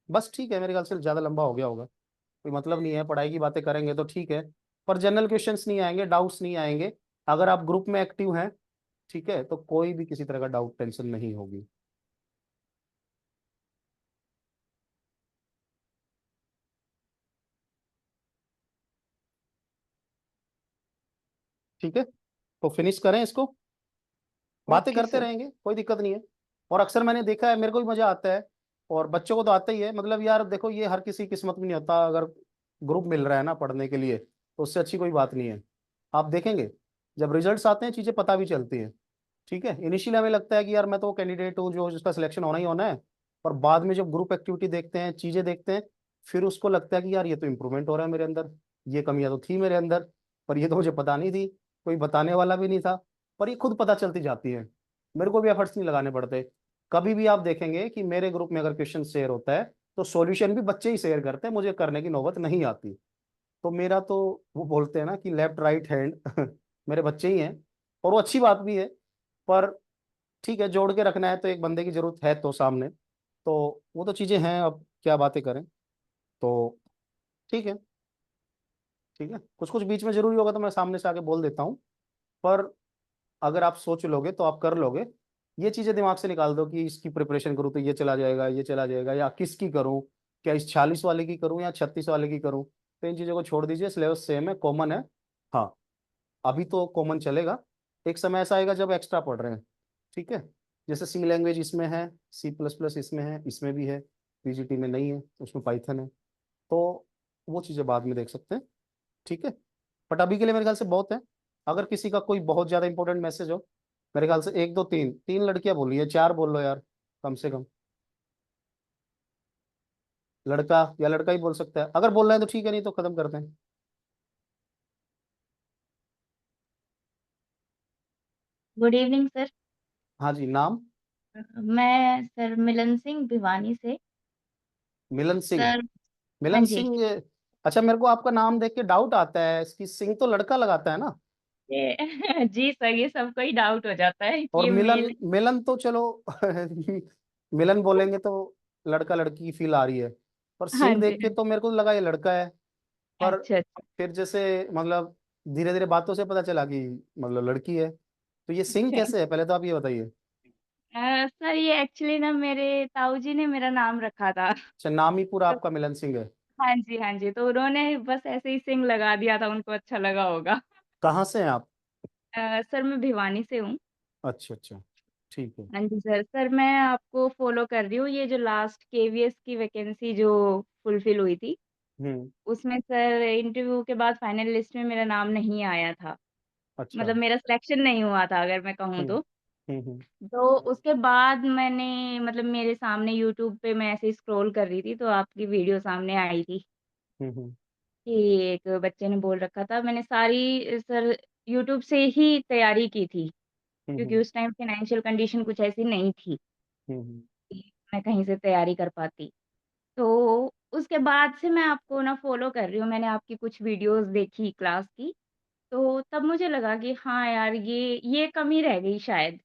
S1: बस ठीक है, मेरे ख्याल से ज्यादा लंबा हो गया होगा, कोई मतलब नहीं है, पढ़ाई की बातें करेंगे तो ठीक है, पर जनरल क्वेश्चंस नहीं आएंगे, डाउट्स नहीं आएंगे। अगर आप ग्रुप में एक्टिव हैं, ठीक है, तो कोई भी किसी तरह का डाउट टेंशन नहीं होगी। ठीक है, तो फिनिश करें इसको, बातें
S5: ओके
S1: करते
S5: सर।
S1: रहेंगे, कोई दिक्कत नहीं है। और अक्सर मैंने देखा है, मेरे को भी मजा आता है, और बच्चों को तो आता ही है, मतलब यार देखो, ये हर किसी की किस्मत में नहीं होता, अगर ग्रुप मिल रहा है ना पढ़ने के लिए, तो उससे अच्छी कोई बात नहीं है। आप देखेंगे जब रिजल्ट्स आते हैं चीजें पता भी चलती है, ठीक है। इनिशियली हमें लगता है कि यार मैं तो कैंडिडेट हूँ जो जिसका सिलेक्शन होना ही होना है, पर बाद में जब ग्रुप एक्टिविटी देखते हैं, चीजें देखते हैं, फिर उसको लगता है कि यार ये तो इम्प्रूवमेंट हो रहा है मेरे अंदर, ये कमियां तो थी मेरे अंदर, पर ये तो मुझे पता नहीं थी, कोई बताने वाला भी नहीं था, पर ये खुद पता चलती जाती है, मेरे को भी एफर्ट्स नहीं लगाने पड़ते। कभी भी आप देखेंगे कि मेरे ग्रुप में अगर क्वेश्चन शेयर होता है, तो सॉल्यूशन भी बच्चे ही शेयर करते हैं, मुझे करने की नौबत नहीं आती। तो मेरा तो, वो बोलते हैं ना कि लेफ्ट राइट हैंड मेरे बच्चे ही हैं, और वो अच्छी बात भी है। पर ठीक है, जोड़ के रखना है तो एक बंदे की जरूरत है तो सामने, तो वो तो चीजें हैं, अब क्या बातें करें। तो ठीक है, ठीक है, कुछ कुछ बीच में जरूरी होगा तो मैं सामने से आके बोल देता हूँ, पर अगर आप सोच लोगे तो आप कर लोगे। ये चीजें दिमाग से निकाल दो कि इसकी प्रिपरेशन करूँ तो ये चला जाएगा, ये चला जाएगा, या किसकी करूँ, क्या इस 46 वाले की करूँ या 36 वाले की करूँ, तो इन चीजों को छोड़ दीजिए, सिलेबस सेम है, कॉमन है। हाँ, अभी तो कॉमन चलेगा, एक समय ऐसा आएगा जब एक्स्ट्रा पढ़ रहे हैं, ठीक है। जैसे सी लैंग्वेज इसमें है, C++ इसमें है, इसमें भी है, पीजीटी में नहीं है, उसमें पाइथन है, तो वो चीज़ें बाद में देख सकते हैं, ठीक है। बट अभी के लिए मेरे ख्याल से बहुत है। अगर किसी का कोई बहुत ज़्यादा इंपॉर्टेंट मैसेज हो, मेरे ख्याल से एक दो तीन तीन लड़कियां बोली है, 4 बोल लो यार, कम से कम। लड़का या लड़का ही बोल सकता है, अगर बोल रहे हैं तो ठीक है, नहीं तो खत्म करते हैं।
S6: Good evening sir.
S1: हाँ जी, नाम?
S6: मैं सर मिलन सिंह भिवानी से।
S1: मिलन सिंह?
S6: सर हाँ
S1: मिलन
S6: जी।
S1: सिंह अच्छा, मेरे को आपका नाम देख के डाउट आता है, इसकी सिंह तो लड़का लगाता है ना,
S6: ये जी सर, ये सबको ही डाउट हो जाता है कि
S1: और
S6: ये
S1: मिलन,
S6: मेल।
S1: मिलन तो चलो मिलन बोलेंगे तो लड़का लड़की की फील आ रही है, पर
S6: हाँ
S1: सिंह
S6: जी
S1: देख के तो मेरे को लगा ये लड़का है। पर
S6: अच्छा अच्छा
S1: फिर जैसे, मतलब धीरे धीरे बातों से पता चला कि मतलब लड़की है, तो ये सिंह
S6: अच्छा।
S1: कैसे है, पहले तो आप ये बताइए।
S6: सर ये एक्चुअली ना मेरे ताऊ जी ने मेरा नाम रखा था।
S1: अच्छा, नाम ही पूरा
S6: तो
S1: आपका मिलन सिंह है?
S6: हाँ जी हाँ जी, तो उन्होंने बस ऐसे ही सिंह लगा दिया था, उनको अच्छा लगा होगा।
S1: कहाँ से हैं आप?
S6: सर मैं भिवानी से हूँ।
S1: अच्छा अच्छा, ठीक है।
S6: हाँ जी सर। सर मैं आपको फॉलो कर रही हूँ, ये जो लास्ट केवीएस की वैकेंसी जो फुलफिल हुई थी,
S1: हम्म।
S6: उसमें सर इंटरव्यू के बाद फाइनल लिस्ट में मेरा नाम नहीं आया था।
S1: अच्छा।
S6: मतलब मेरा सिलेक्शन नहीं हुआ था अगर मैं कहूँ
S1: हम्म
S6: तो।
S1: हम्म।
S6: तो उसके बाद मैंने मतलब मेरे सामने यूट्यूब पे मैं ऐसे ही स्क्रॉल कर रही थी, तो आपकी वीडियो सामने आई थी
S1: हम्म।
S6: कि एक बच्चे ने बोल रखा था। मैंने सारी सर यूट्यूब से ही तैयारी की थी, क्योंकि
S1: हम्म
S6: उस टाइम फाइनेंशियल कंडीशन कुछ ऐसी नहीं थी
S1: हम्म
S6: कि मैं कहीं से तैयारी कर पाती। तो उसके बाद से मैं आपको ना फॉलो कर रही हूँ। मैंने आपकी कुछ वीडियोस देखी क्लास की, तो तब मुझे लगा कि हाँ यार, ये कमी रह गई शायद,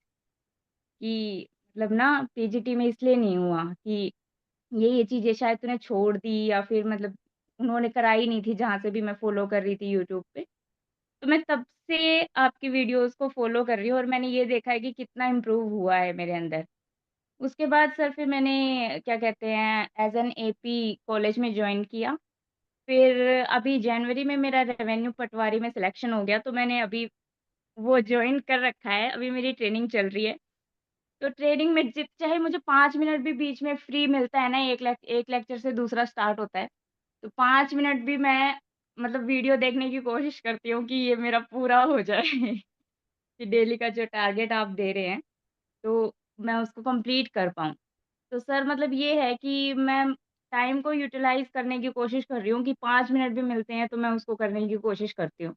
S6: कि मतलब ना पीजीटी में इसलिए नहीं हुआ कि ये चीज़ें शायद तूने छोड़ दी, या फिर मतलब उन्होंने कराई नहीं थी जहाँ से भी मैं फॉलो कर रही थी यूट्यूब पे। तो मैं तब से आपकी वीडियोस को फॉलो कर रही हूँ, और मैंने ये देखा है कि कितना इम्प्रूव हुआ है मेरे अंदर। उसके बाद सर फिर मैंने क्या कहते हैं एज़ एन एपी कॉलेज में जॉइन किया। फिर अभी जनवरी में मेरा रेवेन्यू पटवारी में सिलेक्शन हो गया, तो मैंने अभी वो जॉइन कर रखा है, अभी मेरी ट्रेनिंग चल रही है। तो ट्रेनिंग में जित चाहे मुझे 5 मिनट भी बीच में फ्री मिलता है ना, एक लेक्चर से दूसरा स्टार्ट होता है, तो 5 मिनट भी मैं मतलब वीडियो देखने की कोशिश करती हूँ कि ये मेरा पूरा हो जाए, कि डेली का जो टारगेट आप दे रहे हैं। तो मैं उसको कंप्लीट कर पाऊँ। तो सर मतलब ये है कि मैं टाइम को यूटिलाइज़ करने की कोशिश कर रही हूँ कि 5 मिनट भी मिलते हैं तो मैं उसको करने की कोशिश करती हूँ।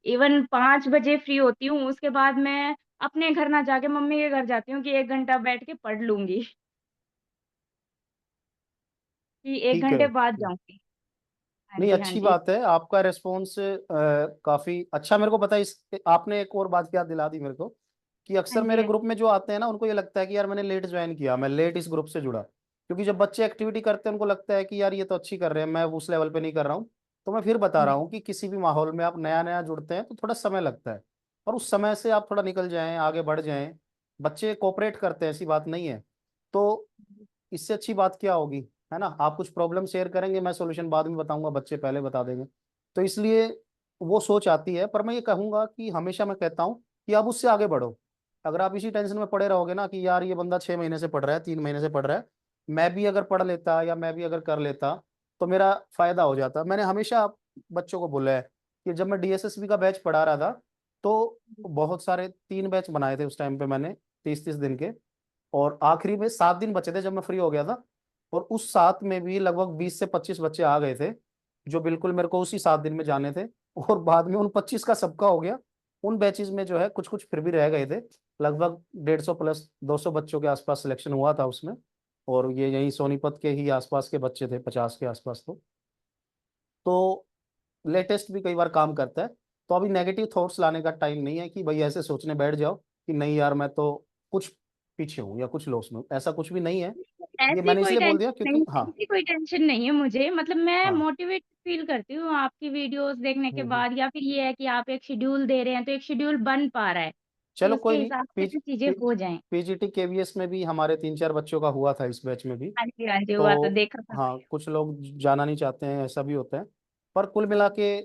S6: इवन 5 बजे फ्री होती हूँ, उसके बाद मैं अपने घर ना जाके मम्मी के घर जाती हूँ कि 1 घंटा बैठ के पढ़ लूँगी, कि 1
S1: ठीक है।
S6: घंटे बाद जाऊँगी। हाँ
S1: नहीं,
S6: जी, हाँ
S1: अच्छी
S6: जी।
S1: बात है, आपका रेस्पॉन्स काफी अच्छा। मेरे को पता है, इस आपने एक और बात याद दिला दी मेरे को कि
S6: हाँ
S1: अक्सर
S6: जी,
S1: मेरे
S6: हाँ
S1: ग्रुप
S6: जी।
S1: में जो आते हैं ना, उनको ये लगता है कि यार मैंने लेट ज्वाइन किया, मैं लेट इस ग्रुप से जुड़ा, क्योंकि जब बच्चे एक्टिविटी करते हैं उनको लगता है कि यार ये तो अच्छी कर रहे हैं, मैं उस लेवल पे नहीं कर रहा हूँ। तो मैं फिर बता
S6: हाँ
S1: रहा
S6: जी,
S1: हूँ कि किसी भी माहौल में आप नया नया जुड़ते हैं तो थोड़ा समय लगता है, और उस समय से आप थोड़ा निकल जाएं, आगे बढ़ जाएं। बच्चे कोऑपरेट करते हैं, ऐसी बात नहीं है। तो इससे अच्छी बात क्या होगी, है ना? आप कुछ प्रॉब्लम शेयर करेंगे, मैं सॉल्यूशन बाद में बताऊंगा, बच्चे पहले बता देंगे। तो इसलिए वो सोच आती है। पर मैं ये कहूंगा कि हमेशा मैं कहता हूँ कि आप उससे आगे बढ़ो। अगर आप इसी टेंशन में पड़े रहोगे ना कि यार ये बंदा 6 महीने से पढ़ रहा है, 3 महीने से पढ़ रहा है, मैं भी अगर पढ़ लेता या मैं भी अगर कर लेता तो मेरा फायदा हो जाता। मैंने हमेशा बच्चों को बोला है कि जब मैं डीएसएसबी का बैच पढ़ा रहा था तो बहुत सारे 3 बैच बनाए थे उस टाइम पे मैंने, 30-30 दिन के। और आखिरी में 7 दिन बचे थे जब मैं फ्री हो गया था, और उस 7 में भी लगभग 20 से 25 बच्चे आ गए थे जो बिल्कुल मेरे को उसी 7 दिन में जाने थे। और बाद में उन 25 का सबका हो गया। उन बैचेज में जो है कुछ कुछ फिर भी रह गए थे। लगभग 150 प्लस 200 बच्चों के आसपास सिलेक्शन हुआ था उसमें। और ये यहीं सोनीपत के ही आसपास के बच्चे थे, 50 के आसपास। तो लेटेस्ट भी कई बार काम करता है। तो अभी नेगेटिव थॉट्स लाने का टाइम नहीं है कि भाई ऐसे सोचने बैठ जाओ कि नहीं यार मैं तो कुछ पीछे हूँ या कुछ लॉस में हूँ, ऐसा कुछ भी नहीं है। ये
S6: ऐसी
S1: मैंने
S6: कोई
S1: इसलिए बोल दिया
S6: टेंशन नहीं,
S1: क्योंकि हाँ।
S6: ऐसी कोई टेंशन नहीं है मुझे, मतलब मैं
S1: हाँ।
S6: मोटिवेट फ़ील करती हूँ आपकी वीडियोज़ देखने के
S1: हम्म।
S6: बाद, या फिर ये है कि आप एक शेड्यूल दे रहे हैं, तो एक शेड्यूल बन पा रहा है, कि
S1: चलो
S6: उसके
S1: कोई नहीं।
S6: हिसाब से
S1: पीज
S6: ना चीज़ें हो जाएँ।
S1: पीजीटी केवीएस में भी हमारे 3-4 बच्चों का हुआ था, इस बैच में भी।
S6: हाँ जी, हाँ जी, हुआ तो
S1: तो
S6: देखा था
S1: हाँ,
S6: मैंने।
S1: कुछ लोग जाना नहीं चाहते हैं, ऐसा भी होता है। पर कुल मिला के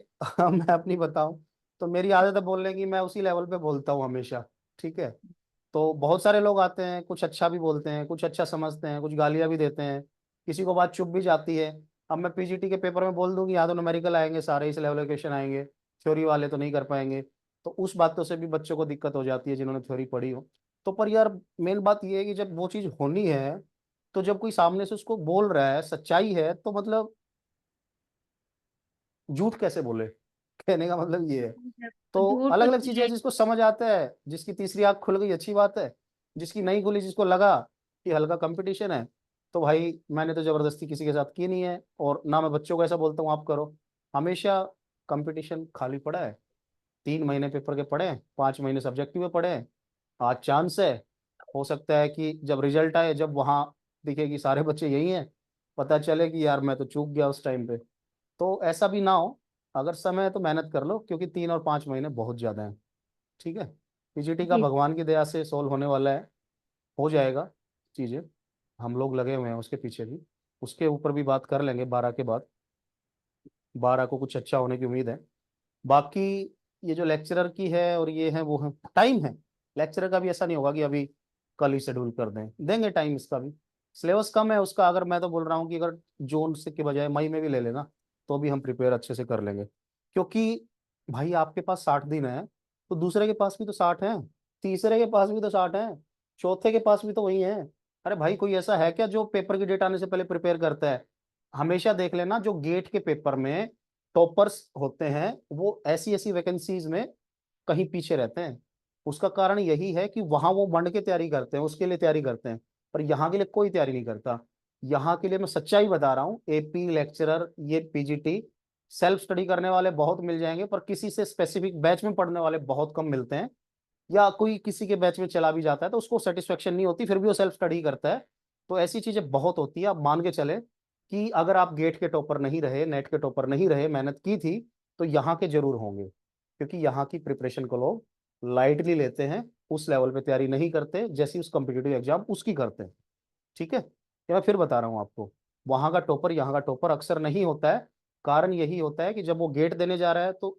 S1: मैं अपनी बताऊं तो मेरी आदत है बोलने की, मैं उसी लेवल पे बोलता हूँ हमेशा। ठीक है। तो बहुत सारे लोग आते हैं, कुछ अच्छा भी बोलते हैं, कुछ अच्छा समझते हैं, कुछ गालियां भी देते हैं, किसी को बात चुप भी जाती है। अब मैं पीजीटी के पेपर में बोल दूं कि यहाँ तो न्यूमेरिकल आएंगे सारे, इस लेवल के क्वेश्चन आएंगे, थ्योरी वाले तो नहीं कर पाएंगे। तो उस बातों से भी बच्चों को दिक्कत हो जाती है जिन्होंने थ्योरी पढ़ी हो। तो पर यार मेन बात ये है कि जब वो चीज़ होनी है, तो जब कोई सामने से उसको बोल रहा है, सच्चाई है, तो मतलब झूठ कैसे बोले, कहने का मतलब ये है।
S6: मतलब
S1: तो
S6: झूठ
S1: अलग
S6: कुछ
S1: अलग
S6: नहीं
S1: चीजें हैं,
S6: है।
S1: जिसको समझ आता है, जिसकी तीसरी आंख खुल गई अच्छी बात है, जिसकी नहीं खुली, जिसको लगा कि हल्का कंपटीशन है, तो भाई मैंने तो जबरदस्ती किसी के साथ की नहीं है, और ना मैं बच्चों को ऐसा बोलता हूँ आप करो। हमेशा कंपटीशन खाली पड़ा है। 3 महीने पेपर के पढ़े हैं, 5 महीने सब्जेक्टिव में पढ़े हैं। आज चांस है, हो सकता है कि जब रिजल्ट आए, जब वहाँ दिखे कि सारे बच्चे यही हैं, पता चले कि यार मैं तो चूक गया उस टाइम पे। तो ऐसा भी ना हो। अगर समय है तो मेहनत कर लो, क्योंकि 3 और 5 महीने बहुत ज्यादा हैं। ठीक है। पीजीटी का
S6: जी,
S1: भगवान की दया से सोल्व होने वाला है, हो जाएगा चीजें। हम लोग लगे हुए हैं उसके पीछे भी। उसके ऊपर भी बात कर लेंगे 12 के बाद। 12 को कुछ अच्छा होने की उम्मीद है। बाकी ये जो लेक्चरर की है और ये है वो है, टाइम है। लेक्चरर का भी ऐसा नहीं होगा कि अभी कल ही शेड्यूल कर दें, देंगे टाइम इसका भी। सिलेबस कम है उसका, अगर मैं तो बोल रहा हूँ कि अगर जून से के बजाय मई में भी ले लेना तो भी हम प्रिपेयर अच्छे से कर लेंगे। क्योंकि भाई आपके पास 60 दिन है, तो दूसरे के पास भी तो 60 है, तीसरे के पास भी तो 60 है, चौथे के पास भी तो वही है। अरे भाई कोई ऐसा है क्या जो पेपर की डेट आने से पहले प्रिपेयर करता है? हमेशा देख लेना, जो गेट के पेपर में टॉपर्स होते हैं वो ऐसी ऐसी वैकेंसीज में कहीं पीछे रहते हैं। उसका कारण यही है कि वहां वो मंड के तैयारी करते हैं, उसके लिए तैयारी करते हैं। पर यहाँ के लिए कोई तैयारी नहीं करता। यहाँ के लिए मैं सच्चाई बता रहा हूँ, एपी लेक्चरर, ये पीजीटी, सेल्फ स्टडी करने वाले बहुत मिल जाएंगे, पर किसी से स्पेसिफिक बैच में पढ़ने वाले बहुत कम मिलते हैं। या कोई किसी के बैच में चला भी जाता है तो उसको सेटिस्फेक्शन नहीं होती, फिर भी वो सेल्फ स्टडी करता है। तो ऐसी चीजें बहुत होती है। आप मान के चले कि अगर आप गेट के टॉपर नहीं रहे, नेट के टॉपर नहीं रहे, मेहनत की थी, तो यहाँ के जरूर होंगे। क्योंकि यहाँ की प्रिपरेशन को लोग लाइटली लेते हैं, उस लेवल पे तैयारी नहीं करते जैसी उस कॉम्पिटिटिव एग्जाम उसकी करते हैं। ठीक है। ये मैं फिर बता रहा हूँ आपको, वहां का टॉपर यहाँ का टॉपर अक्सर नहीं होता है। कारण यही होता है कि जब वो गेट देने जा रहा है तो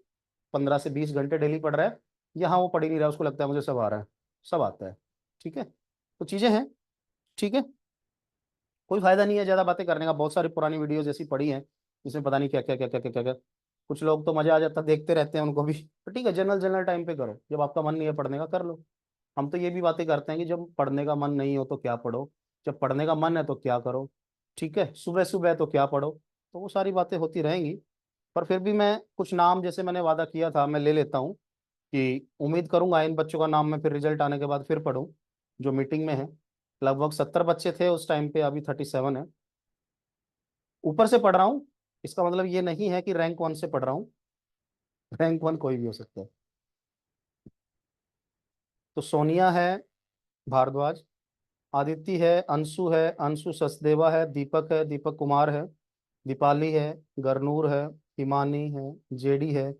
S1: 15 से 20 घंटे डेली पढ़ रहा है, यहाँ वो पढ़ ही नहीं रहा, उसको लगता है मुझे सब आ रहा है, सब आता है। ठीक है। तो चीजें हैं। ठीक है। कोई फायदा नहीं है ज्यादा बातें करने का, बहुत सारी पुरानी वीडियोज ऐसी पड़ी हैं जिसमें पता नहीं क्या क्या क्या क्या क्या क्या क्या। कुछ लोग तो मजा आ जाता है, देखते रहते हैं उनको भी। तो ठीक है, जनरल जनरल टाइम पे करो, जब आपका मन नहीं है पढ़ने का कर लो। हम तो ये भी बातें करते हैं कि जब पढ़ने का मन नहीं हो तो क्या पढ़ो, जब पढ़ने का मन है तो क्या करो, ठीक है, सुबह सुबह तो क्या पढ़ो। तो वो सारी बातें होती रहेंगी। पर फिर भी मैं कुछ नाम, जैसे मैंने वादा किया था, मैं ले लेता हूँ कि उम्मीद करूंगा इन बच्चों का नाम मैं फिर रिजल्ट आने के बाद फिर पढूं, जो मीटिंग में है। लगभग 70 बच्चे थे उस टाइम पे, अभी 37 है। ऊपर से पढ़ रहा हूँ, इसका मतलब ये नहीं है कि रैंक 1 से पढ़ रहा हूँ, रैंक 1 कोई भी हो सकता है। तो सोनिया है, भारद्वाज, आदित्य है, अंशु है, अंशु सचदेवा है, दीपक है, दीपक कुमार है, दीपाली है, गरनूर है, हिमानी है, जेडी है,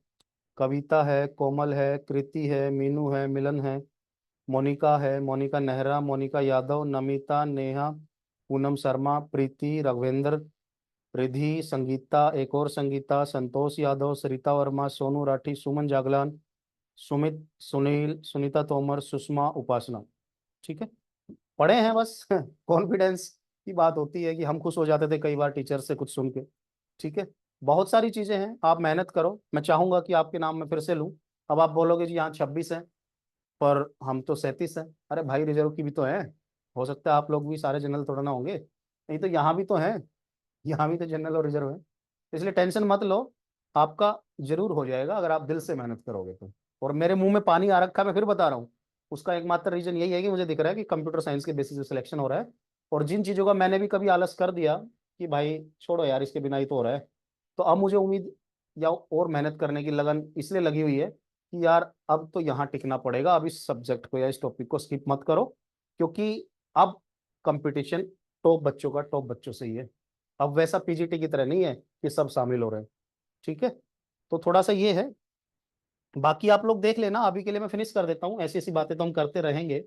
S1: कविता है, कोमल है, कृति है, मीनू है, मिलन है, मोनिका है, मोनिका नेहरा, मोनिका यादव, नमिता, नेहा, पूनम शर्मा, प्रीति, रघवेंद्र, रिधि, संगीता, एक और संगीता, संतोष यादव, सरिता वर्मा, सोनू राठी, सुमन जागलान, सुमित, सुनील, सुनीता तोमर, सुषमा, उपासना। ठीक है, पढ़े हैं बस कॉन्फिडेंस की बात होती है कि हम खुश हो जाते थे कई बार टीचर से कुछ सुन के। ठीक है, बहुत सारी चीजें हैं, आप मेहनत करो। मैं चाहूंगा कि आपके नाम में फिर से लूं। अब आप बोलोगे जी यहाँ 26 है पर हम तो 37 हैं। अरे भाई, रिजर्व की भी तो है, हो सकता है आप लोग भी सारे जनरल थोड़ा ना होंगे, नहीं तो यहाँ भी तो है, यहाँ भी तो जनरल और रिजर्व है। इसलिए टेंशन मत लो, आपका जरूर हो जाएगा अगर आप दिल से मेहनत करोगे तो। और मेरे मुंह में पानी आ रखा है, मैं फिर बता रहा हूँ, उसका एकमात्र रीजन यही है कि मुझे दिख रहा है कि कंप्यूटर साइंस के बेसिस पे सिलेक्शन हो रहा है। और जिन चीज़ों का मैंने भी कभी आलस कर दिया कि भाई छोड़ो यार इसके बिना ही तो हो रहा है, तो अब मुझे उम्मीद या और मेहनत करने की लगन इसलिए लगी हुई है कि यार अब तो यहाँ टिकना पड़ेगा, अब इस सब्जेक्ट को या इस टॉपिक को स्किप मत करो, क्योंकि अब कंपटीशन टॉप बच्चों का टॉप बच्चों से ही है। अब वैसा पीजीटी की तरह नहीं है कि सब शामिल हो रहे हैं। ठीक है, तो थोड़ा सा ये है, बाकी आप लोग देख लेना। अभी के लिए मैं फिनिश कर देता हूँ, ऐसी ऐसी बातें तो हम करते रहेंगे।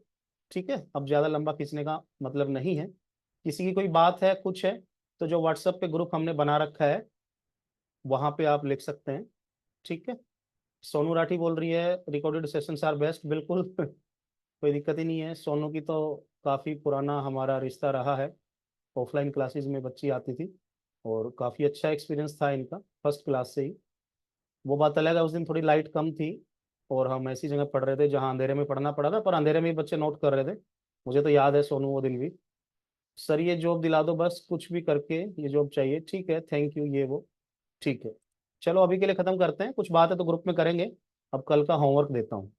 S1: ठीक है, अब ज़्यादा लंबा खींचने का मतलब नहीं है। किसी की कोई बात है, कुछ है, तो जो व्हाट्सएप पे ग्रुप हमने बना रखा है वहाँ पे आप लिख सकते हैं। ठीक है, सोनू राठी बोल रही है रिकॉर्डेड सेशंस आर बेस्ट, बिल्कुल कोई दिक्कत ही नहीं है। सोनू की तो काफ़ी पुराना हमारा रिश्ता रहा है, ऑफलाइन क्लासेस में बच्ची आती थी और काफ़ी अच्छा एक्सपीरियंस था इनका फर्स्ट क्लास से ही। वो बात अलग है, उस दिन थोड़ी लाइट कम थी और हम ऐसी जगह पढ़ रहे थे जहाँ अंधेरे में पढ़ना पड़ा था, पर अंधेरे में ही बच्चे नोट कर रहे थे। मुझे तो याद है सोनू वो दिन भी। सर ये जॉब दिला दो बस, कुछ भी करके ये जॉब चाहिए। ठीक है, थैंक यू, ये वो। ठीक है, चलो अभी के लिए ख़त्म करते हैं, कुछ बात है तो ग्रुप में करेंगे। अब कल का होमवर्क देता हूँ।